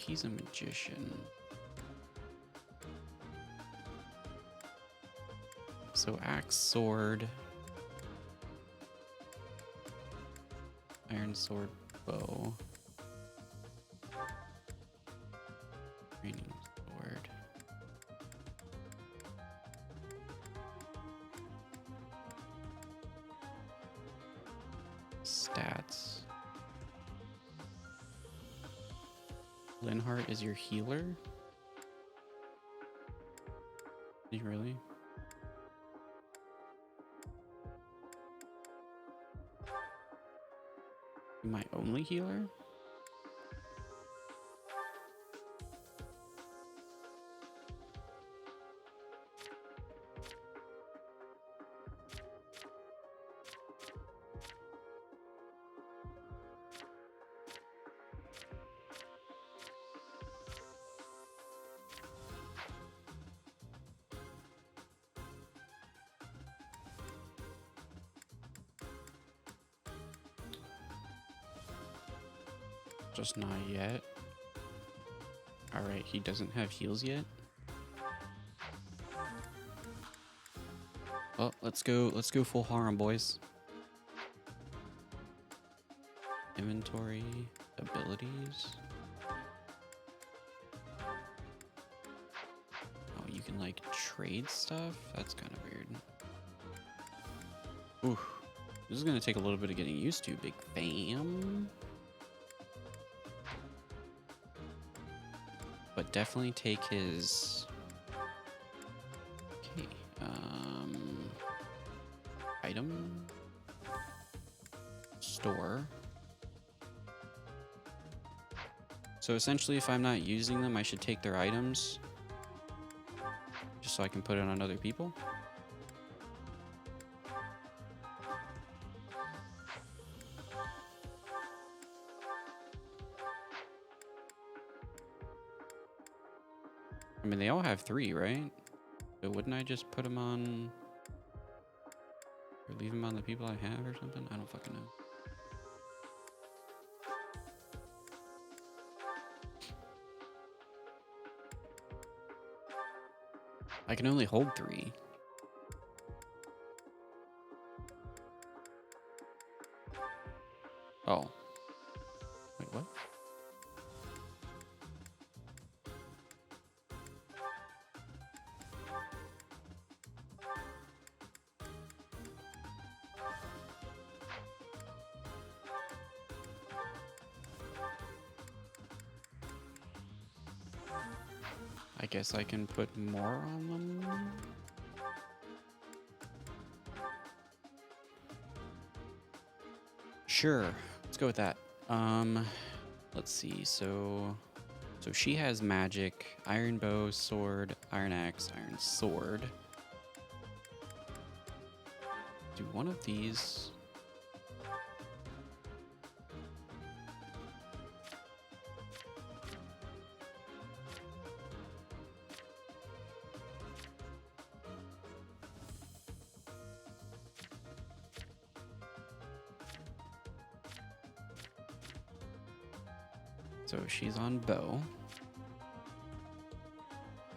he's a magician. So axe, sword, iron sword, bow, raining sword. Stats. Linhardt is your healer? You really? My only healer? Just not yet. Alright, he doesn't have heals yet. Well, let's go full harem, boys. Inventory, abilities. Oh, you can like trade stuff? That's kind of weird. Ooh, this is gonna take a little bit of getting used to, big fam. But definitely take his... Okay, item... store. So essentially, if I'm not using them, I should take their items. Just so I can put it on other people. I mean, they all have 3, right? So wouldn't I just put them on... or leave them on the people I have or something? I don't fucking know. I can only hold 3. Oh. Wait, what? I guess I can put more on them. Sure, let's go with that. Let's see. So she has magic, iron bow, sword, iron axe, iron sword. Do one of these. So she's on bow.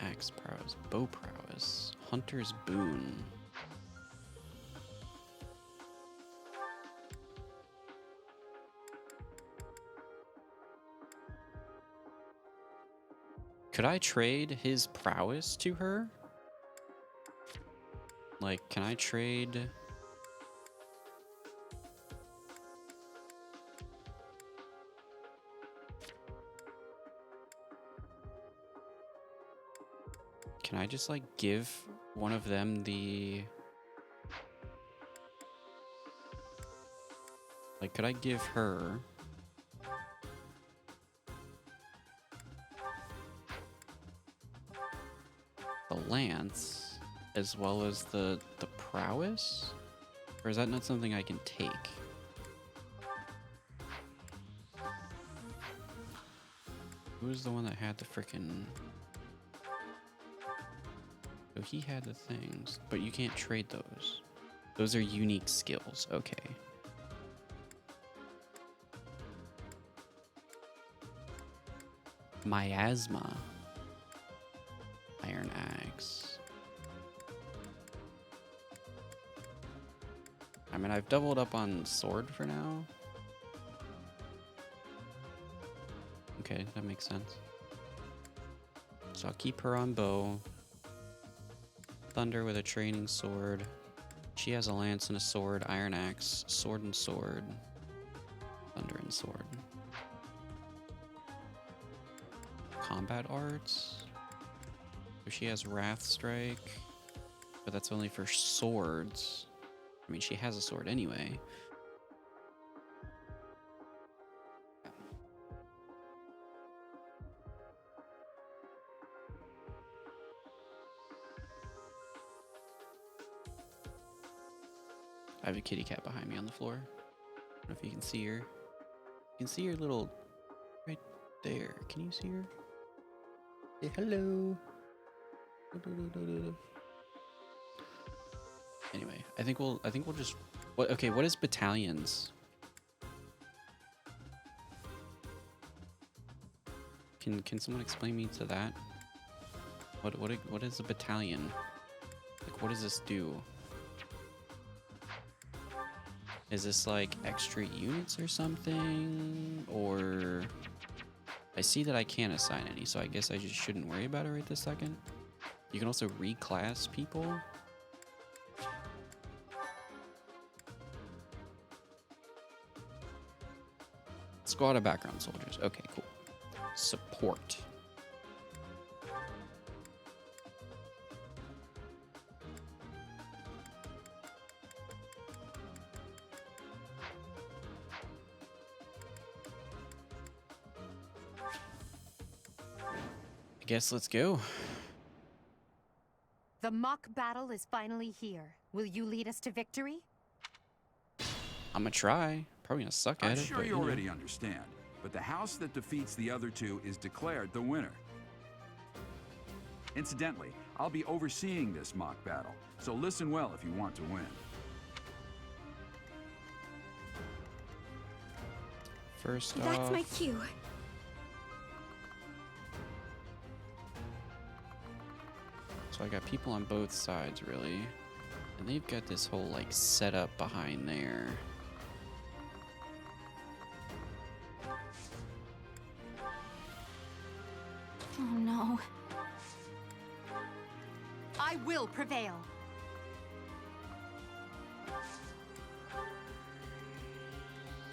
Axe prowess, bow prowess, hunter's boon. Could I trade his prowess to her? Like, can I trade... Can I just, like, give one of them the... Like, could I give her... the lance, as well as the prowess? Or is that not something I can take? Who was the one that had the frickin'... So he had the things, but you can't trade those. Those are unique skills, okay. Miasma. Iron axe. I mean, I've doubled up on sword for now. Okay, that makes sense. So I'll keep her on bow. Thunder with a training sword. She has a lance and a sword, iron axe, sword and sword. Thunder and sword. Combat arts. So she has wrath strike, but that's only for swords. I mean, she has a sword anyway. I have a kitty cat behind me on the floor. I don't know if you can see her. You can see her little right there. Can you see her? Say hello. Anyway, I think we'll just okay, what is battalions? Can someone explain me to that? What is a battalion? Like, what does this do? Is this like extra units or something? Or I see that I can't assign any, so I guess I just shouldn't worry about it right this second. You can also reclass people. Squad of background soldiers. Okay, cool. Support. I guess let's go. The mock battle is finally here. Will you lead us to victory? I'm gonna try. Probably gonna suck at I'm it. sure But, you you know. already understand, but the house that defeats the other two is declared the winner. Incidentally, I'll be overseeing this mock battle, so listen well if you want to win. First That's off, my cue. so I got people on both sides, really. And they've got this whole, like, setup behind there. Oh no. I will prevail.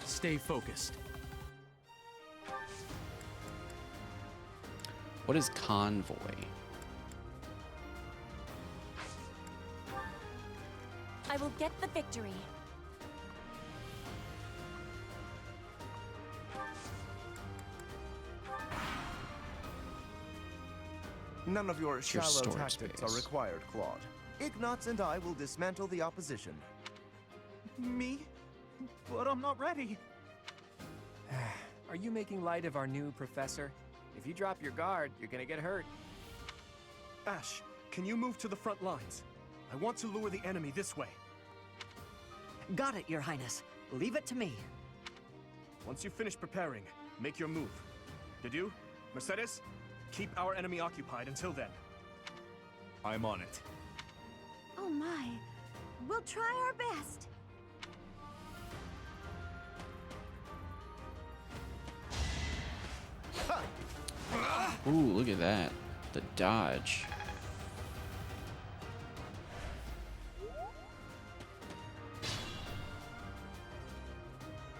Stay focused. What is convoy? I will get the victory. None of your It's your shallow storage tactics space. are required, Claude. Ignatz and I will dismantle the opposition. Me? But I'm not ready. Are you making light of our new professor? If you drop your guard, you're gonna get hurt. Ash, can you move to the front lines? I want to lure the enemy this way. Got it, Your Highness. Leave it to me. Once you finish preparing, make your move. Dedu, Mercedes, keep our enemy occupied until then. I'm on it. Oh my. We'll try our best. Ooh, look at that. The dodge.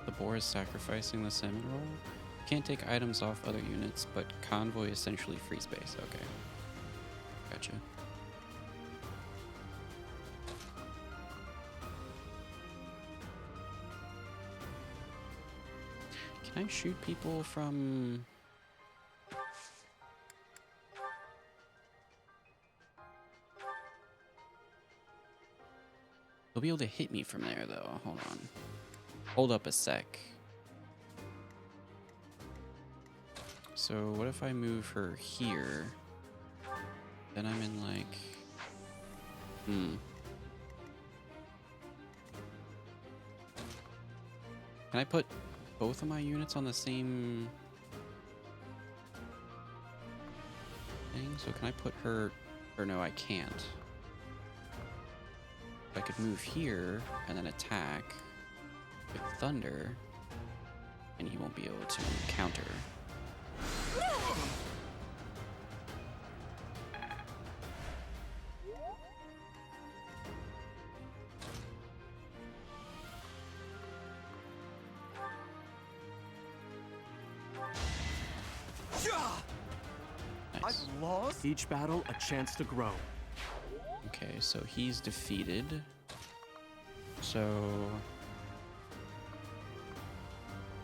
The boar is sacrificing the salmon roll. Can't take items off other units, but convoy essentially free space. Okay. Gotcha. Can I shoot people from... They'll be able to hit me from there, though. Hold on. Hold up a sec. So what if I move her here? Then I'm in, like... Can I put both of my units on the same... thing. So can I put her... Or no, I can't. I could move here and then attack with Thunder, and he won't be able to counter. Nice. I've lost? Each battle, a chance to grow. Okay, so he's defeated. So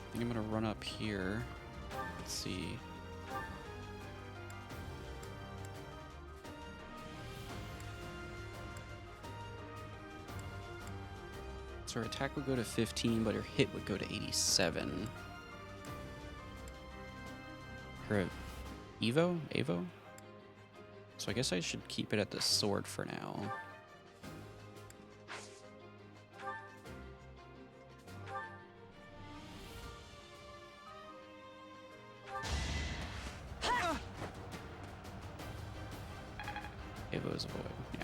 I think I'm gonna run up here. Let's see. So her attack would go to 15, but her hit would go to 87. Her Avo? So I guess I should keep it at the sword for now. Avo is a void, yeah.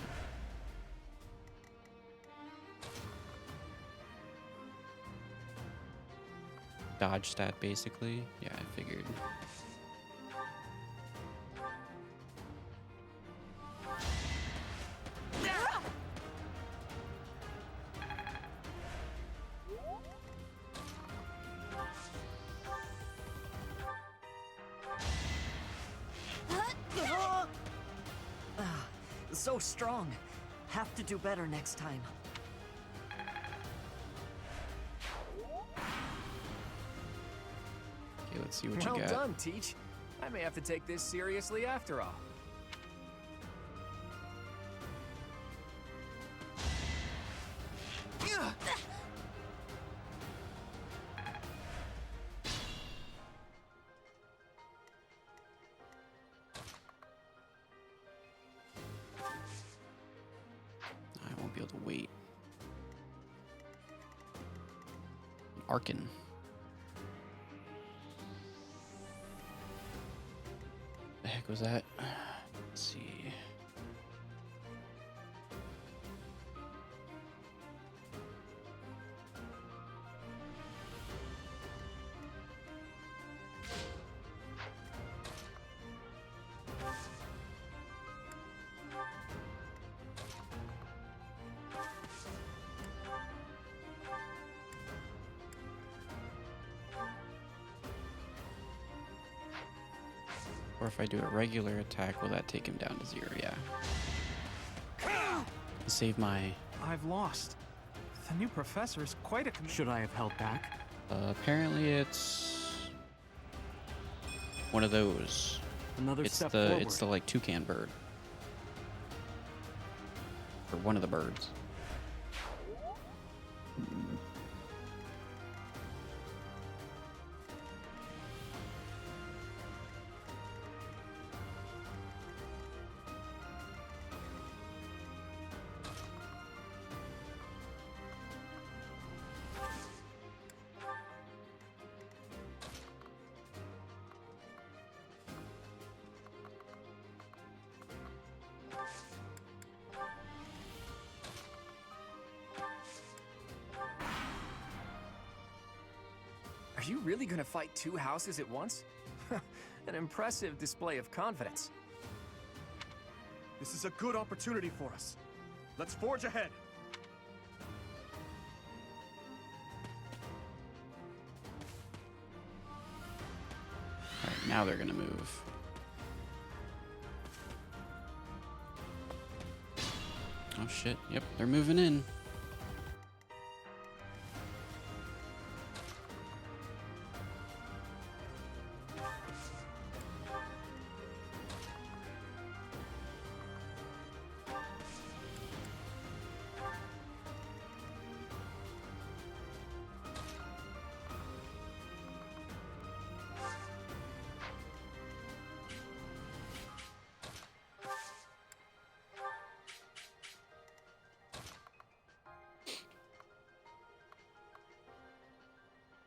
Dodge stat, basically. Yeah, I figured. So strong. Have to do better next time. Okay, let's see what Well you got. done, Teach. I may have to take this seriously after all. I won't be able to wait. Arkin. The heck was that? Let's see. Or if I do a regular attack, will that take him down to 0? Yeah. Save my... I've lost. The new professor is quite a... Should I have held back? Apparently it's... one of those. Another step the forward. It's the, like, toucan bird. Or one of the birds. Are you really gonna fight 2 houses at once? An impressive display of confidence. This is a good opportunity for us. Let's forge ahead. Alright, now they're gonna move. Oh shit, yep, they're moving in.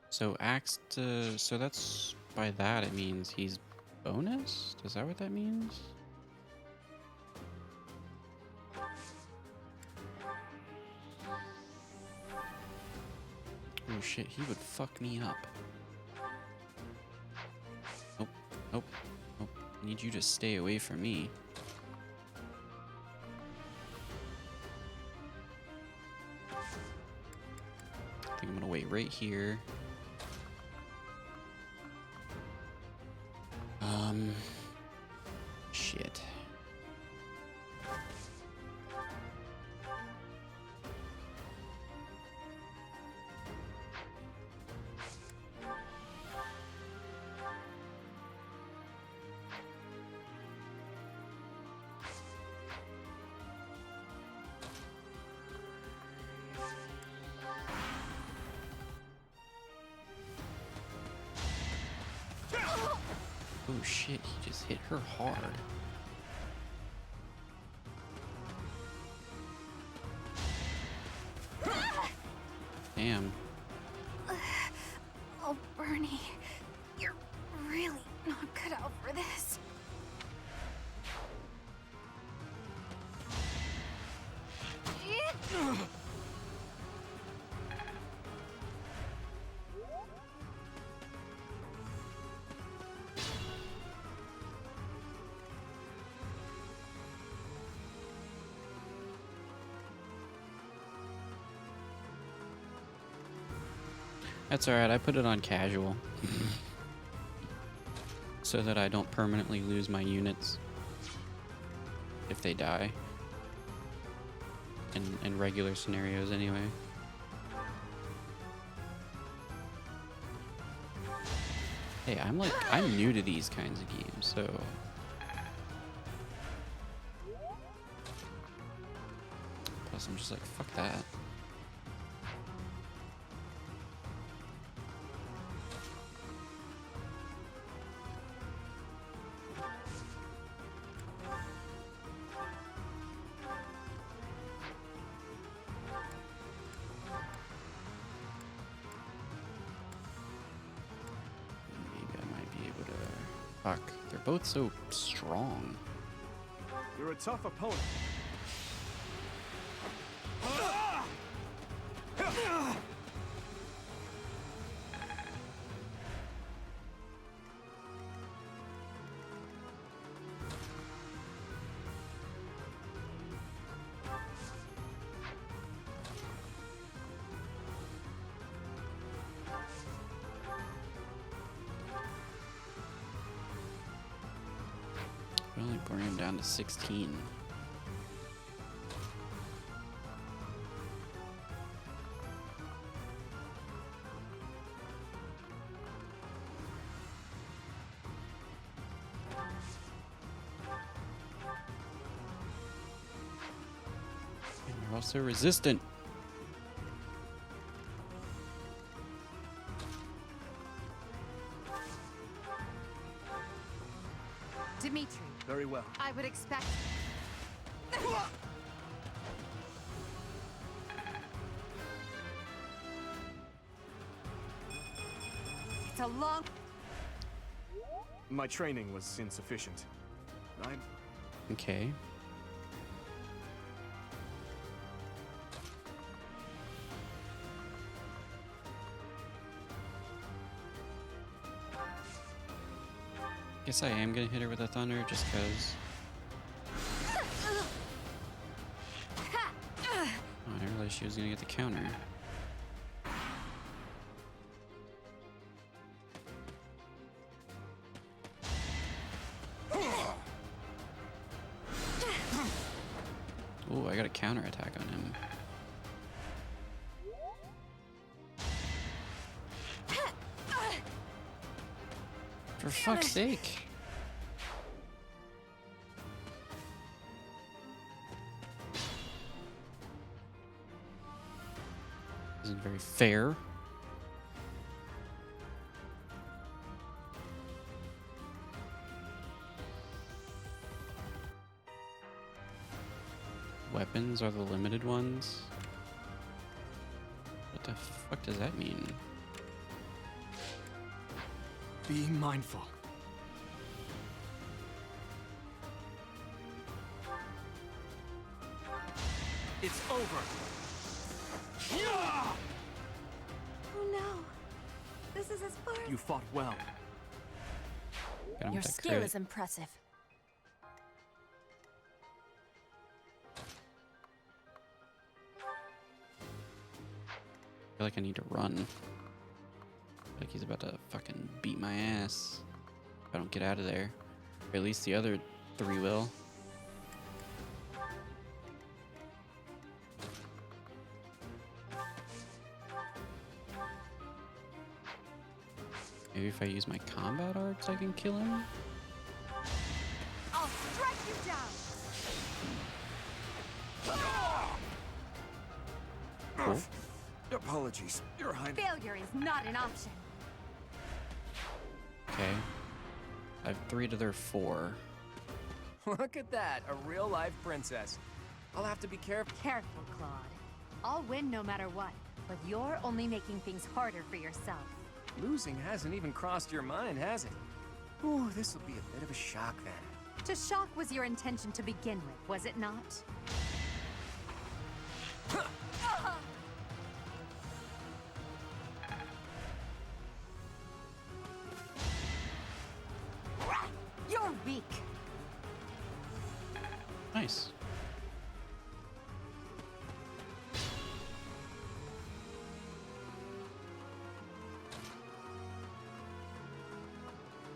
So so that's, by that it means he's bonus? Is that what that means? Oh shit, he would fuck me up. Nope, nope, nope. I need you to stay away from me. I think I'm gonna wait right here. Shit. Oh shit, he just hit her hard. Damn. Oh, Bernie, you're really not cut out for this. That's alright, I put it on casual. So that I don't permanently lose my units if they die. In regular scenarios anyway. Hey, I'm new to these kinds of games, so plus I'm just like, fuck that. Fuck, they're both so strong. You're a tough opponent. We only bring him down to 16. And you're also resistant. Dimitri. Very well. I would expect... It's a long... My training was insufficient. Okay. Guess I am gonna hit her with a thunder just cause. Oh, I didn't realize she was gonna get the counter. Oh, I got a counter attack on him. For fuck's sake. Isn't very fair. Weapons are the limited ones? What the fuck does that mean? Be mindful. It's over. Oh no. This is as far as... You fought well. Got him Your with that skill crit. is impressive. I feel like I need to run. I feel like he's about to fucking beat my ass if I don't get out of there. Or at least the other 3 will. Maybe if I use my combat arts, I can kill him? I'll strike you down! Cool. Apologies, Your Highness. Failure is not an option. Okay. I have 3 to their 4. Look at that, a real-life princess. I'll have to be careful. Careful, Claude. I'll win no matter what, but you're only making things harder for yourself. Losing hasn't even crossed your mind, has it? Ooh, this will be a bit of a shock then. To shock was your intention to begin with, was it not? You're weak. Nice.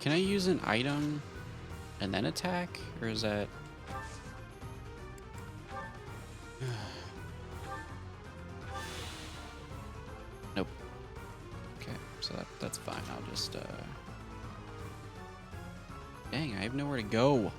Can I use an item and then attack? Or is that... Nope. Okay, so that's fine. I'll just, Dang, I have nowhere to go.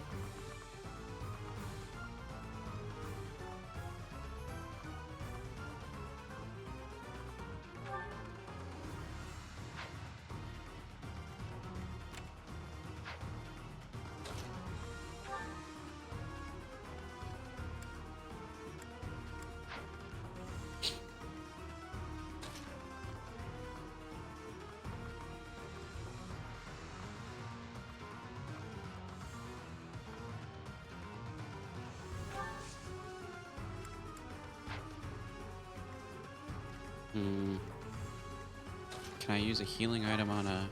Can I use a healing item on a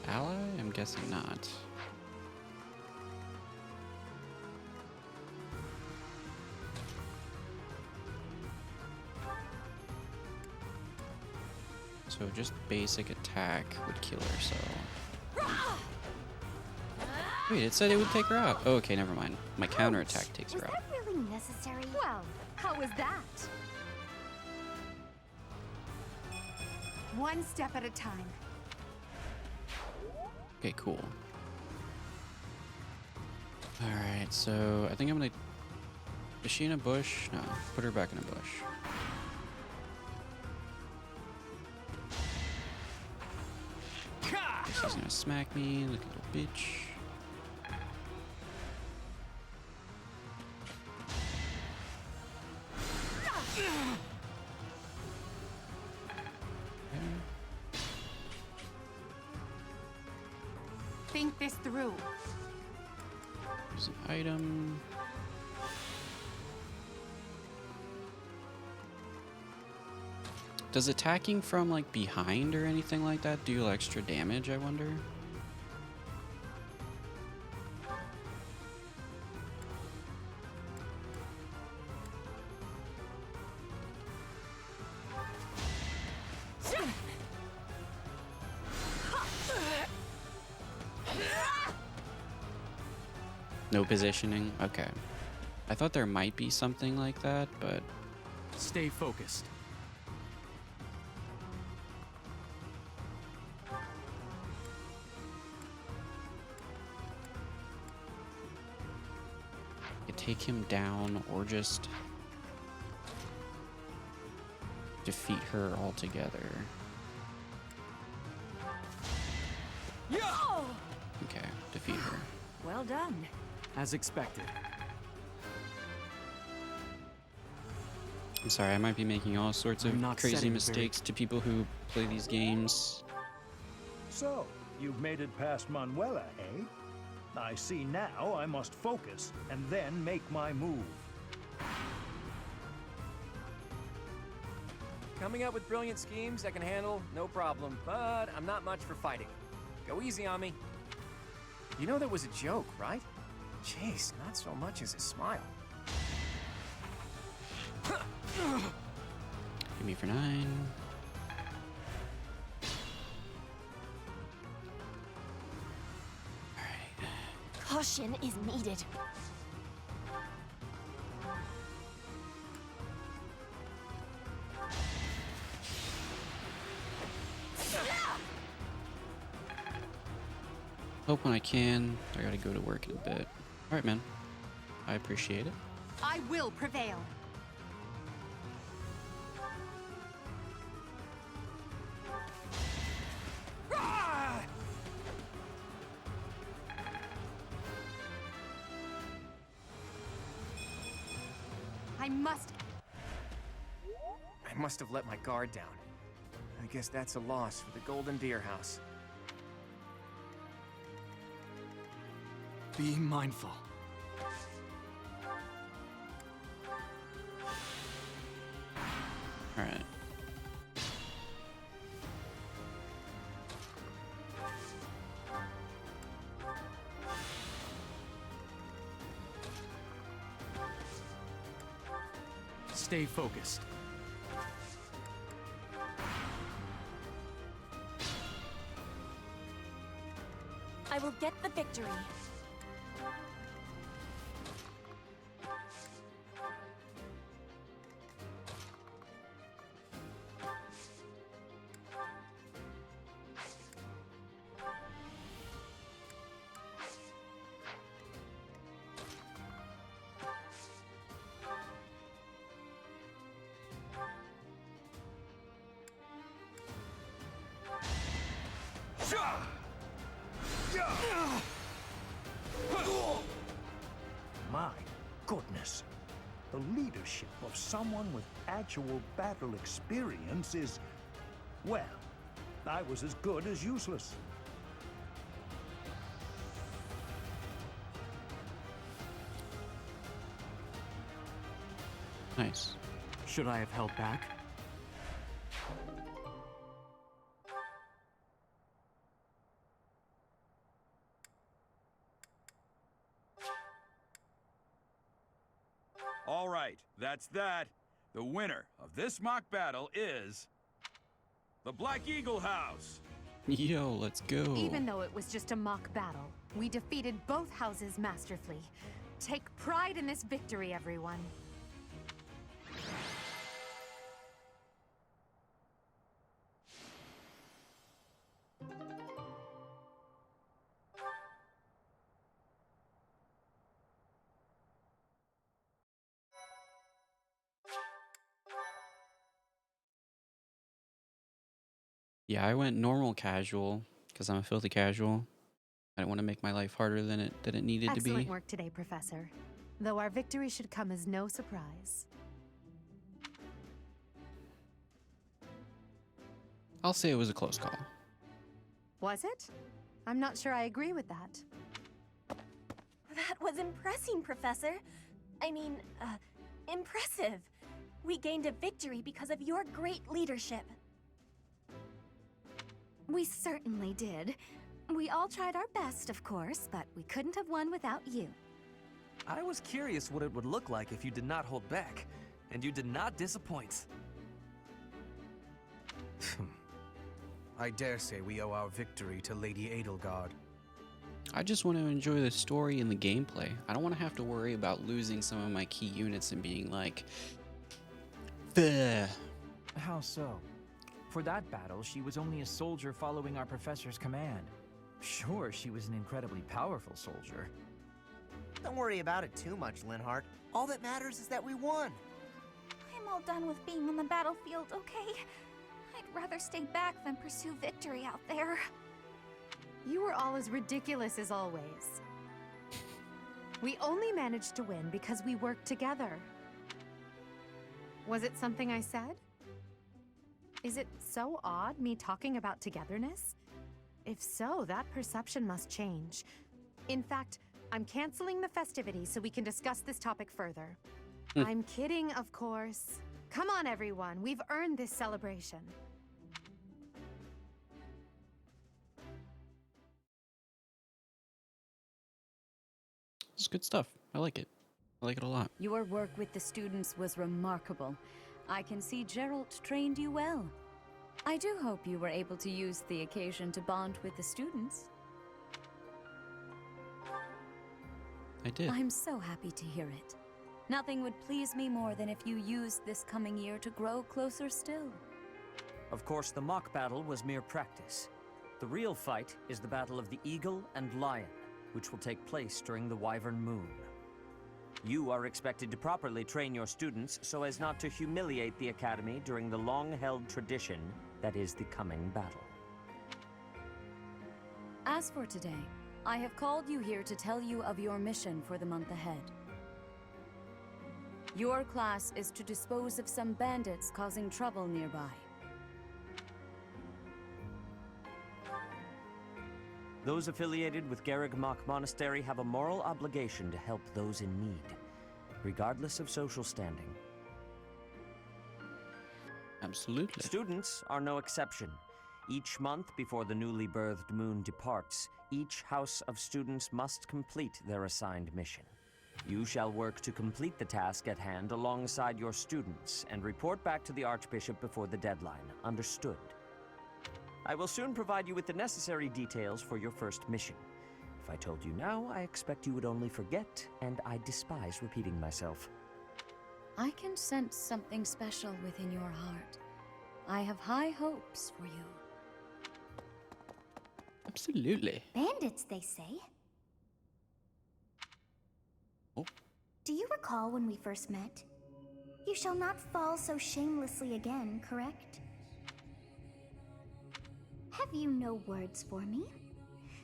ally? I'm guessing not. So just basic attack would kill her, so... Wait, it said it would take her out. Oh, okay, never mind. My counterattack takes her Was out. that really necessary? Well, how was that? One step at a time. Okay, cool. Alright, so I think I'm gonna... Is she in a bush? No, put her back in a bush. She's gonna smack me like a little bitch. Think this through. There's an item. Does attacking from like behind or anything like that do extra damage, I wonder? No positioning? Okay. I thought there might be something like that, but... Stay focused. You take him down or just defeat her altogether. Okay, defeat her. Well done. As expected. I'm sorry, I might be making all sorts of I'm not crazy setting mistakes to people who play these games. So, you've made it past Manuela, eh? I see now I must focus and then make my move. Coming up with brilliant schemes I can handle, no problem, but I'm not much for fighting. Go easy on me. You know that was a joke, right? Jeez, not so much as a smile. Give me for 9. Caution is needed. Hope when I can. I gotta go to work in a bit. Alright, man. I appreciate it. I will prevail. I must have let my guard down. I guess that's a loss for the Golden Deer House. Be mindful. All right. Stay focused. I will get the victory. My goodness. The leadership of someone with actual battle experience is, well, I was as good as useless. Nice. Should I have held back? All right, that's that. The winner of this mock battle is the Black Eagle House. Yo, let's go. Even though it was just a mock battle, we defeated both houses masterfully. Take pride in this victory, everyone. Yeah, I went normal casual because I'm a filthy casual. I didn't want to make my life harder than it needed to be. Excellent work today, Professor. Though our victory should come as no surprise. I'll say it was a close call. Was it? I'm not sure I agree with that. That was impressing, Professor. I mean, impressive. We gained a victory because of your great leadership. We certainly did. We all tried our best, of course, but we couldn't have won without you. I was curious what it would look like if you did not hold back, and you did not disappoint. I dare say we owe our victory to Lady Edelgard. I just want to enjoy the story and the gameplay. I don't want to have to worry about losing some of my key units and being like, "Bleh." How so? For that battle, she was only a soldier following our professor's command. Sure, she was an incredibly powerful soldier. Don't worry about it too much, Linhart. All that matters is that we won. I'm all done with being on the battlefield, okay? I'd rather stay back than pursue victory out there. You were all as ridiculous as always. We only managed to win because we worked together. Was it something I said? Is it so odd, me talking about togetherness? If so, that perception must change. In fact, I'm canceling the festivities so we can discuss this topic further. I'm kidding, of course. Come on, everyone. We've earned this celebration. It's good stuff. I like it. I like it a lot. Your work with the students was remarkable. I can see Gerald trained you well. I do hope you were able to use the occasion to bond with the students. I did. I'm so happy to hear it. Nothing would please me more than if you used this coming year to grow closer still. Of course, the mock battle was mere practice. The real fight is the battle of the Eagle and Lion, which will take place during the Wyvern Moon. You are expected to properly train your students so as not to humiliate the Academy during the long-held tradition that is the coming battle. As for today, I have called you here to tell you of your mission for the month ahead. Your class is to dispose of some bandits causing trouble nearby. Those affiliated with Garreg-Mach Monastery have a moral obligation to help those in need, regardless of social standing. Absolutely. Students are no exception. Each month before the newly birthed moon departs, each house of students must complete their assigned mission. You shall work to complete the task at hand alongside your students and report back to the Archbishop before the deadline. Understood? I will soon provide you with the necessary details for your first mission. If I told you now, I expect you would only forget, and I despise repeating myself. I can sense something special within your heart. I have high hopes for you. Absolutely. Bandits, they say. Oh. Do you recall when we first met? You shall not fall so shamelessly again, correct? Have you no words for me?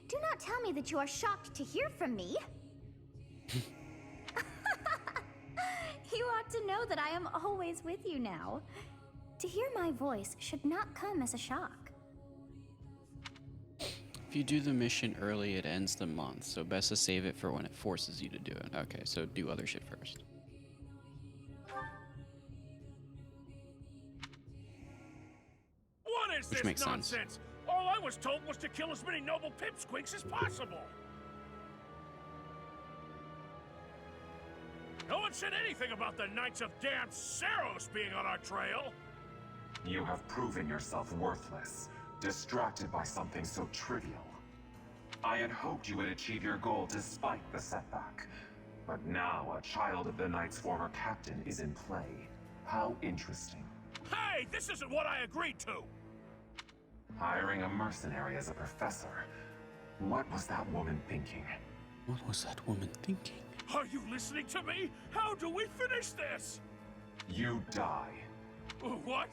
Do not tell me that you are shocked to hear from me. You ought to know that I am always with you now. To hear my voice should not come as a shock. If you do the mission early, it ends the month, so best to save it for when it forces you to do it. Okay, so do other shit first. What is Which this makes nonsense? sense. All I was told was to kill as many noble pipsqueaks as possible. No one said anything about the Knights of Damned Saros being on our trail. You have proven yourself worthless, distracted by something so trivial. I had hoped you would achieve your goal despite the setback. But now a child of the Knight's former captain is in play. How interesting. Hey, this isn't what I agreed to! Hiring a mercenary as a professor. What was that woman thinking? What was that woman thinking? Are you listening to me? How do we finish this? You die. What?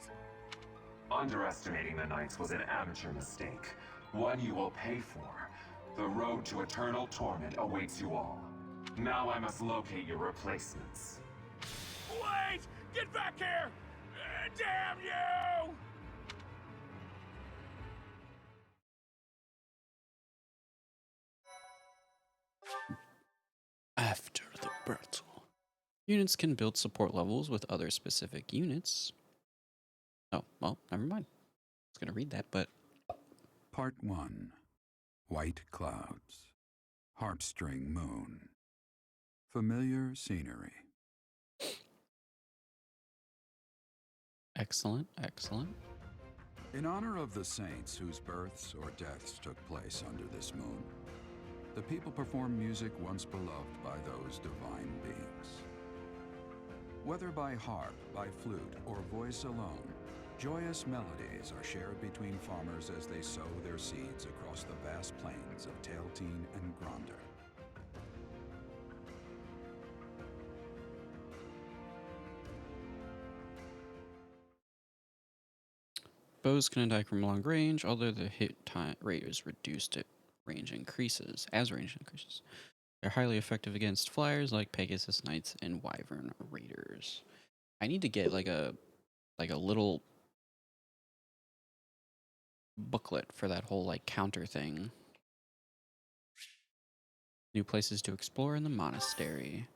Underestimating the Knights was an amateur mistake. One you will pay for. The road to eternal torment awaits you all. Now I must locate your replacements. Wait! Get back here! Damn you! After the battle, units can build support levels with other specific units. Oh, well, never mind. I was gonna read that, but... Part 1. White Clouds. Harpstring Moon. Familiar scenery. Excellent, excellent. In honor of the saints whose births or deaths took place under this moon, the people perform music once beloved by those divine beings. Whether by harp, by flute, or voice alone, joyous melodies are shared between farmers as they sow their seeds across the vast plains of Tailteen and Gronder. Bows can attack from long range, although the hit time rate is reduced as range increases. They're highly effective against flyers like Pegasus Knights and Wyvern Raiders. I need to get like a little booklet for that whole like counter thing. New places to explore in the monastery.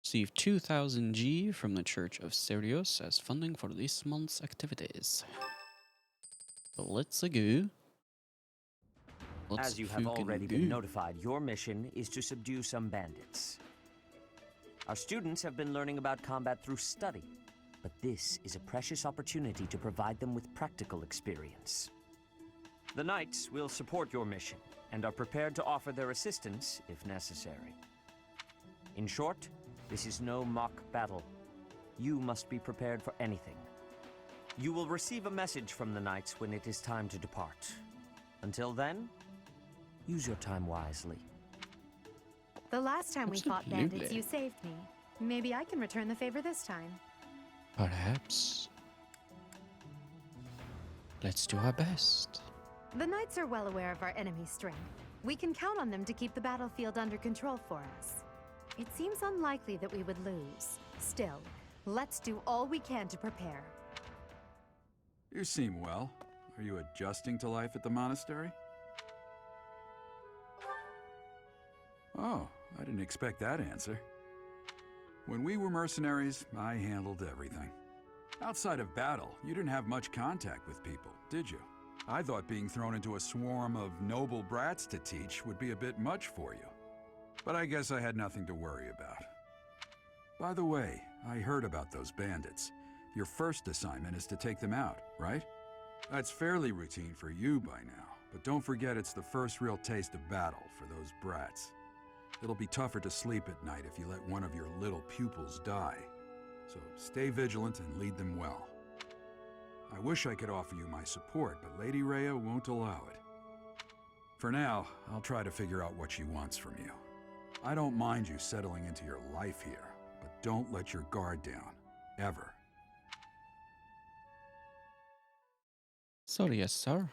Receive 2,000 G from the Church of Sirius as funding for this month's activities. Let's go. As you have already been notified, your mission is to subdue some bandits. Our students have been learning about combat through study, but this is a precious opportunity to provide them with practical experience. The Knights will support your mission and are prepared to offer their assistance if necessary. In short, this is no mock battle. You must be prepared for anything. You will receive a message from the Knights when it is time to depart. Until then, use your time wisely. The last time we fought bandits, Absolutely. you saved me. Maybe I can return the favor this time. Perhaps. Let's do our best. The Knights are well aware of our enemy's strength. We can count on them to keep the battlefield under control for us. It seems unlikely that we would lose. Still, let's do all we can to prepare. You seem well. Are you adjusting to life at the monastery? Oh, I didn't expect that answer. When we were mercenaries, I handled everything. Outside of battle, you didn't have much contact with people, did you? I thought being thrown into a swarm of noble brats to teach would be a bit much for you. But I guess I had nothing to worry about. By the way, I heard about those bandits. Your first assignment is to take them out, right? That's fairly routine for you by now, but don't forget it's the first real taste of battle for those brats. It'll be tougher to sleep at night if you let one of your little pupils die. So stay vigilant and lead them well. I wish I could offer you my support, but Lady Rhea won't allow it. For now, I'll try to figure out what she wants from you. I don't mind you settling into your life here, but don't let your guard down. Ever. Sorry, yes, sir.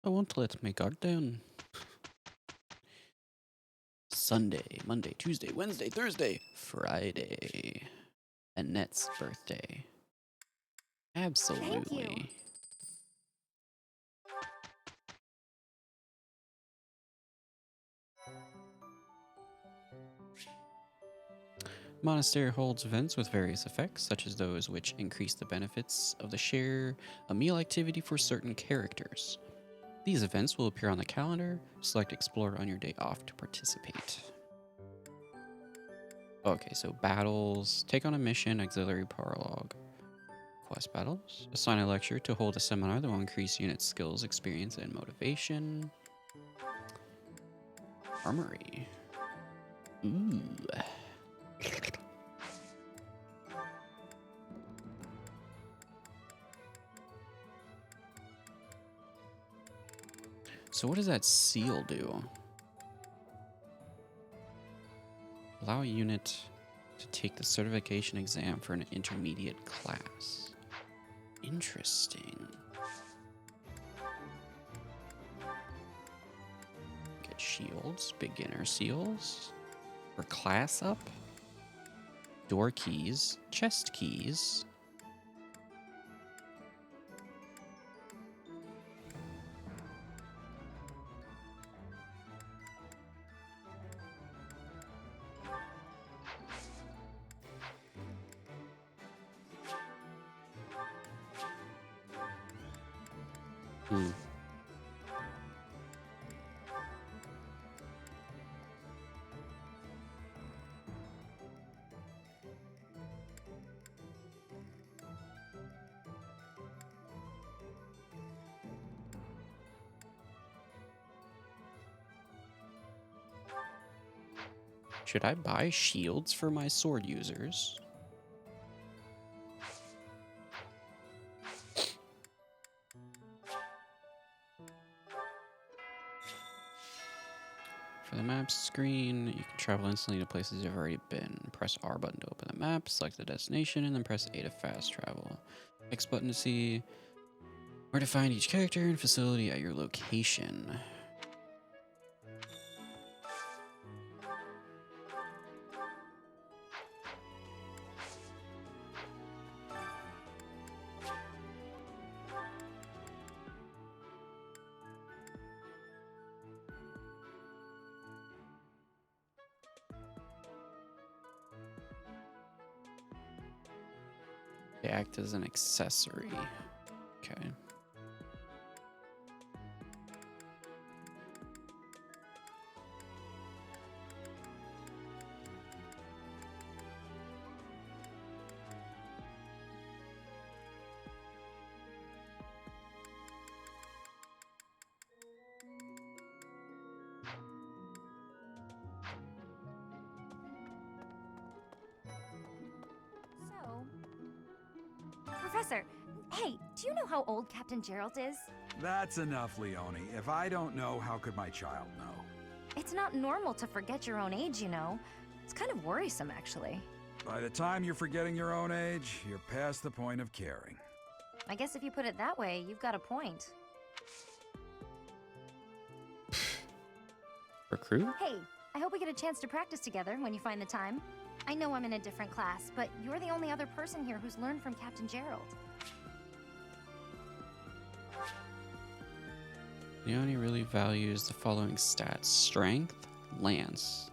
I won't let my guard down. Sunday, Monday, Tuesday, Wednesday, Thursday, Friday. Annette's birthday. Absolutely. Monastery holds events with various effects, such as those which increase the benefits of the share a meal activity for certain characters. These events will appear on the calendar. Select Explore on your day off to participate. Okay, so battles. Take on a mission, auxiliary prologue. Quest battles. Assign a lecture to hold a seminar that will increase unit skills, experience, and motivation. Armory. Ooh. So what does that seal do? Allow a unit to take the certification exam for an intermediate class. Interesting. Get shields, beginner seals. For class up. Door keys, chest keys. Should I buy shields for my sword users? For the map screen, you can travel instantly to places you've already been. Press R button to open the map, select the destination, and then press A to fast travel. X button to see where to find each character and facility at your location. They act as an accessory. Okay. Professor, hey, do you know how old Captain Gerald is? That's enough, Leone. If I don't know, how could my child know? It's not normal to forget your own age, you know. It's kind of worrisome, actually. By the time you're forgetting your own age, you're past the point of caring. I guess if you put it that way, you've got a point. Recruit? Hey, I hope we get a chance to practice together when you find the time. I know I'm in a different class, but you're the only other person here who's learned from Captain Gerald. Leone really values the following stats: strength, lance.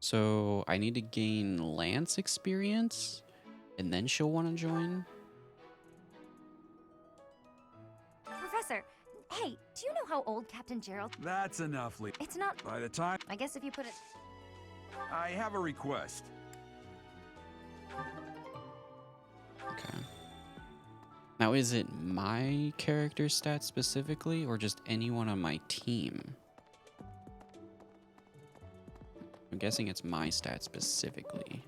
So I need to gain lance experience, and then she'll want to join. Professor, hey, do you know how old Captain Gerald? That's enough, It's not. By the time I guess if you put it. I have a request. Okay. Now, is it my character stats specifically, or just anyone on my team? I'm guessing it's my stats specifically.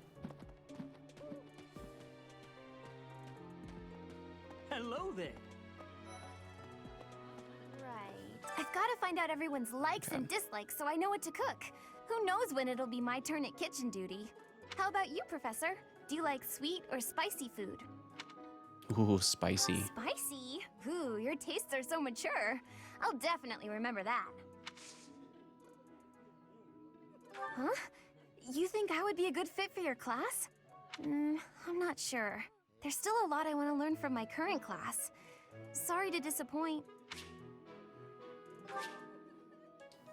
Hello there. Right. I've got to find out everyone's likes and dislikes so I know what to cook. Who knows when it'll be my turn at kitchen duty? How about you, Professor? Do you like sweet or spicy food? Ooh, spicy. Spicy? Ooh, your tastes are so mature. I'll definitely remember that. Huh? You think I would be a good fit for your class? I'm not sure. There's still a lot I want to learn from my current class. Sorry to disappoint.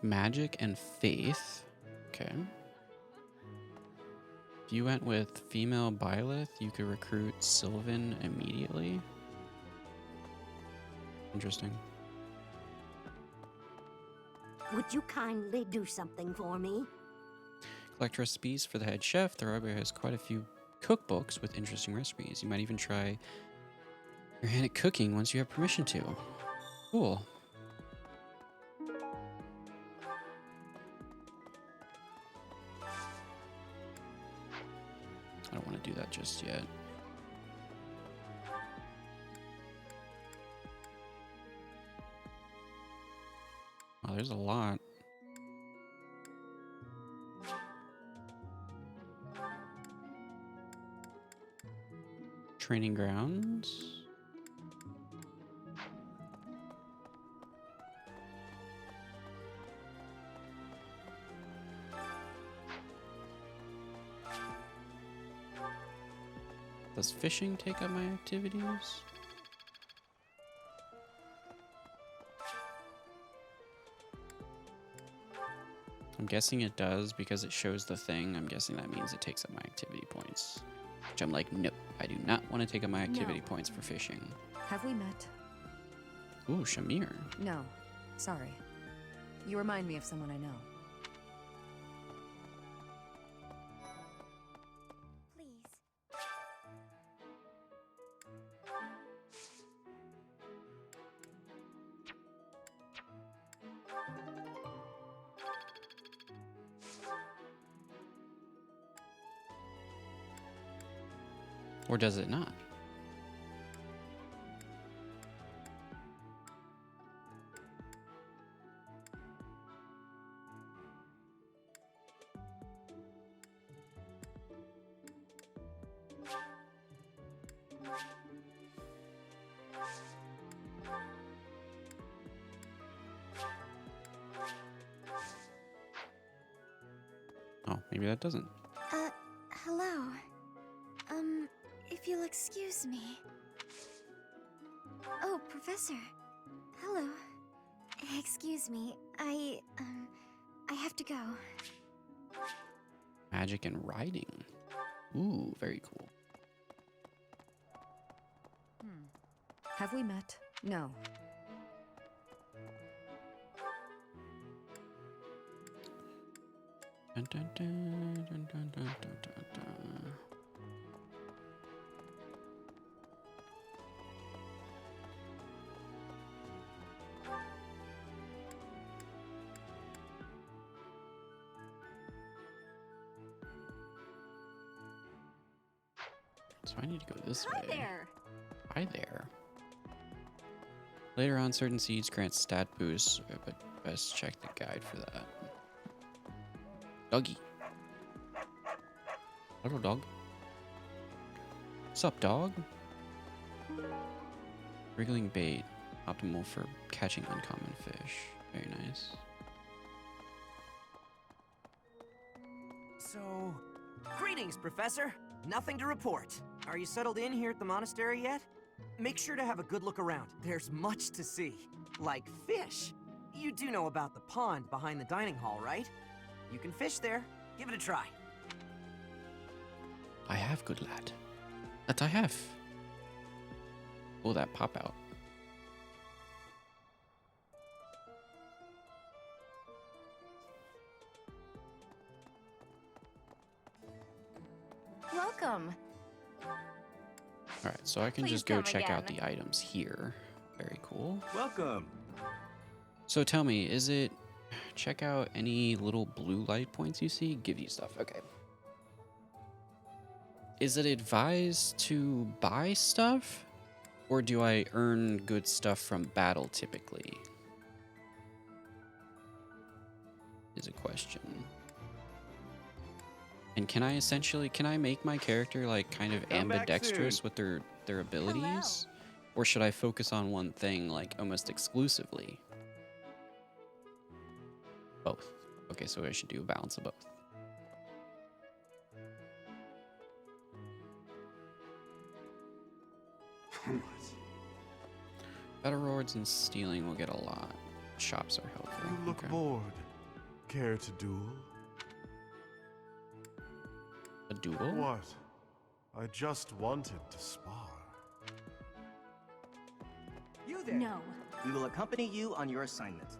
Magic and faith. Okay. If you went with female Byleth, you could recruit Sylvan immediately. Interesting. Would you kindly do something for me? Collect recipes for the head chef. The library has quite a few cookbooks with interesting recipes. You might even try your hand at cooking once you have permission to. Cool. I don't want to do that just yet. Oh, there's a lot. Training grounds. Does fishing take up my activities? I'm guessing it does because it shows the thing. I'm guessing that means it takes up my activity points. Which I'm like, nope, I do not want to take up my activity points for fishing. Have we met? Ooh, Shamir. No. Sorry. You remind me of someone I know. Or does it not? Oh, maybe that doesn't. Hello. If you'll excuse me. Oh, Professor. Hello. Excuse me. I have to go. Magic and riding. Ooh, very cool. Have we met? No. Dun, dun, dun, dun, dun, dun, dun, dun. So I need to go this way. There. Hi there. Later on, certain seeds grant stat boosts, but best check the guide for that. Doggy. Hello, dog. What's up, dog? Wriggling bait. Optimal for catching uncommon fish. Very nice. So, greetings, Professor. Nothing to report. Are you settled in here at the monastery yet? Make sure to have a good look around. There's much to see. Like fish. You do know about the pond behind the dining hall, right? You can fish there. Give it a try. I have, good lad. That I have. Oh, that pop out. Welcome. Alright, so I can Please just go come check out again. the items here. Very cool. Welcome. So tell me, is it check out any little blue light points you see? Give you stuff. Okay. Is it advised to buy stuff? Or do I earn good stuff from battle typically? Is a question. And can I make my character like kind of Come back ambidextrous soon. with their abilities? Or should I focus on one thing like almost exclusively? Both. Okay, so I should do a balance of both. Battle rewards and stealing will get a lot. Shops are helpful. You look Okay. bored. Care to duel? A duel? What? I just wanted to spar. You there? No. We will accompany you on your assignment.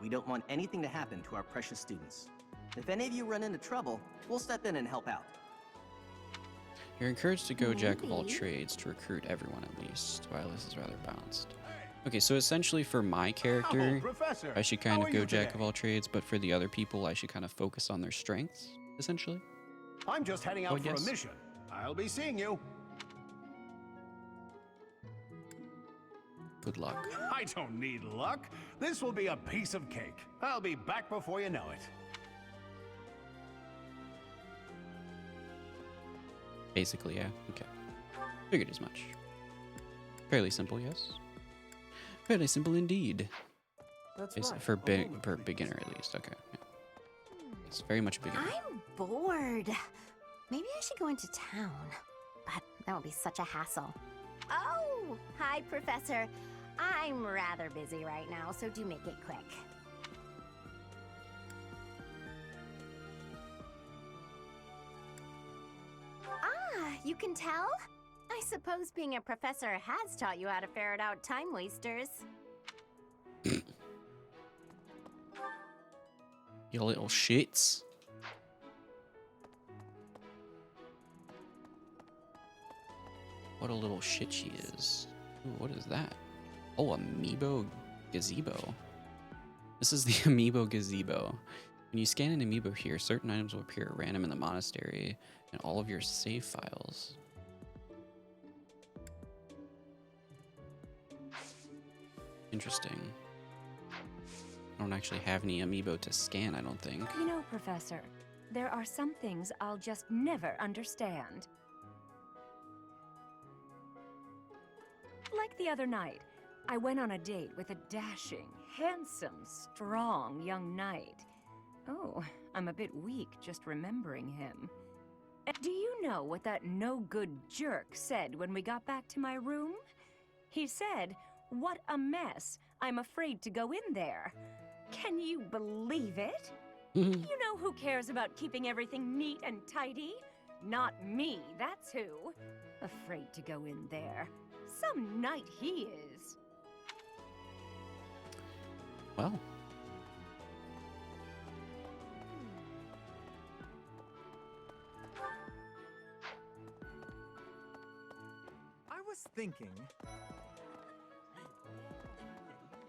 We don't want anything to happen to our precious students. If any of you run into trouble, we'll step in and help out. You're encouraged to go jack of all Maybe. trades to recruit everyone at least, while this is rather balanced. Okay, so essentially for my character, Oh, Professor, I should how kind are of go you jack today? of all trades, but for the other people, I should kind of focus on their strengths, essentially. I'm just heading Oh, out for a yes. mission. I'll be seeing you. Good luck. I don't need luck. This will be a piece of cake. I'll be back before you know it. Basically, yeah. Okay. Figured as much. Fairly simple, yes. Fairly simple indeed. That's Basi- right. For, A big, for beginner at least. Okay. Yeah. It's very much a beginner. I'm bored. Maybe I should go into town. But that would be such a hassle. Oh, hi, Professor. I'm rather busy right now, so do make it quick. Ah, you can tell? I suppose being a professor has taught you how to ferret out time wasters. You little shits. What a little shit she is. Ooh, what is that? Oh, amiibo gazebo. This is the amiibo gazebo. When you scan an amiibo here, certain items will appear at random in the monastery and all of your save files. Interesting. I don't actually have any amiibo to scan, I don't think. You know, Professor, there are some things I'll just never understand. Like the other night, I went on a date with a dashing, handsome, strong young knight. Oh, I'm a bit weak just remembering him. Do you know what that no-good jerk said when we got back to my room? He said, "What a mess. I'm afraid to go in there." Can you believe it? You know who cares about keeping everything neat and tidy? Not me, that's who. Afraid to go in there. Some knight he is. Well. I was thinking...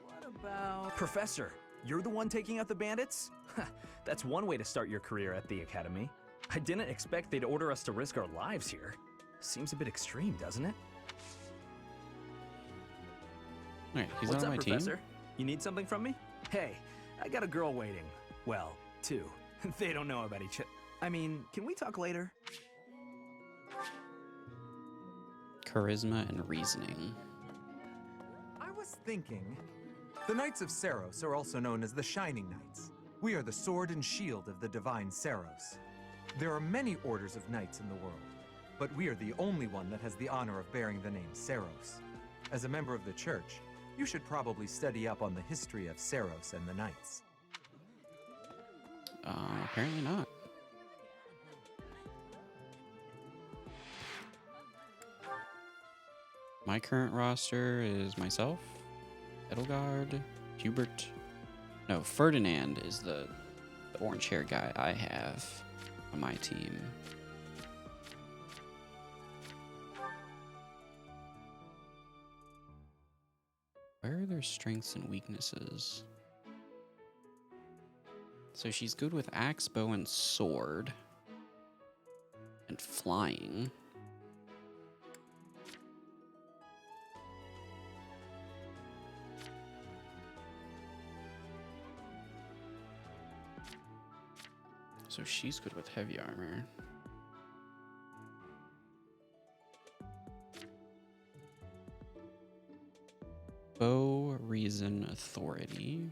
What about... Professor, you're the one taking out the bandits? That's one way to start your career at the Academy. I didn't expect they'd order us to risk our lives here. Seems a bit extreme, doesn't it? Alright, he's What's on up, my Professor? team. You need something from me? Hey, I got a girl waiting. Well, two. They don't know about each other. I mean, can we talk later? Charisma and reasoning. I was thinking... The Knights of Saros are also known as the Shining Knights. We are the sword and shield of the divine Saros. There are many orders of knights in the world, but we are the only one that has the honor of bearing the name Saros. As a member of the church, you should probably study up on the history of Saros and the knights. Apparently not. My current roster is myself, Edelgard, Hubert. No, Ferdinand is the orange hair guy I have on my team. Where are their strengths and weaknesses? So she's good with axe, bow, and sword. And flying. So she's good with heavy armor. Bow, reason, authority.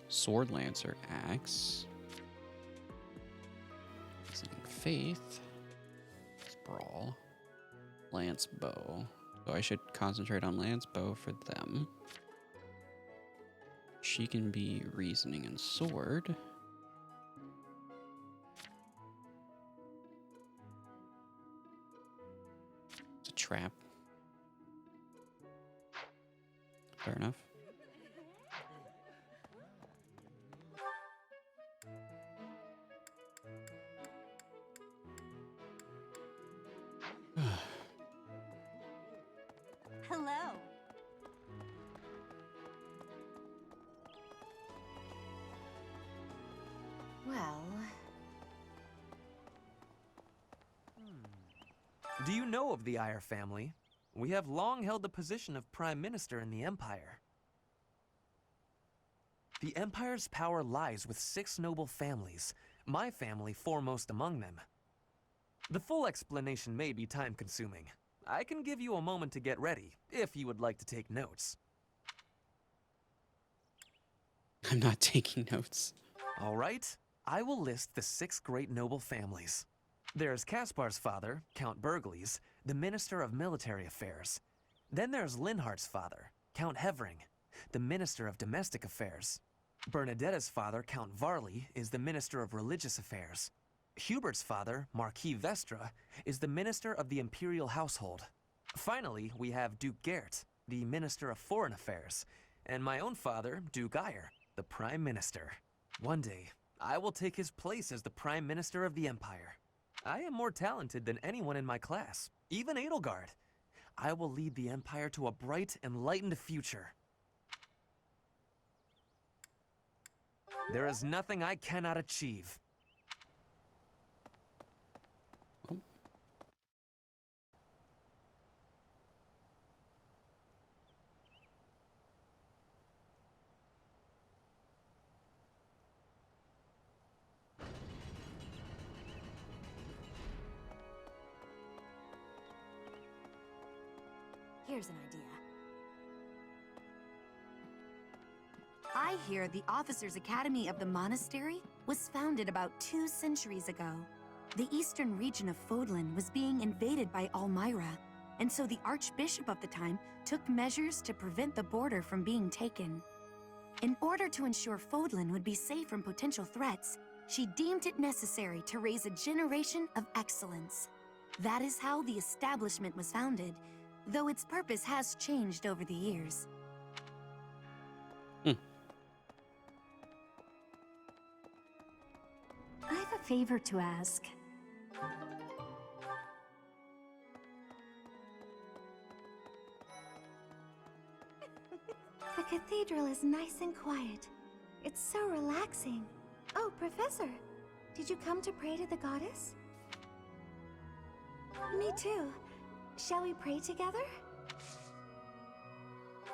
Sword, lancer, axe. Reasoning, faith. Sprawl. Lance, bow. So I should concentrate on lance, bow for them. She can be reasoning and sword. It's a trap. Fair enough. Hello. Well... Do you know of the Eyre family? We have long held the position of Prime Minister in the Empire. The Empire's power lies with 6 noble families, my family foremost among them. The full explanation may be time-consuming. I can give you a moment to get ready, if you would like to take notes. I'm not taking notes. All right, I will list the 6 great noble families. There's Caspar's father, Count Burgles, the Minister of Military Affairs. Then there's Linhardt's father, Count Hevering, the Minister of Domestic Affairs. Bernadetta's father, Count Varley, is the Minister of Religious Affairs. Hubert's father, Marquis Vestra, is the Minister of the Imperial Household. Finally, we have Duke Gert, the Minister of Foreign Affairs, and my own father, Duke Eyre, the Prime Minister. One day, I will take his place as the Prime Minister of the Empire. I am more talented than anyone in my class, even Edelgard. I will lead the Empire to a bright, enlightened future. There is nothing I cannot achieve. Here's an idea. I hear the Officers' Academy of the Monastery was founded about 2 centuries ago. The eastern region of Fodlan was being invaded by Almyra, and so the Archbishop of the time took measures to prevent the border from being taken. In order to ensure Fodlan would be safe from potential threats, she deemed it necessary to raise a generation of excellence. That is how the establishment was founded. though its purpose has changed over the years. I have a favor to ask. The cathedral is nice and quiet. It's so relaxing. Oh, Professor, did you come to pray to the goddess? Me too. Shall we pray together?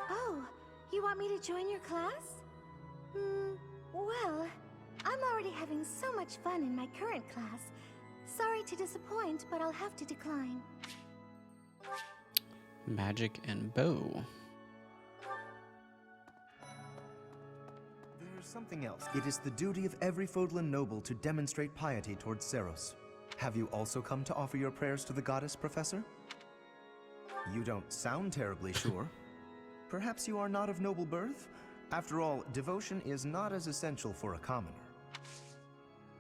Oh, you want me to join your class? Well, I'm already having so much fun in my current class. Sorry to disappoint, but I'll have to decline. Magic and bow. There's something else. It is the duty of every Fodlan noble to demonstrate piety towards Seros. Have you also come to offer your prayers to the goddess, Professor? You don't sound terribly sure. Perhaps you are not of noble birth? After all, devotion is not as essential for a commoner.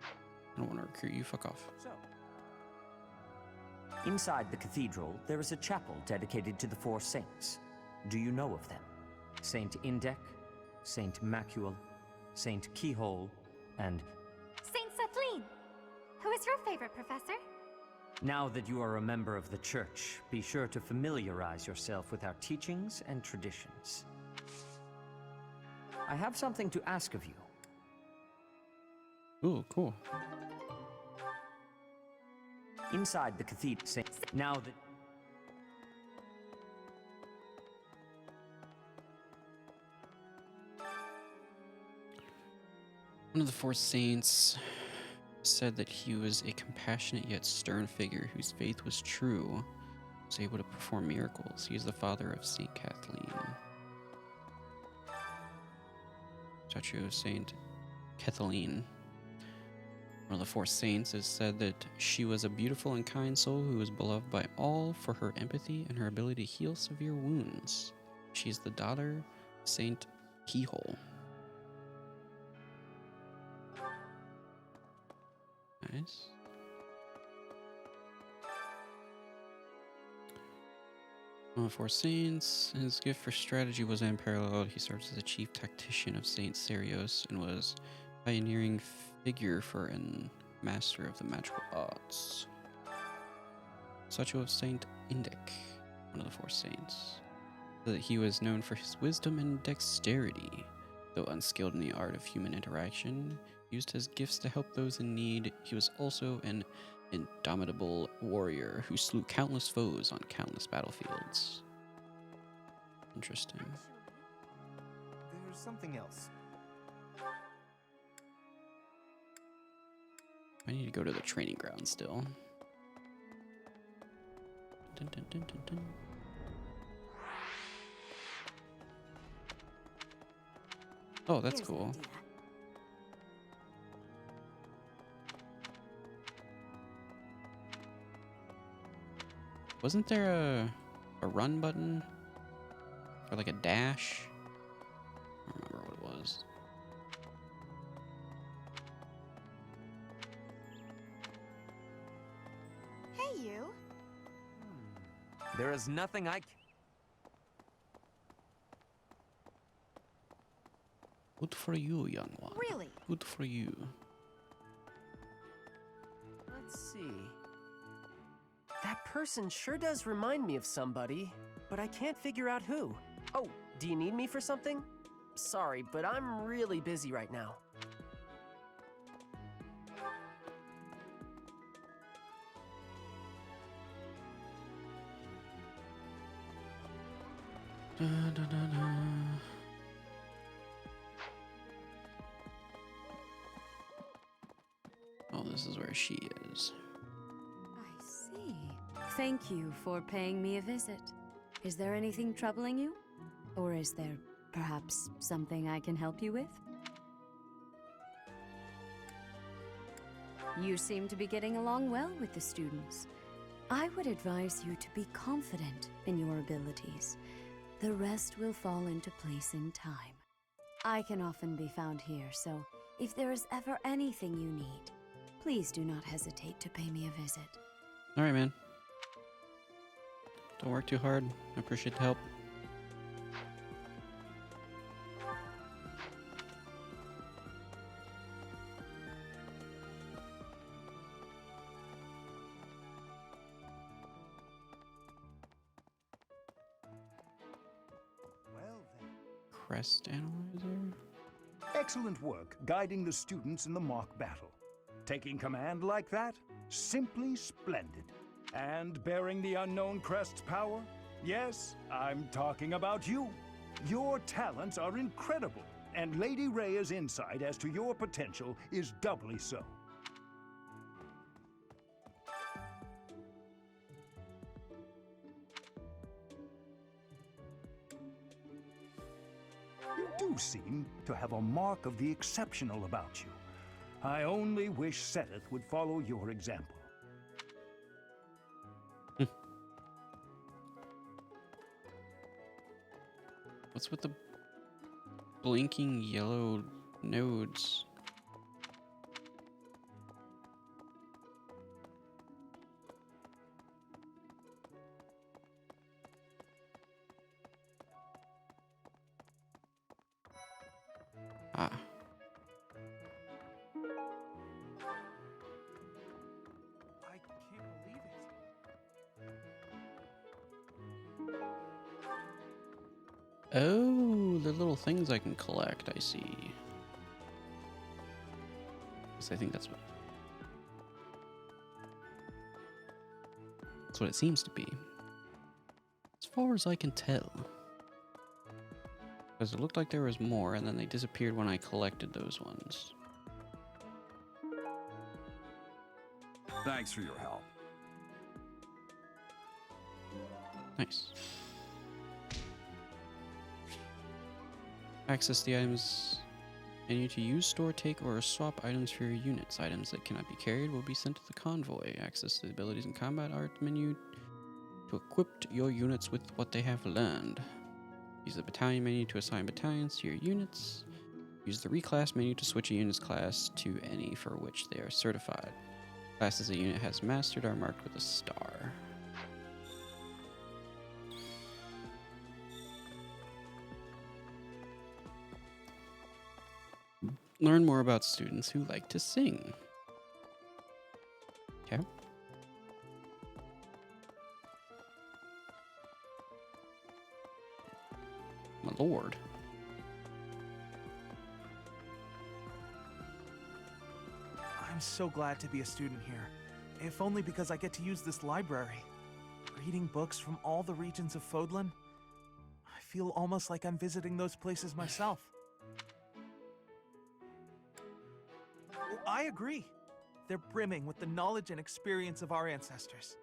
I don't want to recruit you, fuck off. Inside the cathedral, there is a chapel dedicated to the four saints. Do you know of them? Saint Indek, Saint Macuel, Saint Keyhole, and... Saint Sethlin! Who is your favorite, Professor? Now that you are a member of the Church, be sure to familiarize yourself with our teachings and traditions. I have something to ask of you. Ooh, cool. Inside the cathedral, now that... One of the four saints said that he was a compassionate yet stern figure whose faith was true, was able to perform miracles. He is the father of Saint Kathleen. Statue of Saint Kathleen. One of the four saints is said that she was a beautiful and kind soul who was beloved by all for her empathy and her ability to heal severe wounds. She is the daughter of Saint Keyhole. Nice. One of the four saints, his gift for strategy was unparalleled. He served as the chief tactician of Saint Serios and was a pioneering figure for and master of the magical arts. Statue of Saint Indek, one of the four saints, so that he was known for his wisdom and dexterity. Though unskilled in the art of human interaction, he used his gifts to help those in need. He was also an indomitable warrior who slew countless foes on countless battlefields. Interesting. There's something else. I need to go to the training ground still. Dun, dun, dun, dun, dun. Oh, that's cool. Wasn't there a run button? Or like a dash? I don't remember what it was. Hey, you. There is nothing I... Good for you, young one. Really? Good for you. Let's see. That person sure does remind me of somebody, but I can't figure out who. Oh, do you need me for something? Sorry, but I'm really busy right now. Da, da, da, da. Oh, this is where she is. I see. Thank you for paying me a visit. Is there anything troubling you? Or is there perhaps something I can help you with? You seem to be getting along well with the students. I would advise you to be confident in your abilities. The rest will fall into place in time. I can often be found here, so if there is ever anything you need, please do not hesitate to pay me a visit. Alright, man. Don't work too hard. I appreciate the help. Well then. Crest analyzer? Excellent work guiding the students in the mock battle. Taking command like that? Simply splendid. And bearing the unknown crest's power? Yes, I'm talking about you. Your talents are incredible, and Lady Rhea's insight as to your potential is doubly so. You do seem to have a mark of the exceptional about you. I only wish Seteth would follow your example. What's with the blinking yellow nodes? Ah. I can't believe it. Oh, the little things I can collect, I see. So I think that's what it seems to be. As far as I can tell. Because it looked like there was more, and then they disappeared when I collected those ones. Thanks for your help. Nice. Access the items menu to use, store, take, or swap items for your units. Items that cannot be carried will be sent to the convoy. Access the abilities and combat art menu to equip your units with what they have learned. Use the battalion menu to assign battalions to your units. Use the reclass menu to switch a unit's class to any for which they are certified. Classes a unit has mastered are marked with a star. Learn more about students who like to sing. Okay. My lord. I'm so glad to be a student here, if only because I get to use this library. Reading books from all the regions of Fodlan, I feel almost like I'm visiting those places myself. I agree. They're brimming with the knowledge and experience of our ancestors.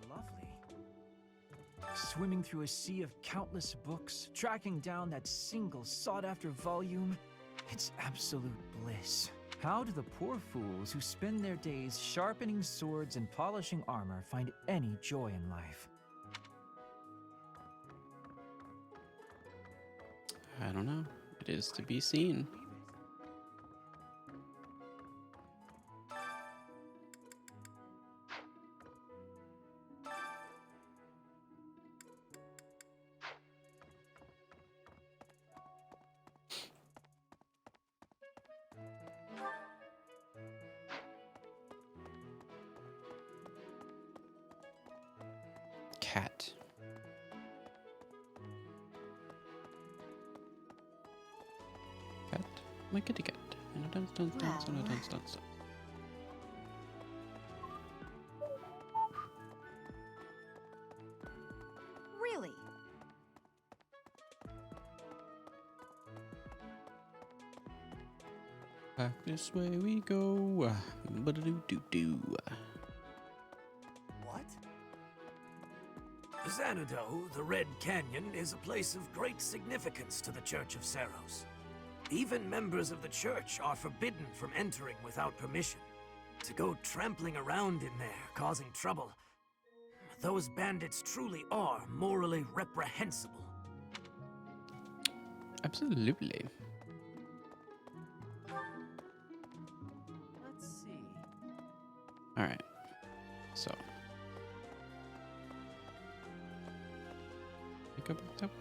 Lovely. Swimming through a sea of countless books, tracking down that single sought-after volume, it's absolute bliss. How do the poor fools who spend their days sharpening swords and polishing armor find any joy in life? I don't know. It is to be seen. Cat. Cat. My kitty cat. And a dance, dance, dance, and a dance, dance, dance. Really? Back this way we go. Ba-da-doo-doo-doo. What? Xanadu, the Red Canyon, is a place of great significance to the Church of Saros. Even members of the church are forbidden from entering without permission. To go trampling around in there, causing trouble, those bandits truly are morally reprehensible. Absolutely. Let's see. All right. So. Go back up.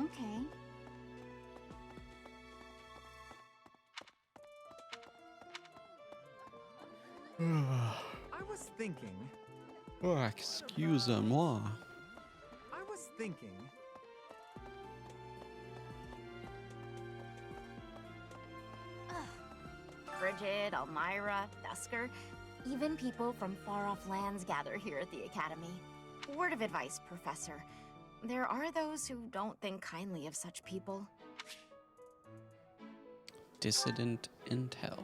Okay. I was thinking. Oh, excuse-moi. I was thinking. Bridget, Elmira, Dusker, even people from far-off lands gather here at the Academy. Word of advice, Professor. There are those who don't think kindly of such people. Dissident intel.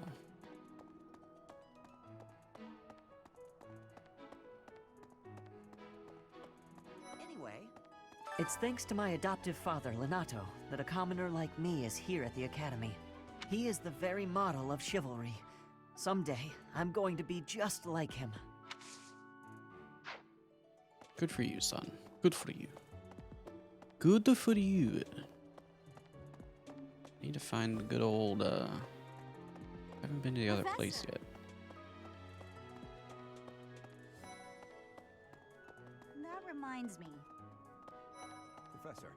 Anyway, it's thanks to my adoptive father, Lenato, that a commoner like me is here at the Academy. He is the very model of chivalry. Someday, I'm going to be just like him. Good for you, son. Good for you. Good for you. Need to find the good old, I haven't been to the other place yet. That reminds me. Professor,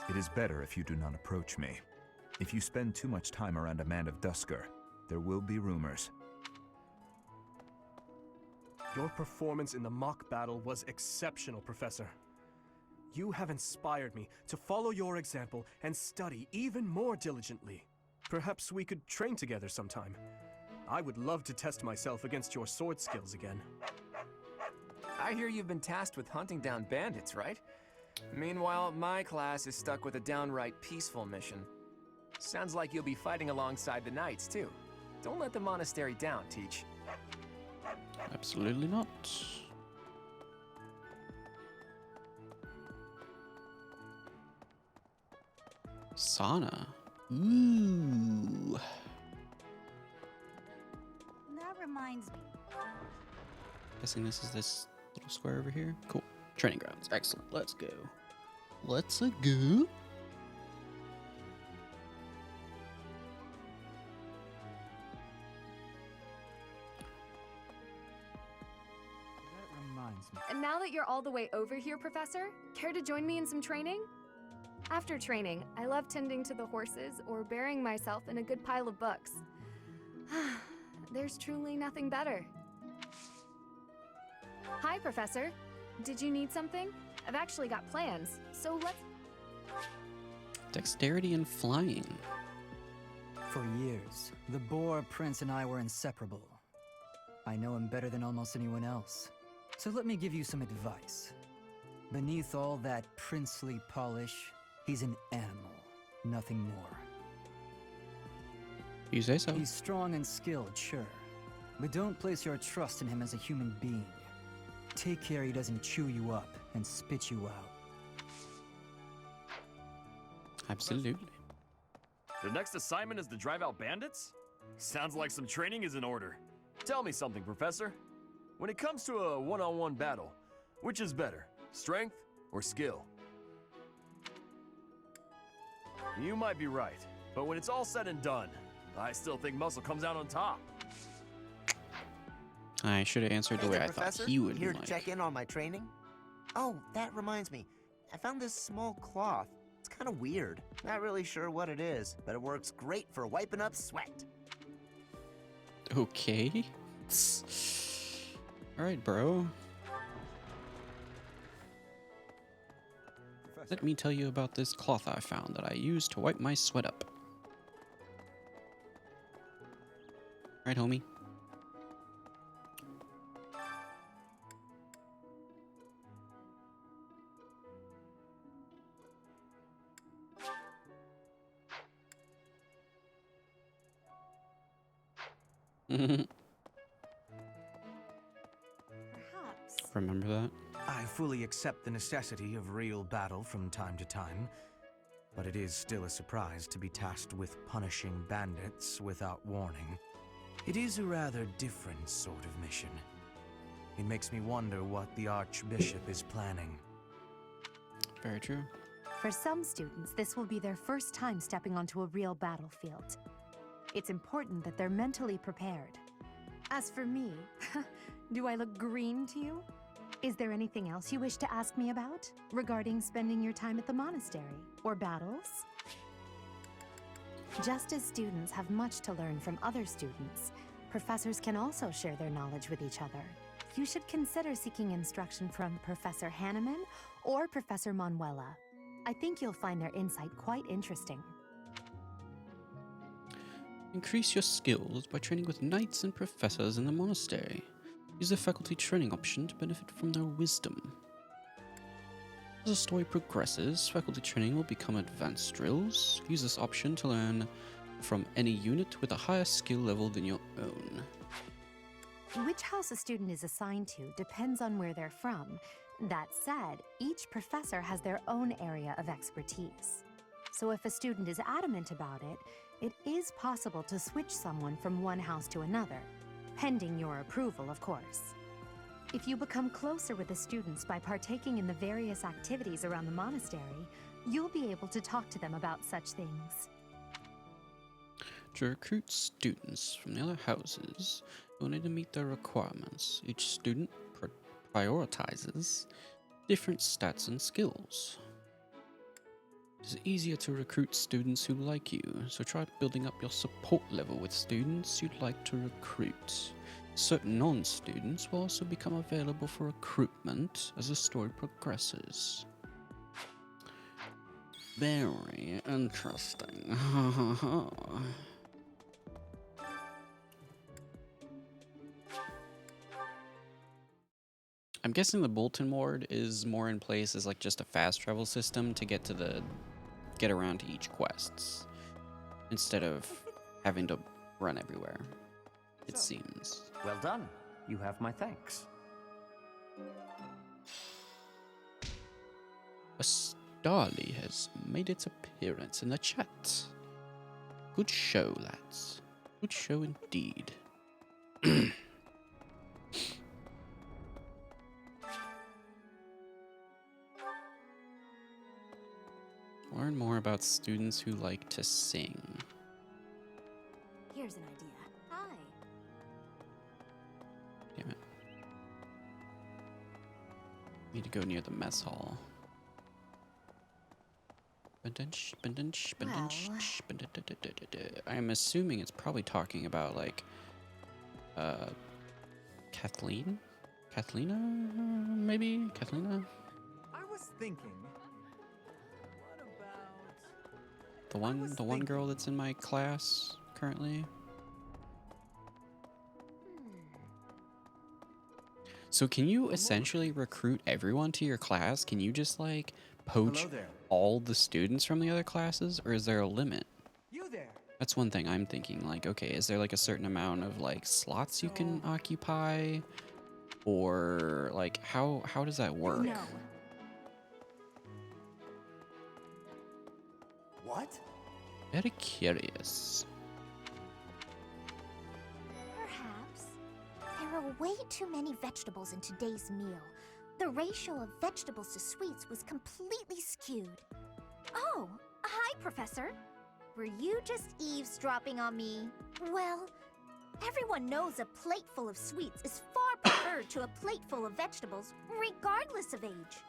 it is better if you do not approach me. If you spend too much time around a man of Dusker, there will be rumors. Your performance in the mock battle was exceptional, Professor. You have inspired me to follow your example and study even more diligently. Perhaps we could train together sometime. I would love to test myself against your sword skills again. I hear you've been tasked with hunting down bandits, right? Meanwhile, my class is stuck with a downright peaceful mission. Sounds like you'll be fighting alongside the knights, too. Don't let the monastery down, Teach. Absolutely not. Sauna. Ooh. That reminds me. Guessing this is this little square over here. Cool. Training grounds. Excellent. Let's go. Let's go. That reminds me. And now that you're all the way over here, Professor, care to join me in some training? After training, I love tending to the horses or burying myself in a good pile of books. There's truly nothing better. Hi, Professor. Did you need something? I've actually got plans, so let's... Dexterity and flying. For years, the Boar Prince and I were inseparable. I know him better than almost anyone else. So let me give you some advice. Beneath all that princely polish, he's an animal, nothing more. You say so. He's strong and skilled, sure. But don't place your trust in him as a human being. Take care he doesn't chew you up and spit you out. Absolutely. The next assignment is to drive out bandits? Sounds like some training is in order. Tell me something, Professor. When it comes to a one-on-one battle, which is better, strength or skill? You might be right, but when it's all said and done, I still think muscle comes out on top. I should have answered the way I thought Professor, he would here like. to check in on my training? Oh, that reminds me. I found this small cloth. It's kind of weird. Not really sure what it is, but it works great for wiping up sweat. Okay. All right, bro. Let me tell you about this cloth I found that I use to wipe my sweat up. Right, homie? Perhaps. Remember that? I fully accept the necessity of real battle from time to time, but it is still a surprise to be tasked with punishing bandits without warning. It is a rather different sort of mission. It makes me wonder what the Archbishop is planning. Very true. For some students, this will be their first time stepping onto a real battlefield. It's important that they're mentally prepared. As for me, do I look green to you? Is there anything else you wish to ask me about regarding spending your time at the monastery or battles? Just as students have much to learn from other students, professors can also share their knowledge with each other. You should consider seeking instruction from Professor Hanneman or Professor Manuela. I think you'll find their insight quite interesting. Increase your skills by training with knights and professors in the monastery. Use the faculty training option to benefit from their wisdom. As the story progresses, faculty training will become advanced drills. Use this option to learn from any unit with a higher skill level than your own. Which house a student is assigned to depends on where they're from. That said, each professor has their own area of expertise. So if a student is adamant about it, it is possible to switch someone from one house to another, pending your approval, of course. If you become closer with the students by partaking in the various activities around the monastery, you'll be able to talk to them about such things. To recruit students from the other houses, you'll need to meet their requirements. Each student prioritizes different stats and skills. It's easier to recruit students who like you, so try building up your support level with students you'd like to recruit. Certain non-students will also become available for recruitment as the story progresses. Very interesting. I'm guessing the bulletin board is more in place as like just a fast travel system to get around to each quests instead of having to run everywhere. It seems. Well done. You have my thanks. A Starly has made its appearance in the chat. Good show, lads. Good show indeed. Learn more about students who like to sing. Here's an idea. Hi. Damn it. Need to go near the mess hall. I'm assuming it's probably talking about like Kathleen? Kathlena? Maybe? Kathlena? I was thinking. The one girl that's in my class currently. So can you essentially recruit everyone to your class? Can you just like poach all the students from the other classes, or is there a limit? You there? That's one thing I'm thinking. Like, okay, is there like a certain amount of like slots you can occupy, or like how does that work? No. What? Very curious. Perhaps. There are way too many vegetables in today's meal. The ratio of vegetables to sweets was completely skewed. Oh, hi, Professor. Were you just eavesdropping on me? Well, everyone knows a plate full of sweets is far preferred to a plate full of vegetables, regardless of age.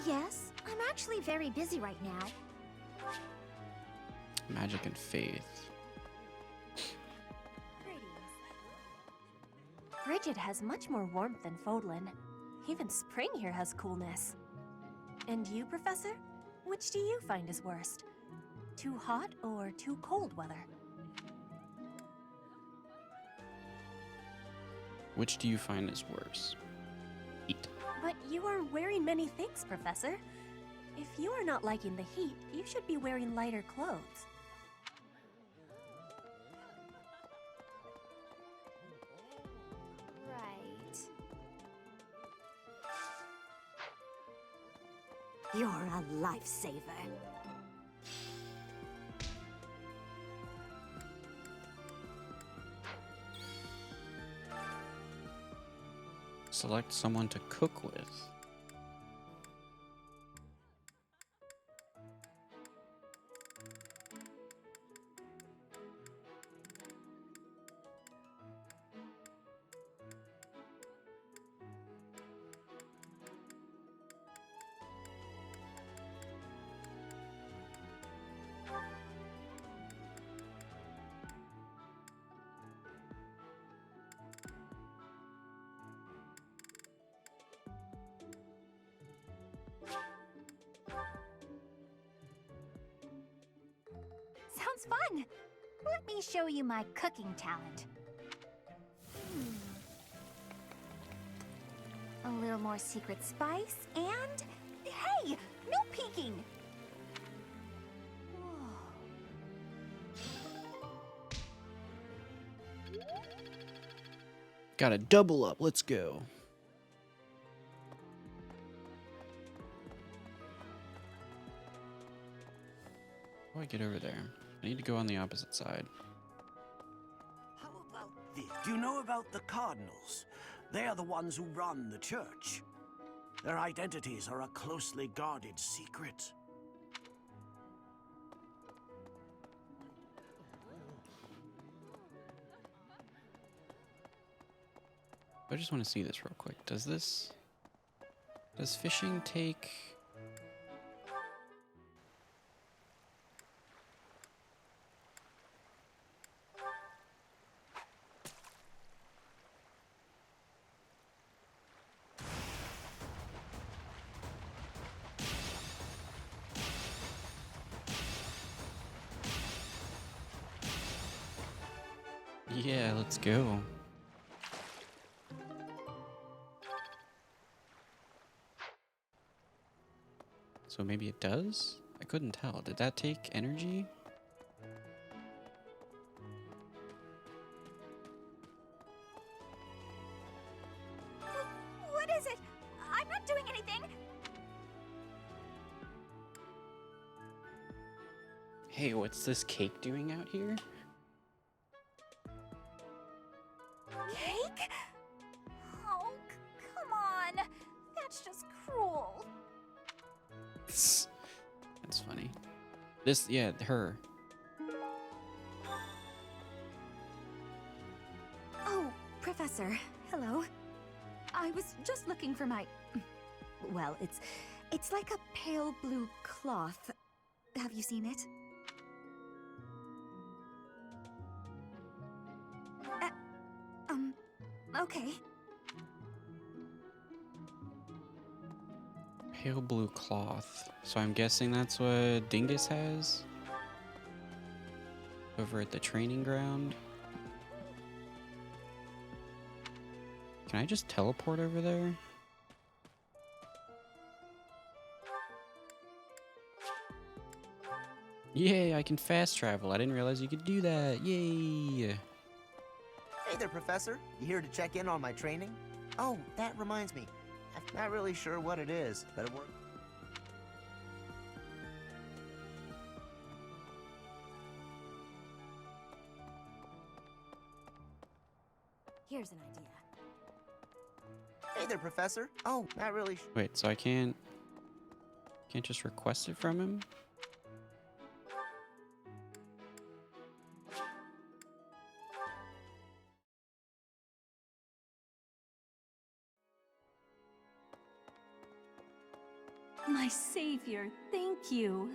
Yes, I'm actually very busy right now. Magic and faith. Bridget has much more warmth than Fodlan. Even spring here has coolness. And you, Professor? Which do you find is worst? Too hot or too cold weather? Which do you find is worse? Heat. But you are wearing many things, Professor. If you are not liking the heat, you should be wearing lighter clothes. Right. You're a lifesaver. Select someone to cook with. Sounds fun! Let me show you my cooking talent. A little more secret spice, and... Hey! No peeking! Gotta double up. Let's go. How do I get over there? I need to go on the opposite side. Do you know about the Cardinals? They are the ones who run the church. Their identities are a closely guarded secret. I just want to see this real quick. Does fishing take... Yeah, let's go. So maybe it does? I couldn't tell. Did that take energy? What is it? I'm not doing anything! Hey, what's this cake doing out here? Cake? Oh, come on. That's just cruel. That's funny. Yeah, her. Oh, Professor. Hello. I was just looking for my... Well, it's like a pale blue cloth. Have you seen it? Okay. Pale blue cloth. So I'm guessing that's what Dingus has? Over at the training ground? Can I just teleport over there? Yay, I can fast travel. I didn't realize you could do that. Yay! Hey there, Professor. You here to check in on my training? Oh, that reminds me. I'm not really sure what it is, but it works. Here's an idea. Hey there, Professor. Oh, not really Wait, so I can't just request it from him? My savior, thank you.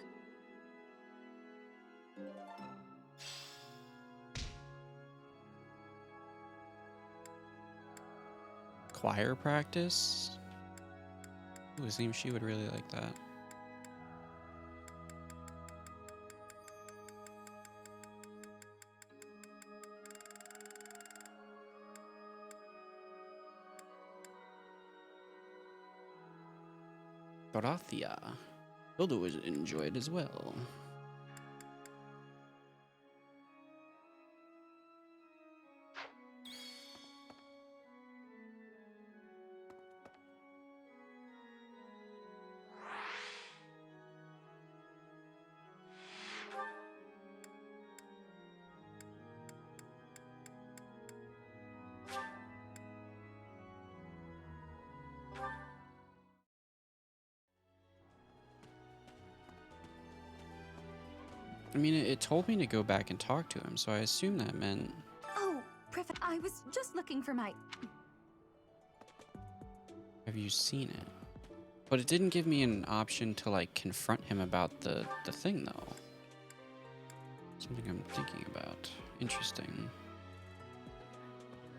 Choir practice? Ooh, it seems she would really like that. Dorothea. Hilda would enjoy it as well. I mean, it told me to go back and talk to him, so I assume that meant... Oh, I was just looking for my... Have you seen it? But it didn't give me an option to, like, confront him about the thing, though. Something I'm thinking about. Interesting.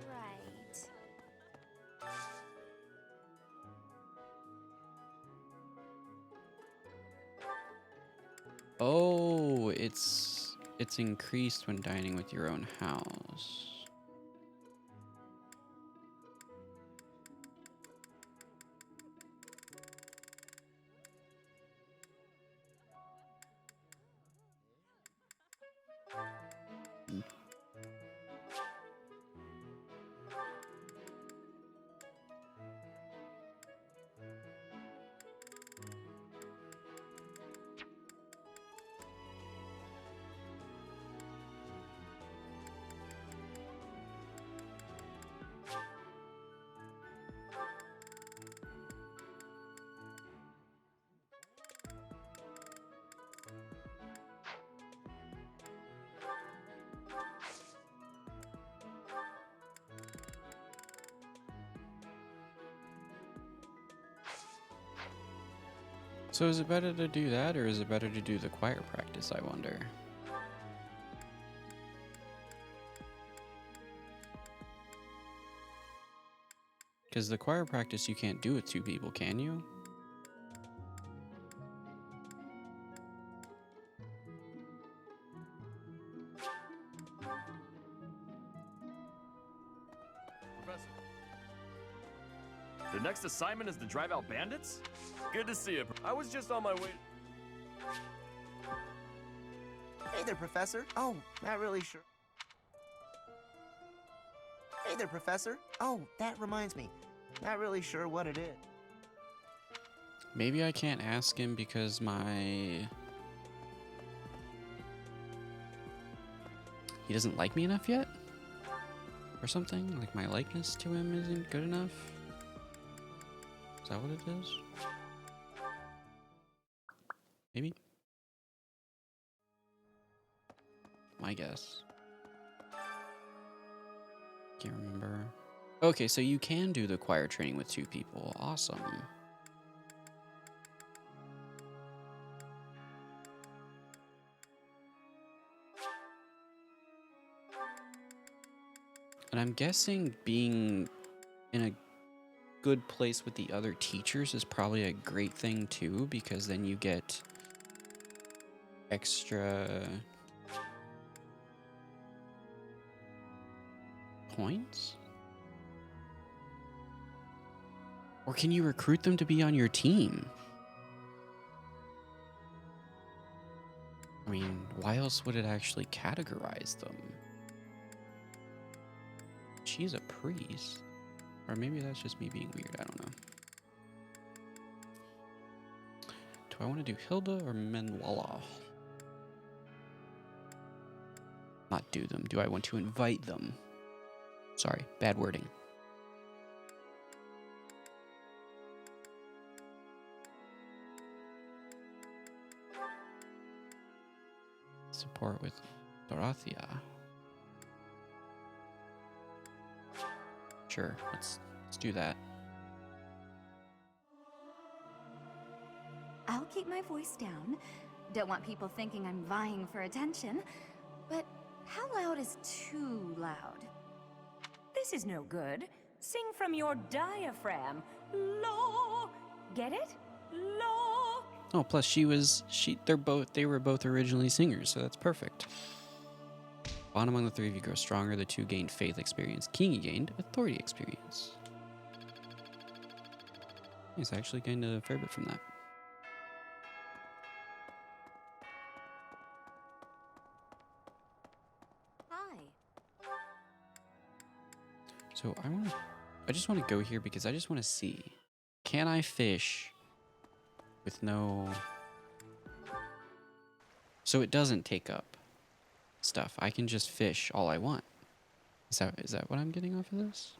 Right. Oh, it's increased when dining with your own house. So is it better to do that, or is it better to do the choir practice, I wonder? Because the choir practice you can't do with 2 people, can you? Professor. The next assignment is to drive out bandits? Good to see you. I was just on my way. Hey there, Professor. Oh, not really sure. Hey there, Professor. Oh, that reminds me. Not really sure what it is. Maybe I can't ask him because my... He doesn't like me enough yet? Or something? Like my likeness to him isn't good enough? Is that what it is? Maybe? My guess. Can't remember. Okay, so you can do the choir training with 2 people. Awesome. And I'm guessing being in a good place with the other teachers is probably a great thing too, because then you get extra points? Or can you recruit them to be on your team? I mean, why else would it actually categorize them? She's a priest. Or maybe that's just me being weird, I don't know. Do I want to do Hilda or Manuela? Not do them. Do I want to invite them? Sorry, bad wording. Support with Dorothea. Sure, let's do that. I'll keep my voice down. Don't want people thinking I'm vying for attention. But how loud is too loud? This is no good. Sing from your diaphragm. Lo. Get it? Lo. Oh, plus they were both originally singers, so that's perfect. Bond among the 3 of you grow stronger. The 2 gained faith experience. Kingy gained authority experience. He's actually gained a fair bit from that. Hi. So I just want to go here because I just want to see. Can I fish with no... So it doesn't take up stuff. I can just fish all I want. Is that what I'm getting off of this?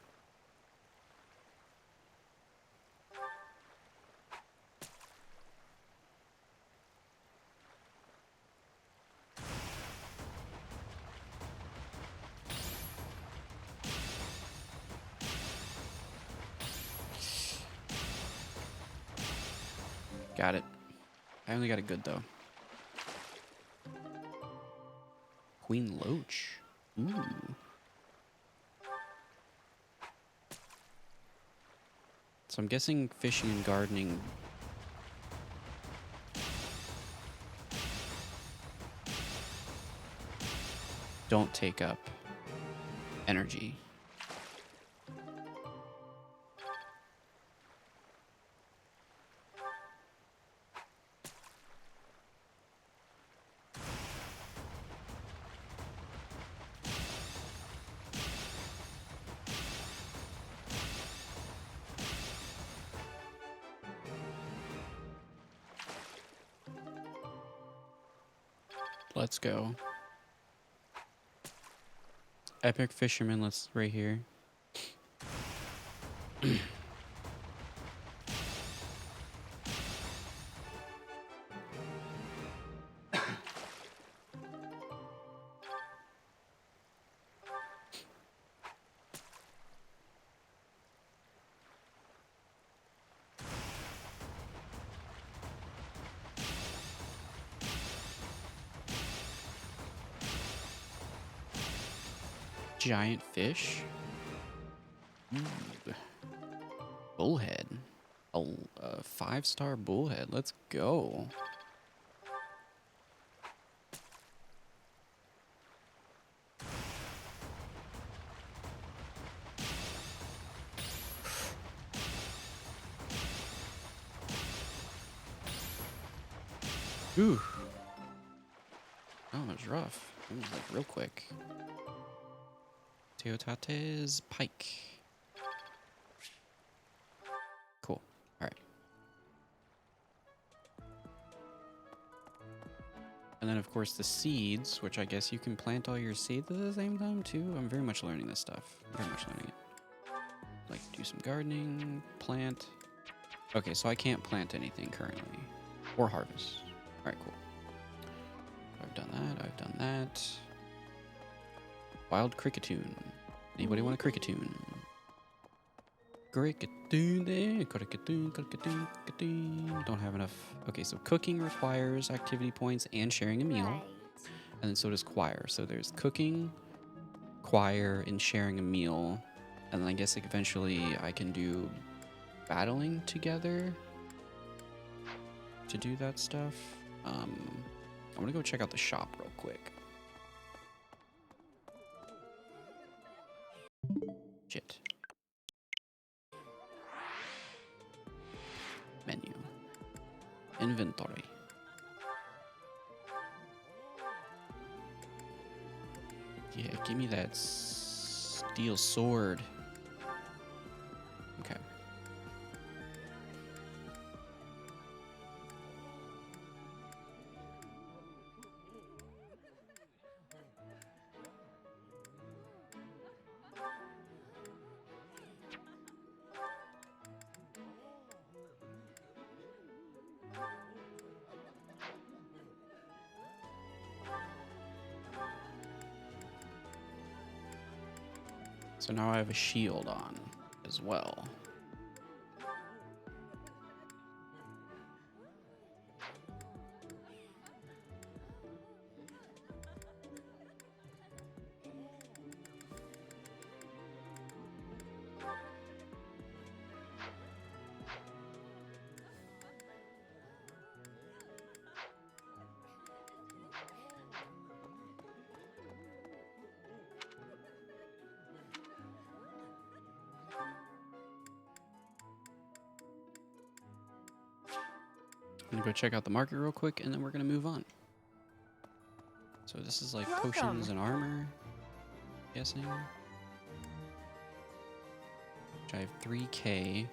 Got it. I only got it good though. Queen Loach. Ooh. So I'm guessing fishing and gardening don't take up energy. Let's go. Epic Fisherman, let's right here. Giant fish. Ooh. Bullhead. A 5-star bullhead. Let's go. Ooh. Oh, it was rough. It was like real quick. Teotate's pike. Cool. Alright. And then, of course, the seeds, which I guess you can plant all your seeds at the same time, too. I'm very much learning this stuff. Very much learning it. Like, do some gardening, plant. Okay, so I can't plant anything currently. Or harvest. Alright, cool. I've done that. I've done that. Wild cricketoon. Anybody want a cricketoon? Cricketoon there. Cricketoon, cricketoon, cricketoon. Don't have enough. Okay, so cooking requires activity points and sharing a meal. Right. And then so does choir. So there's cooking, choir, and sharing a meal. And then I guess like eventually I can do battling together to do that stuff. I'm gonna go check out the shop real quick. Shit. Menu. Inventory. Yeah, give me that steel sword. Okay. So now I have a shield on as well. I'm gonna go check out the market real quick and then we're gonna move on. So this is like Welcome. potions and armor, guessing. Which I have 3K.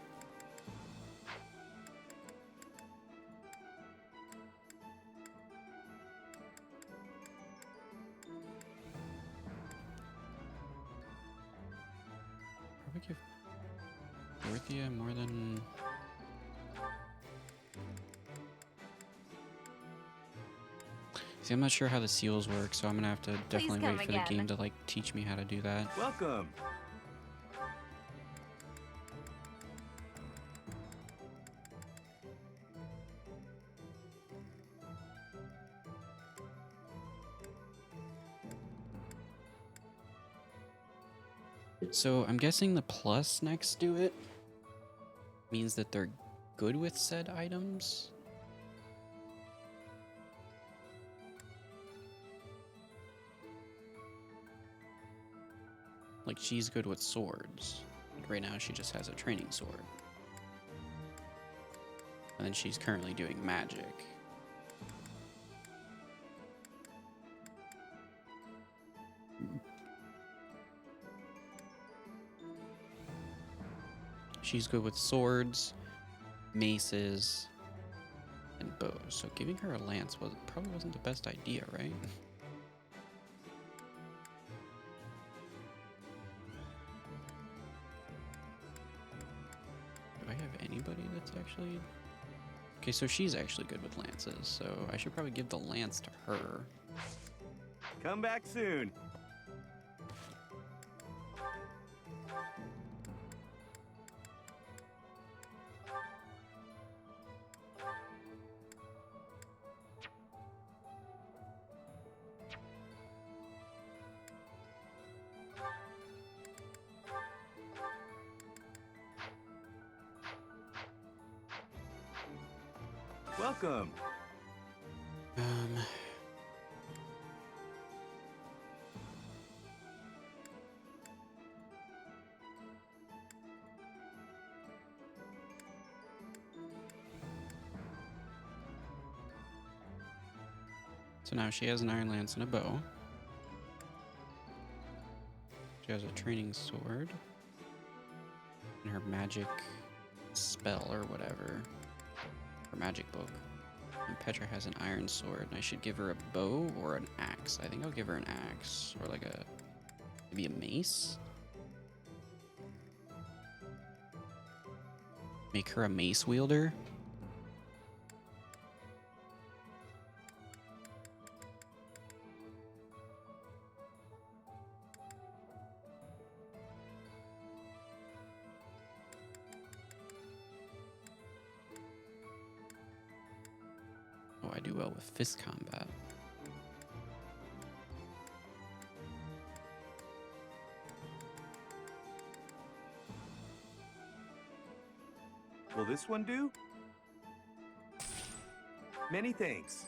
Probably give Dorothea more than... See, I'm not sure how the seals work, so I'm gonna have to definitely come wait for the again. game to like teach me how to do that. Welcome. So I'm guessing the plus next to it means that they're good with said items. Like, she's good with swords. Like, right now she just has a training sword. And then she's currently doing magic. She's good with swords, maces, and bows. So giving her a lance probably wasn't the best idea, right? Do I have anybody that's actually... Okay, so she's actually good with lances, so I should probably give the lance to her. Come back soon. Welcome. So now she has an iron lance and a bow. She has a training sword. And her magic spell or whatever. Her magic book. And Petra has an iron sword. And I should give her a bow or an axe. I think I'll give her an axe. Or like maybe a mace? Make her a mace wielder? Oh, I do well with fist combat. Will this one do? Many thanks.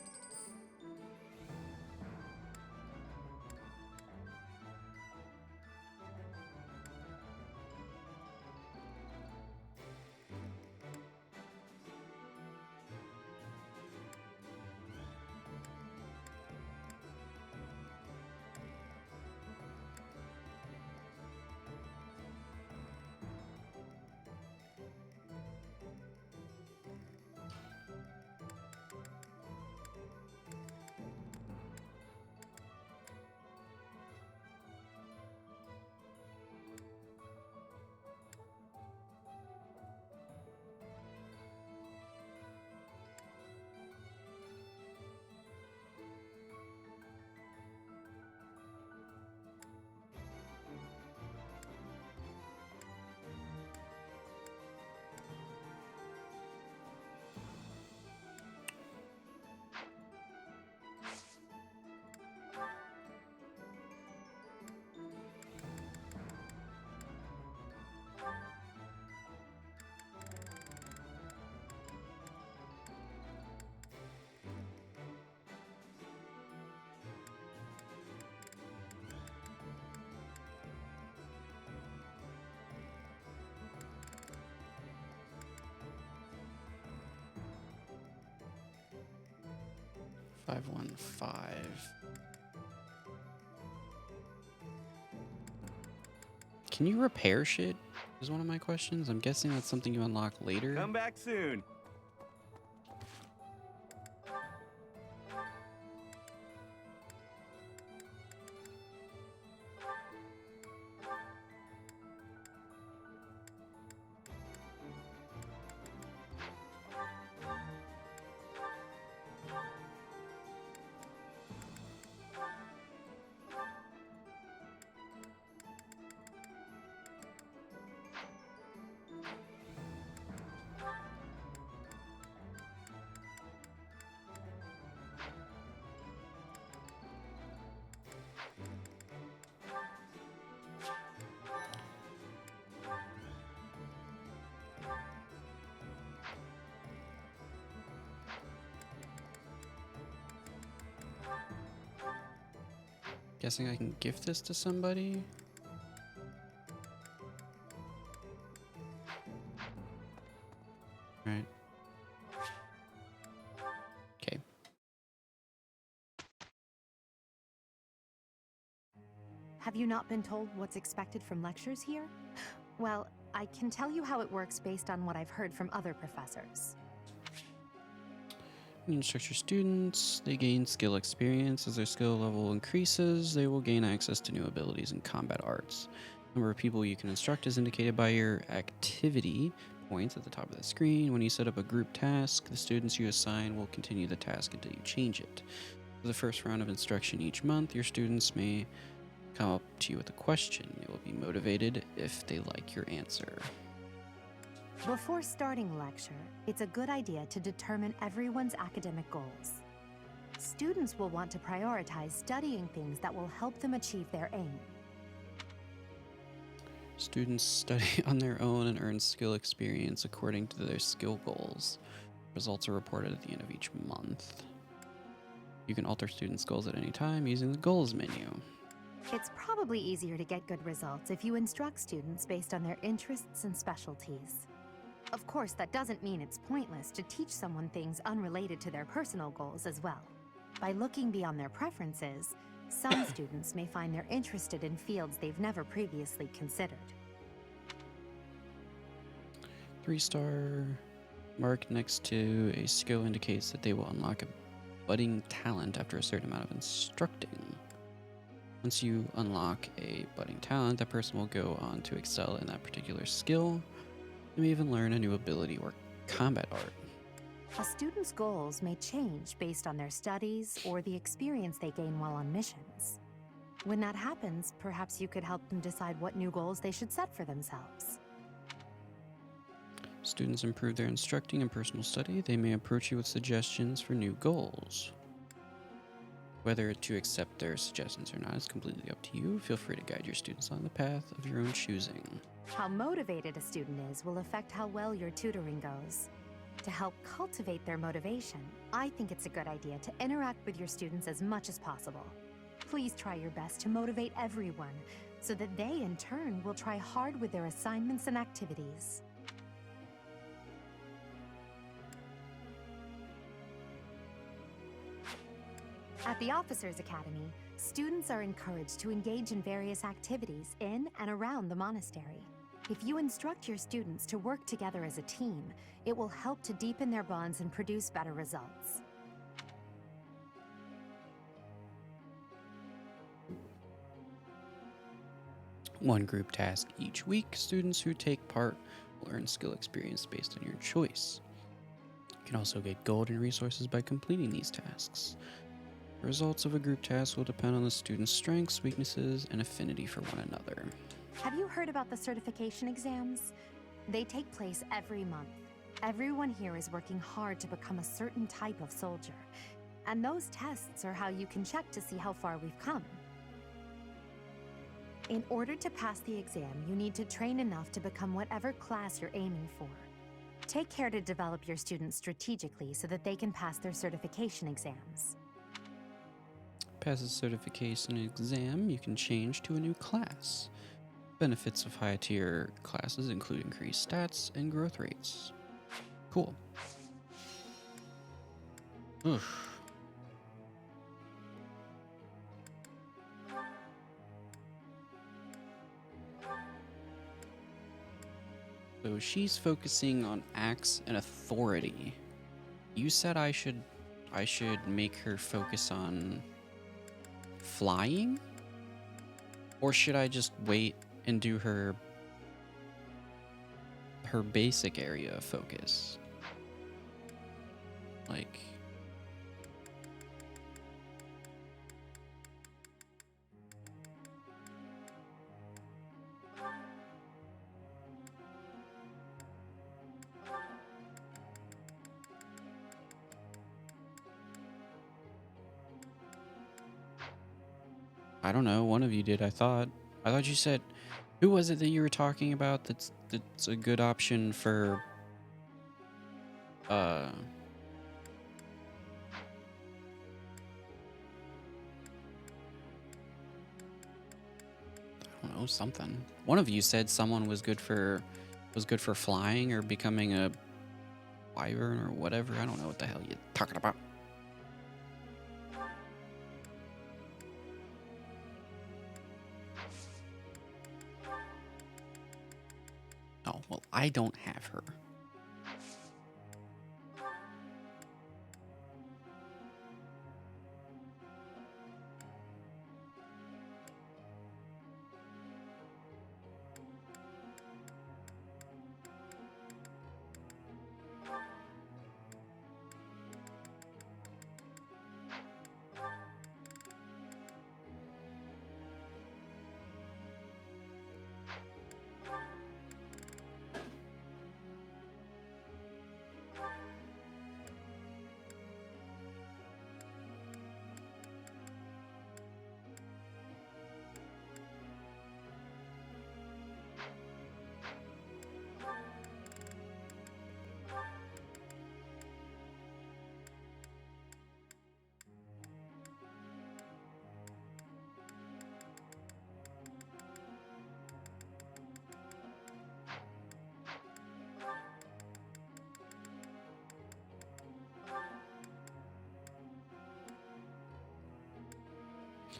Five, 515. Can you repair shit? Is one of my questions. I'm guessing that's something you unlock later. Come back soon. Guessing I can gift this to somebody? Right. Okay. Have you not been told what's expected from lectures here? Well, I can tell you how it works based on what I've heard from other professors. You instruct your students, they gain skill experience. As their skill level increases, they will gain access to new abilities in combat arts. Number of people you can instruct is indicated by your activity points at the top of the screen. When you set up a group task, the students you assign will continue the task until you change it. For the first round of instruction each month, your students may come up to you with a question. It will be motivated if they like your answer. Before starting a lecture, it's a good idea to determine everyone's academic goals. Students will want to prioritize studying things that will help them achieve their aim. Students study on their own and earn skill experience according to their skill goals. Results are reported at the end of each month. You can alter students' goals at any time using the goals menu. It's probably easier to get good results if you instruct students based on their interests and specialties. Of course, that doesn't mean it's pointless to teach someone things unrelated to their personal goals as well. By looking beyond their preferences, some students may find they're interested in fields they've never previously considered. 3-star mark next to a skill indicates that they will unlock a budding talent after a certain amount of instructing. Once you unlock a budding talent, that person will go on to excel in that particular skill. You may even learn a new ability or combat art. A student's goals may change based on their studies or the experience they gain while on missions. When that happens, perhaps you could help them decide what new goals they should set for themselves. Students improve their instructing and personal study. They may approach you with suggestions for new goals. Whether to accept their suggestions or not is completely up to you. Feel free to guide your students on the path of your own choosing. How motivated a student is will affect how well your tutoring goes. To help cultivate their motivation, I think it's a good idea to interact with your students as much as possible. Please try your best to motivate everyone, so that they, in turn, will try hard with their assignments and activities. At the Officers Academy, students are encouraged to engage in various activities in and around the monastery. If you instruct your students to work together as a team, it will help to deepen their bonds and produce better results. One group task each week. Students who take part will earn skill experience based on your choice. You can also get gold and resources by completing these tasks. The results of a group task will depend on the student's strengths, weaknesses, and affinity for one another. Have you heard about the certification exams? They take place every month. Everyone here is working hard to become a certain type of soldier, and those tests are how you can check to see how far we've come. In order to pass the exam, you need to train enough to become whatever class you're aiming for. Take care to develop your students strategically so that they can pass their certification exams. Pass the certification exam, you can change to a new class. Benefits of high tier classes include increased stats and growth rates. Cool. Oof. So she's focusing on acts and authority. You said I should make her focus on flying? Or should I just wait and do her basic area of focus? Like, I don't know, one of you did, I thought you said, who was it that you were talking about that's a good option for know, something. One of you said someone was good for flying or becoming a wyvern or whatever. I don't know what the hell you're talking about. Oh, well, I don't have her.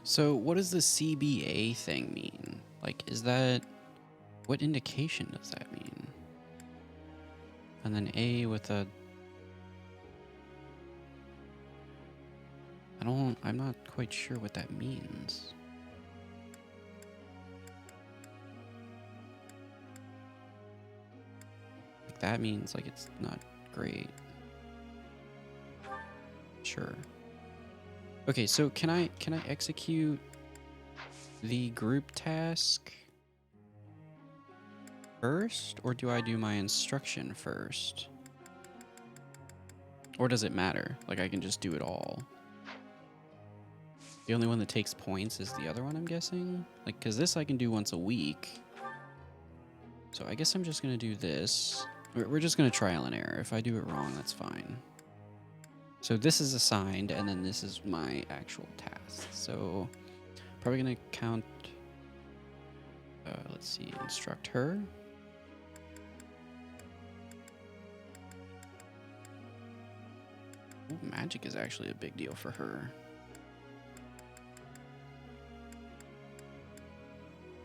So what does the CBA thing mean? Like, is that, what indication does that mean? And then A with a, I'm not quite sure what that means. Like, that means like it's not great. Sure. Okay, so can I execute the group task first, or do I do my instruction first? Or does it matter? Like, I can just do it all. The only one that takes points is the other one, I'm guessing? Like, because this I can do once a week. So I guess I'm just going to do this. We're just going to trial and error. If I do it wrong, that's fine. So this is assigned, and then this is my actual task. So probably going to count, let's see, instruct her. Ooh, magic is actually a big deal for her.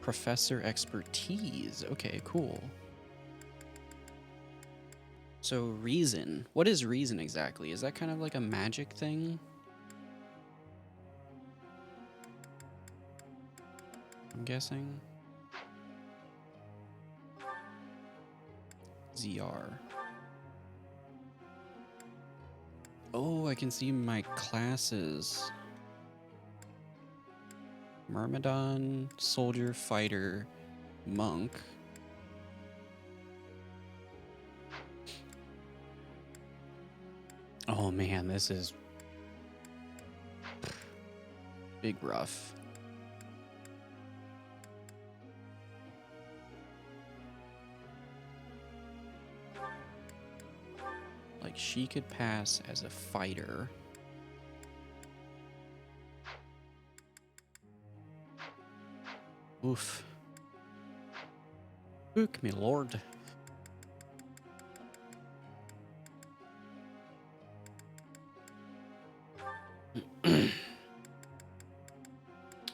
Professor expertise. Okay, cool. So reason. What is reason exactly? Is that kind of like a magic thing? I'm guessing. ZR. Oh, I can see my classes. Myrmidon, soldier, fighter, monk. Oh man, this is big rough. Like, she could pass as a fighter. Oof. Ook, my lord.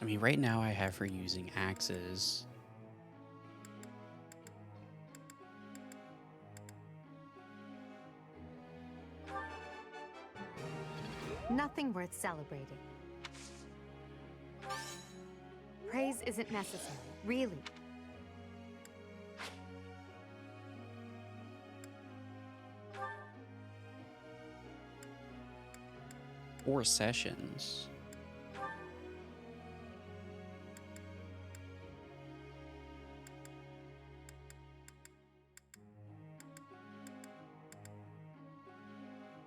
I mean, right now I have her using axes. Nothing worth celebrating. Praise isn't necessary, really. Four sessions.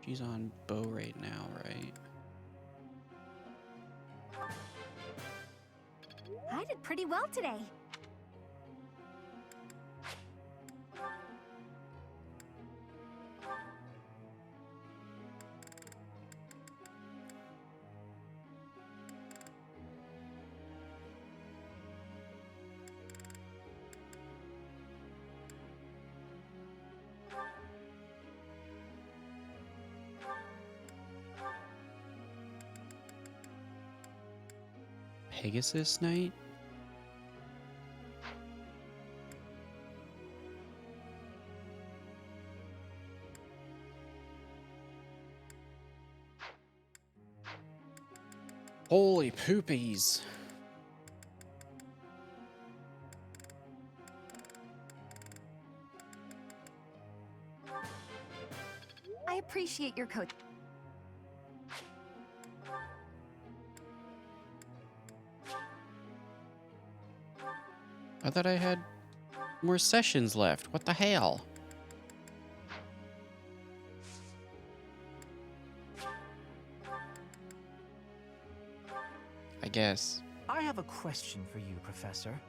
She's on bow right now, right? I did pretty well today. Pegasus Knight? Holy poopies. I appreciate your coach. I thought I had more sessions left. What the hell? I guess. I have a question for you, Professor.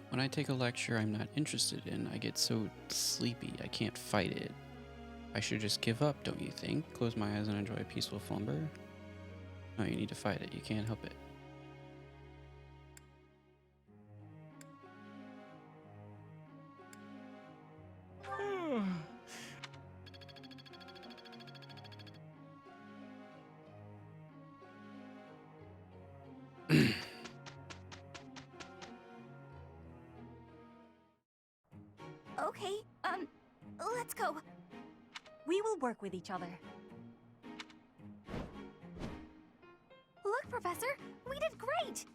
When I take a lecture I'm not interested in, I get so sleepy I can't fight it. I should just give up, don't you think? Close my eyes and enjoy a peaceful slumber? No, you need to fight it. You can't help it. Okay, let's go. We will work with each other. Look, Professor, we did great!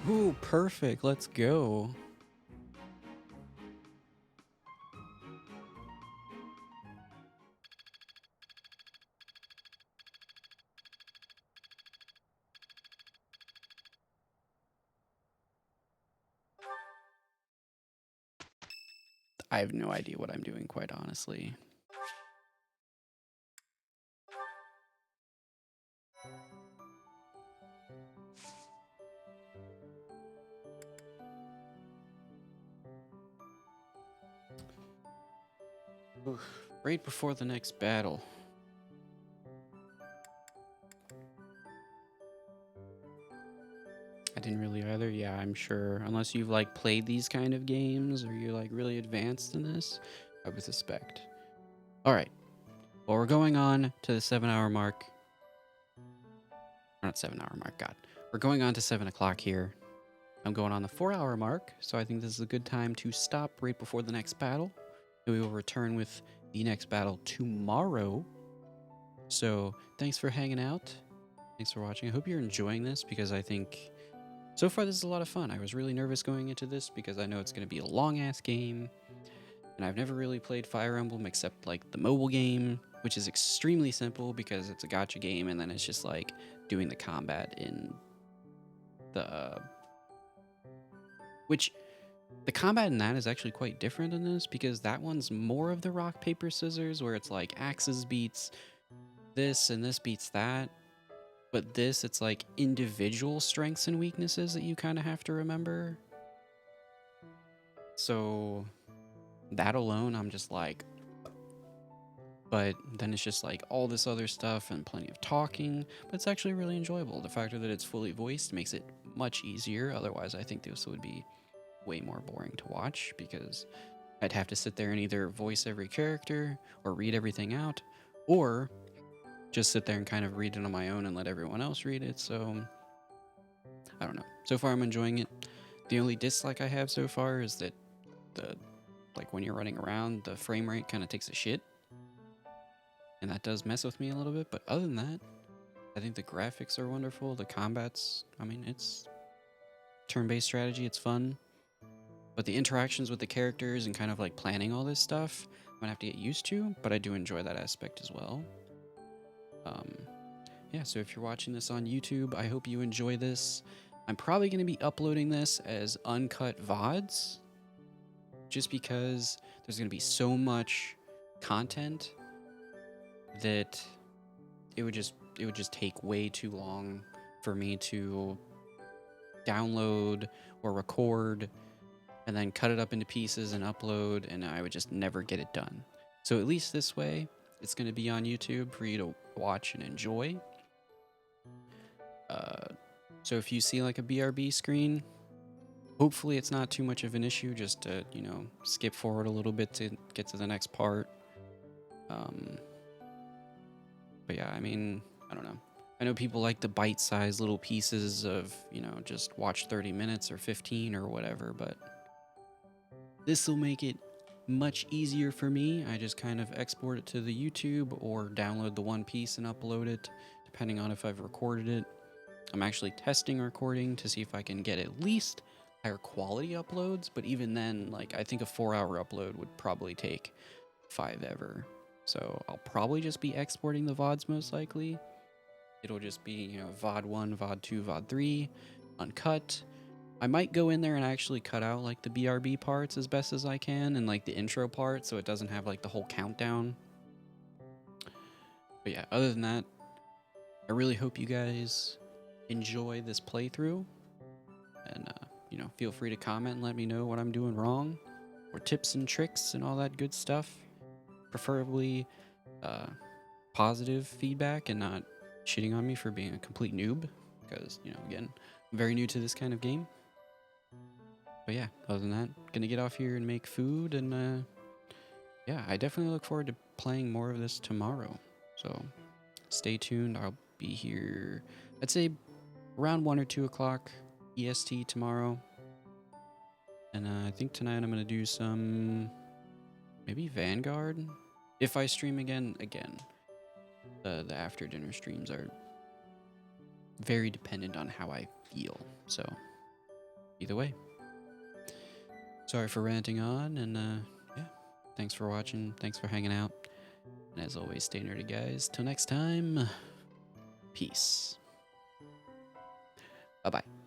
Ooh, perfect. Let's go. I have no idea what I'm doing, quite honestly. Oof. Right before the next battle. I didn't really either. Yeah, I'm sure. Unless you've like played these kind of games or you're like really advanced in this, I would suspect. All right. Well, we're going on to the 7-hour mark. Or not 7-hour mark, God. We're going on to 7 o'clock here. I'm going on the 4-hour mark, so I think this is a good time to stop right before the next battle. And we will return with the next battle tomorrow. So thanks for hanging out. Thanks for watching. I hope you're enjoying this because I think so far this is a lot of fun. I was really nervous going into this because I know it's going to be a long-ass game. And I've never really played Fire Emblem except like the mobile game, which is extremely simple because it's a gacha game and then it's just like doing the combat in the... which the combat in that is actually quite different in this because that one's more of the rock, paper, scissors where it's like axes beats this and this beats that. But this, it's like individual strengths and weaknesses that you kind of have to remember. So that alone, I'm just like... But then it's just like all this other stuff and plenty of talking. But it's actually really enjoyable. The fact that it's fully voiced makes it much easier. Otherwise, I think this would be way more boring to watch because I'd have to sit there and either voice every character or read everything out or just sit there and kind of read it on my own and let everyone else read it. So I don't know. So far I'm enjoying it. The only dislike I have so far is that when you're running around, the frame rate kind of takes a shit. And that does mess with me a little bit, but other than that, I think the graphics are wonderful. The combat's, I mean, it's turn-based strategy, it's fun. But the interactions with the characters and kind of like planning all this stuff, I'm gonna have to get used to, but I do enjoy that aspect as well. Yeah, so if you're watching this on YouTube, I hope you enjoy this. I'm probably gonna be uploading this as uncut VoDs, just because there's gonna be so much content that it would just take way too long for me to download or record and then cut it up into pieces and upload, and I would just never get it done. So at least this way, it's going to be on YouTube for you to watch and enjoy. So if you see like a BRB screen, hopefully it's not too much of an issue, just to, you know, skip forward a little bit to get to the next part. But yeah, I mean, I don't know. I know people like the bite-sized little pieces of, you know, just watch 30 minutes or 15 or whatever, but this will make it much easier for me. I just kind of export it to the YouTube or download the one piece and upload it, depending on if I've recorded it. I'm actually testing recording to see if I can get at least higher quality uploads, but even then, like, I think a 4-hour upload would probably take 5 ever. So I'll probably just be exporting the VODs most likely. It'll just be, you know, VOD 1, VOD 2, VOD 3, uncut. I might go in there and actually cut out like the BRB parts as best as I can and like the intro part so it doesn't have like the whole countdown. But yeah, other than that, I really hope you guys enjoy this playthrough. And, you know, feel free to comment and let me know what I'm doing wrong, or tips and tricks and all that good stuff. Preferably positive feedback and not shitting on me for being a complete noob, because, you know, again, I'm very new to this kind of game. But yeah, other than that, gonna get off here and make food, and yeah, I definitely look forward to playing more of this tomorrow. So stay tuned. I'll be here, I'd say around 1 or 2 o'clock EST tomorrow. And I think tonight I'm gonna do some maybe Vanguard. If I stream again, the after dinner streams are very dependent on how I feel. So either way, sorry for ranting on, and yeah, thanks for watching, thanks for hanging out, and as always, stay nerdy, guys. Till next time, peace. Bye bye.